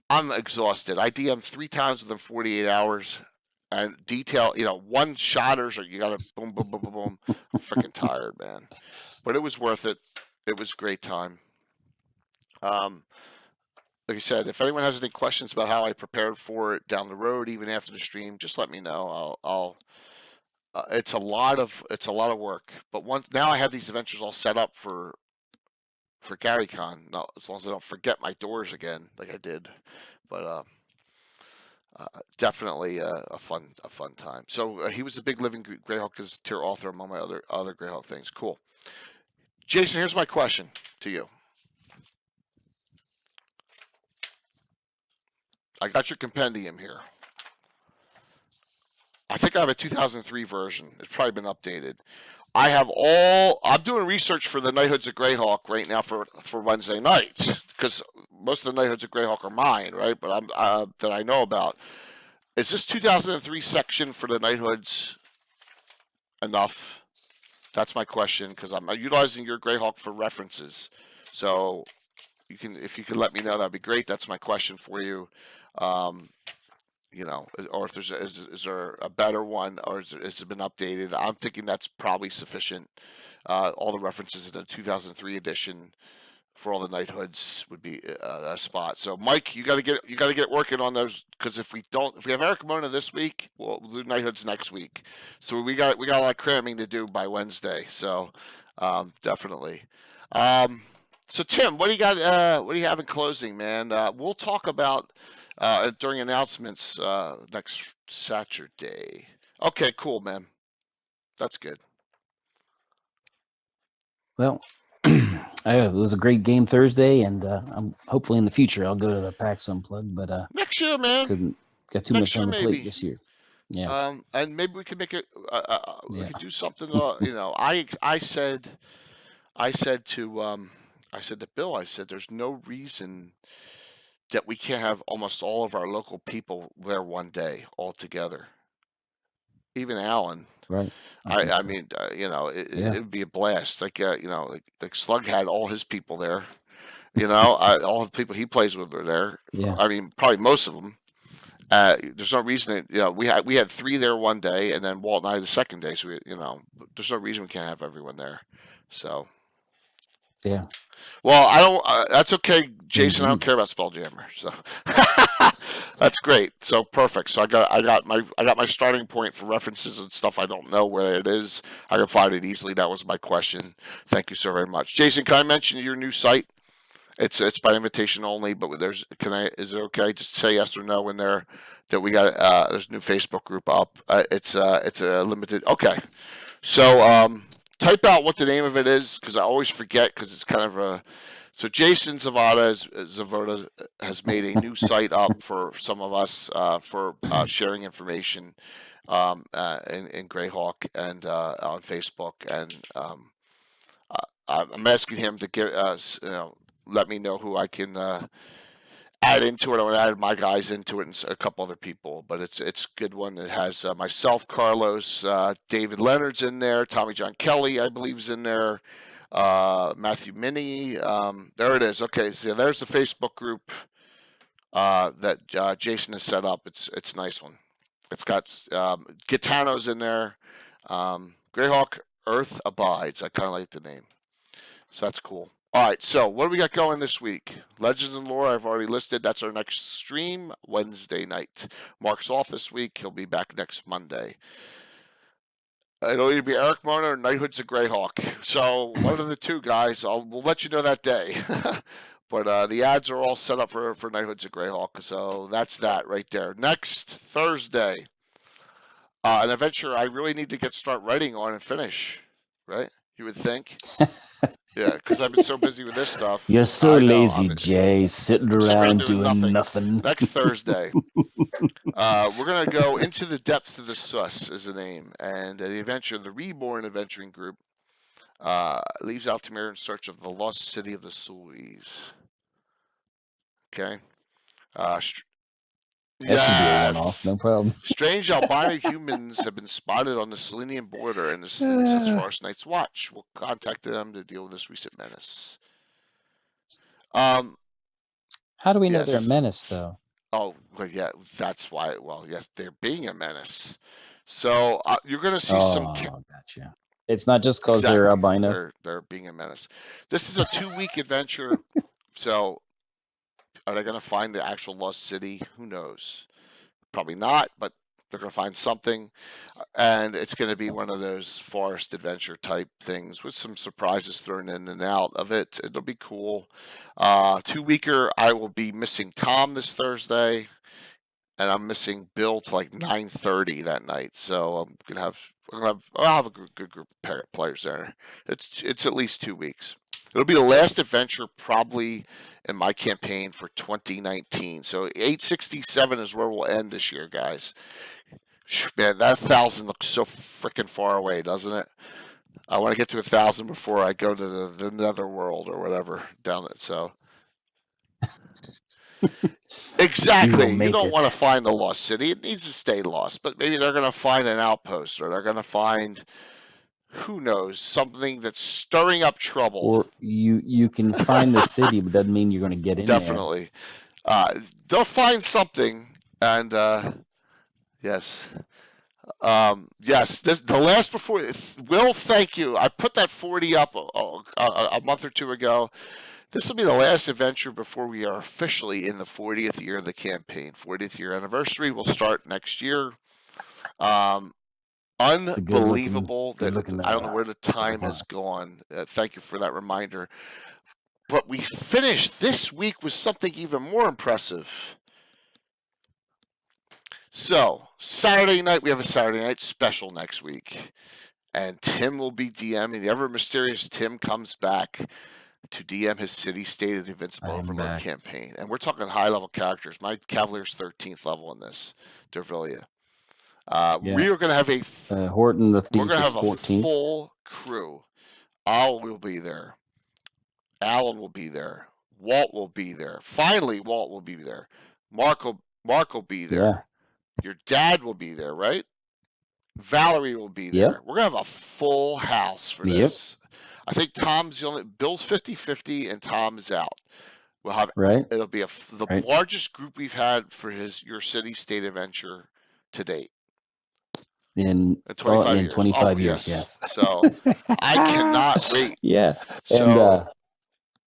I'm exhausted. I DM 3 times within 48 hours. And detail, one shotters, or you got to boom, boom, boom, boom, boom. I'm freaking tired, man. But it was worth it. It was a great time. Like I said, if anyone has any questions about how I prepared for it down the road, even after the stream, just let me know. It's a lot of work. But now I have these adventures all set up for GaryCon. No, as long as I don't forget my doors again, like I did. But definitely a fun time. So he was a big living Greyhawk tier author among my other Greyhawk things. Cool. Jason, here's my question to you. I got your compendium here. I think I have a 2003 version. It's probably been updated. I'm doing research for the Knighthoods of Greyhawk right now for Wednesday nights, because most of the Knighthoods of Greyhawk are mine, right? But that I know about. Is this 2003 section for the Knighthoods enough? That's my question, because I'm utilizing your Greyhawk for references. So if you can let me know, that'd be great. That's my question for you. Or if is there a better one, or has it been updated? I'm thinking that's probably sufficient. All the references in the 2003 edition for all the Knighthoods would be a spot. So Mike, you got to get working on those, because if we have Eric Mona this week, we'll do Knighthoods next week. So we got a lot of cramming to do by Wednesday. So definitely. So Tim, what do you got? What do you have in closing, man? We'll talk about during announcements next Saturday. Okay, cool, man. That's good. Well, it was a great game Thursday, and I'm hopefully in the future I'll go to the PAX Unplugged, but next year, man. Got too much on the plate this year. Yeah. And maybe we could make it. We could do something. I said to Bill, I said, there's no reason that we can't have almost all of our local people there one day all together. Even Alan. Right. I mean, it would be a blast. Like Slug had all his people there. All the people he plays with are there. Yeah. I mean, probably most of them. There's no reason that, we had 3 there one day, and then Walt and I the second day. So there's no reason we can't have everyone there. So. Yeah. Well, I don't. That's okay, Jason. I don't care about Spelljammer. So that's great. So perfect. So I got my starting point for references and stuff. I don't know where it is. I can find it easily. That was my question. Thank you so very much, Jason. Can I mention your new site? It's by invitation only, but is it okay? Just say yes or no in there. That we got there's a new Facebook group up. It's a limited. Okay. So type out what the name of it is, because I always forget, because it's kind of a. So Jason Zavoda has made a new site up for some of us for sharing information in Greyhawk and on Facebook, and I'm asking him to give us, let me know who I can add into it. I want to add my guys into it and a couple other people, but it's a good one. It has myself, Carlos, David Leonard's in there, Tommy John Kelly, I believe, is in there, Matthew Minnie. There it is. Okay, so there's the Facebook group that Jason has set up. It's a nice one. It's got Gitano's in there. Greyhawk Earth Abides. I kind of like the name. So that's cool. All right, so what do we got going this week? Legends and Lore, I've already listed. That's our next stream, Wednesday night. Mark's off this week. He'll be back next Monday. It'll either be Eric Mona or Knighthoods of Greyhawk. So one of the two guys. We'll let you know that day. But the ads are all set up for Knighthoods of Greyhawk. So that's that right there. Next Thursday, an adventure I really need to start writing on and finish. Right? You would think. Yeah, because I've been so busy with this stuff. You're so I know, lazy, Jay, sitting I'm sitting around doing nothing. Next Thursday, we're going to go into the depths of the Sus is the name. And the adventure, the Reborn Adventuring Group, leaves Altamira in search of the lost city of the Soys. Okay. That should be a one-off, no problem. Strange albino humans have been spotted on the Selenian border, and the since Forest Knight's Watch will contact them to deal with this recent menace. How do we know they're a menace, though? Oh, well, yeah, that's why. Well, yes, they're being a menace. So you're going to see some. Oh, gotcha. It's not just because they're albino. They're being a menace. This is a 2-week adventure. So are they going to find the actual lost city? Who knows? Probably not, but they're going to find something. And it's going to be one of those forest adventure type things with some surprises thrown in and out of it. It'll be cool. 2-weeker, I will be missing Tom this Thursday. And I'm missing Bill to like 9:30 that night, so I'll have a good group of players there. It's at least 2 weeks. It'll be the last adventure probably in my campaign for 2019. So 867 is where we'll end this year, guys. Man, that 1,000 looks so freaking far away, doesn't it? I want to get to 1,000 before I go to the netherworld or whatever down it. So. Exactly. You don't want to find a lost city. It needs to stay lost. But maybe they're going to find an outpost, or they're going to find, who knows, something that's stirring up trouble. Or you can find the city, but doesn't mean you're going to get in Definitely. They'll find something, and yes. Yes, the last before, Will, thank you. I put that 40 up a month or two ago. This will be the last adventure before we are officially in the 40th year of the campaign. 40th year anniversary will start next year. Unbelievable that I don't know where the time has gone. Thank you for that reminder. But we finished this week with something even more impressive. So, Saturday night, we have a Saturday night special next week. And Tim will be DMing. The ever mysterious Tim comes back to DM his city-state and Invincible Overlord campaign. And we're talking high-level characters. My Cavalier's 13th level in this, Dervilia. We are going to have a Horton the Thief. We're going to have 14th. A full crew. Al will be there. Alan will be there. Walt will be there. Finally, Walt will be there. Mark will be there. Yeah. Your dad will be there, right? Valerie will be there. Yep. We're going to have a full house for this. I think Tom's the only. Bill's 50-50 and Tom is out. We'll have It'll be the largest group we've had for your city-state adventure to date. In 25 years. 25 years, yes. So I cannot wait. Yeah. So,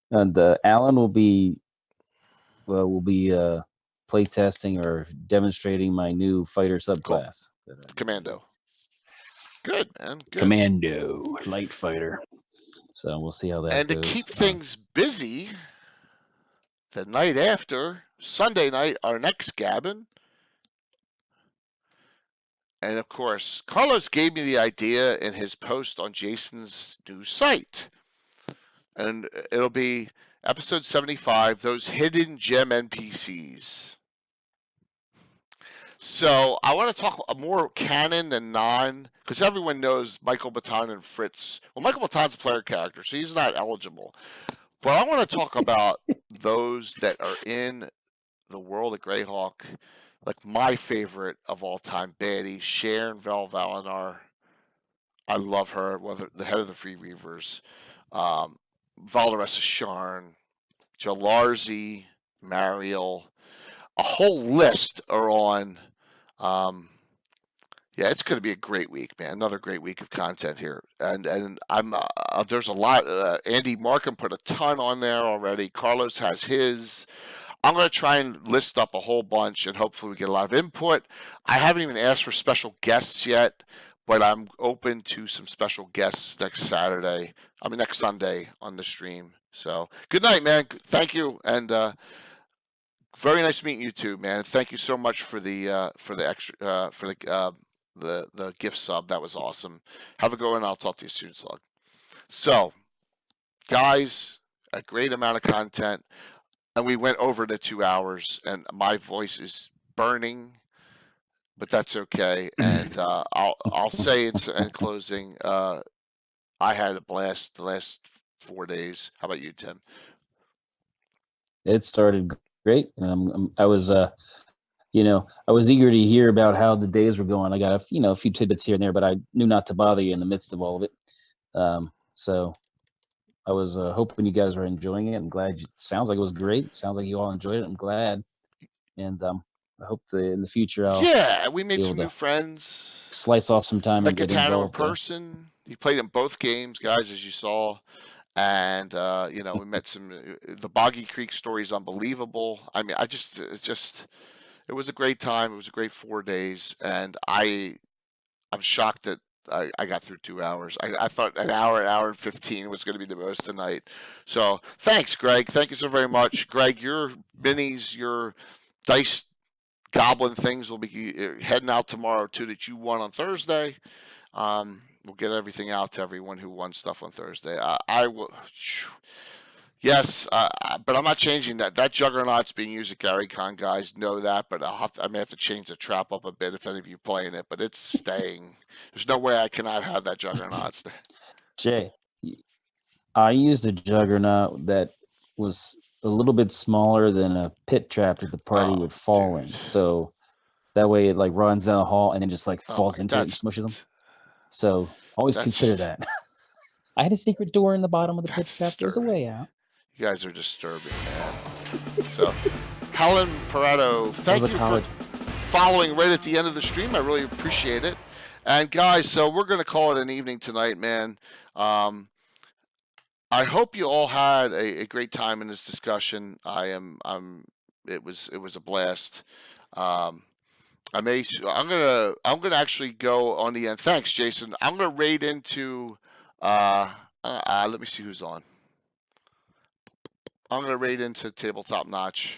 and Alan will be play testing or demonstrating my new fighter subclass. Commando. Good, man. Good. Commando, light fighter. So we'll see how that goes. And to keep things busy, the night after, Sunday night, our next Gabbin. And of course, Carlos gave me the idea in his post on Jason's new site. And it'll be episode 75, those hidden gem NPCs. So I want to talk more canon than non, because everyone knows Michael Baton and Fritz. Well, Michael Baton's a player character, so he's not eligible. But I want to talk about those that are in the world of Greyhawk, like my favorite of all time baddie, Sharon Valinar. I love her, the head of the Free Reavers. Valderessa Sharn, Jalarzi, Mariel. A whole list are on. Yeah, it's going to be a great week, man. Another great week of content here, and I'm there's a lot. Andy Markham put a ton on there already. Carlos has his. I'm going to try and list up a whole bunch, and hopefully we get a lot of input. I haven't even asked for special guests yet, but I'm open to some special guests next Sunday on the stream. So good night, man. Thank you, and very nice meeting you too, man. Thank you so much for the extra the gift sub. That was awesome. Have a good one. I'll talk to you soon, Slug. So, guys, a great amount of content, and we went over the 2 hours, and my voice is burning, but that's okay. And I'll say in closing, I had a blast the last 4 days. How about you, Tim? It started great. I was, you know, I was eager to hear about how the days were going. I got a few tidbits here and there, but I knew not to bother you in the midst of all of it. So I was hoping you guys were enjoying it. I'm glad. Sounds like it was great. Sounds like you all enjoyed it. I'm glad, and I hope in the future we made be some able new to friends. slice off some time Met and get Gaetano in involved. person. He played in both games, guys, as you saw. And we met the Boggy Creek story is unbelievable. I mean, it was a great time. It was a great 4 days, and I'm shocked that I got through 2 hours. I thought an hour and 15 was going to be the most tonight. So thanks, Greg. Thank you so very much, Greg. Your minis, your dice goblin things will be heading out tomorrow too. That you won on Thursday. We'll get everything out to everyone who won stuff on Thursday. I will. Yes, but I'm not changing that. That Juggernaut's being used at Gary Con, guys. Know that, but I may have to change the trap up a bit if any of you playing it. But it's staying. There's no way I cannot have that Juggernaut. Jay, I used a Juggernaut that was a little bit smaller than a pit trap that the party would fall in. So that way it like runs down the hall and then just like falls into it and smushes them. So always consider that. I had a secret door in the bottom of the pit trap. There's a way out. You guys are disturbing, man. So, Helen Parado, thank you for following right at the end of the stream. I really appreciate it. And guys, so we're going to call it an evening tonight, man. I hope you all had a great time in this discussion. It was a blast. I'm gonna actually go on the end. Thanks, Jason. I'm gonna raid into. Let me see who's on. I'm going to raid into Tabletop Notch.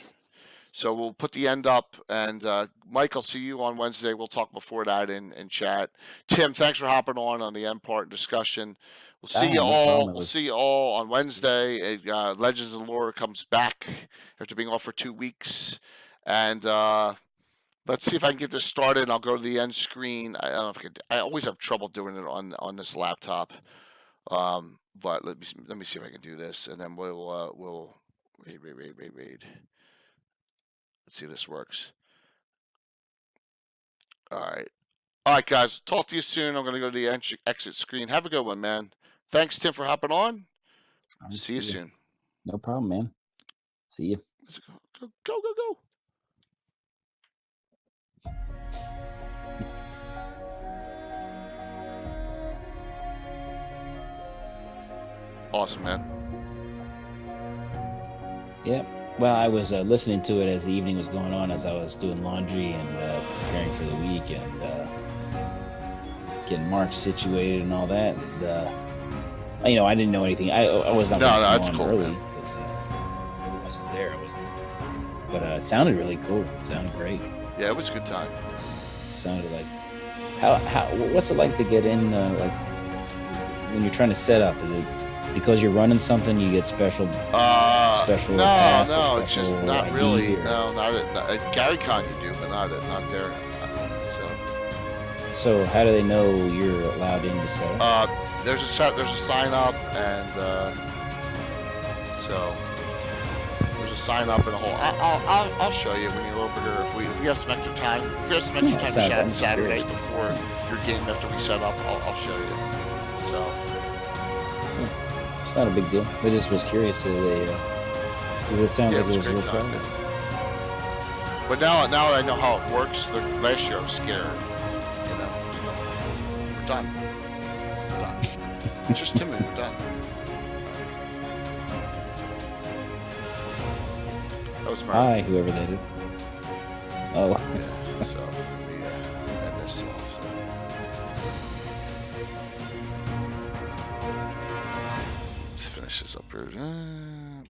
So we'll put the end up, and Mike, I'll see you on Wednesday. We'll talk before that in chat. Tim, thanks for hopping on the end part discussion. We'll see you all. We'll see you all on Wednesday. Legends of Lore comes back after being off for 2 weeks, and let's see if I can get this started. I'll go to the end screen. I don't know if I can. I always have trouble doing it on this laptop. But let me see if I can do this, and then we'll raid. Let's see if this works. All right, guys. Talk to you soon. I'm gonna go to the exit screen. Have a good one, man. Thanks, Tim, for hopping on. See you soon. No problem, man. See you. Let's go. Awesome, man. Yeah. Well, I was listening to it as the evening was going on, as I was doing laundry and preparing for the week and getting Mark situated and all that. And, I didn't know anything. I was not on early because I wasn't there. But it sounded really cool. It sounded great. Yeah, it was a good time. It sounded like what's it like to get in? Like when you're trying to set up? Is it because you're running something, you get special no, it's just not ID really. or... No, not at Gary Con you do, but not there. So how do they know you're allowed in to set up? There's a sign up, and so there's a sign up and a whole. I'll show you when you're over here. If we have some extra time, to chat Saturday before your game after we set up, I'll show you. So. It's not a big deal. I just was curious. It sounds like it was real fun. But now that I know how it works, last year I was scared. We're done. It's just Timmy. We're done. That was my. Hi, whoever that is. Oh. Yeah. So let me end this off. So. finish this up here.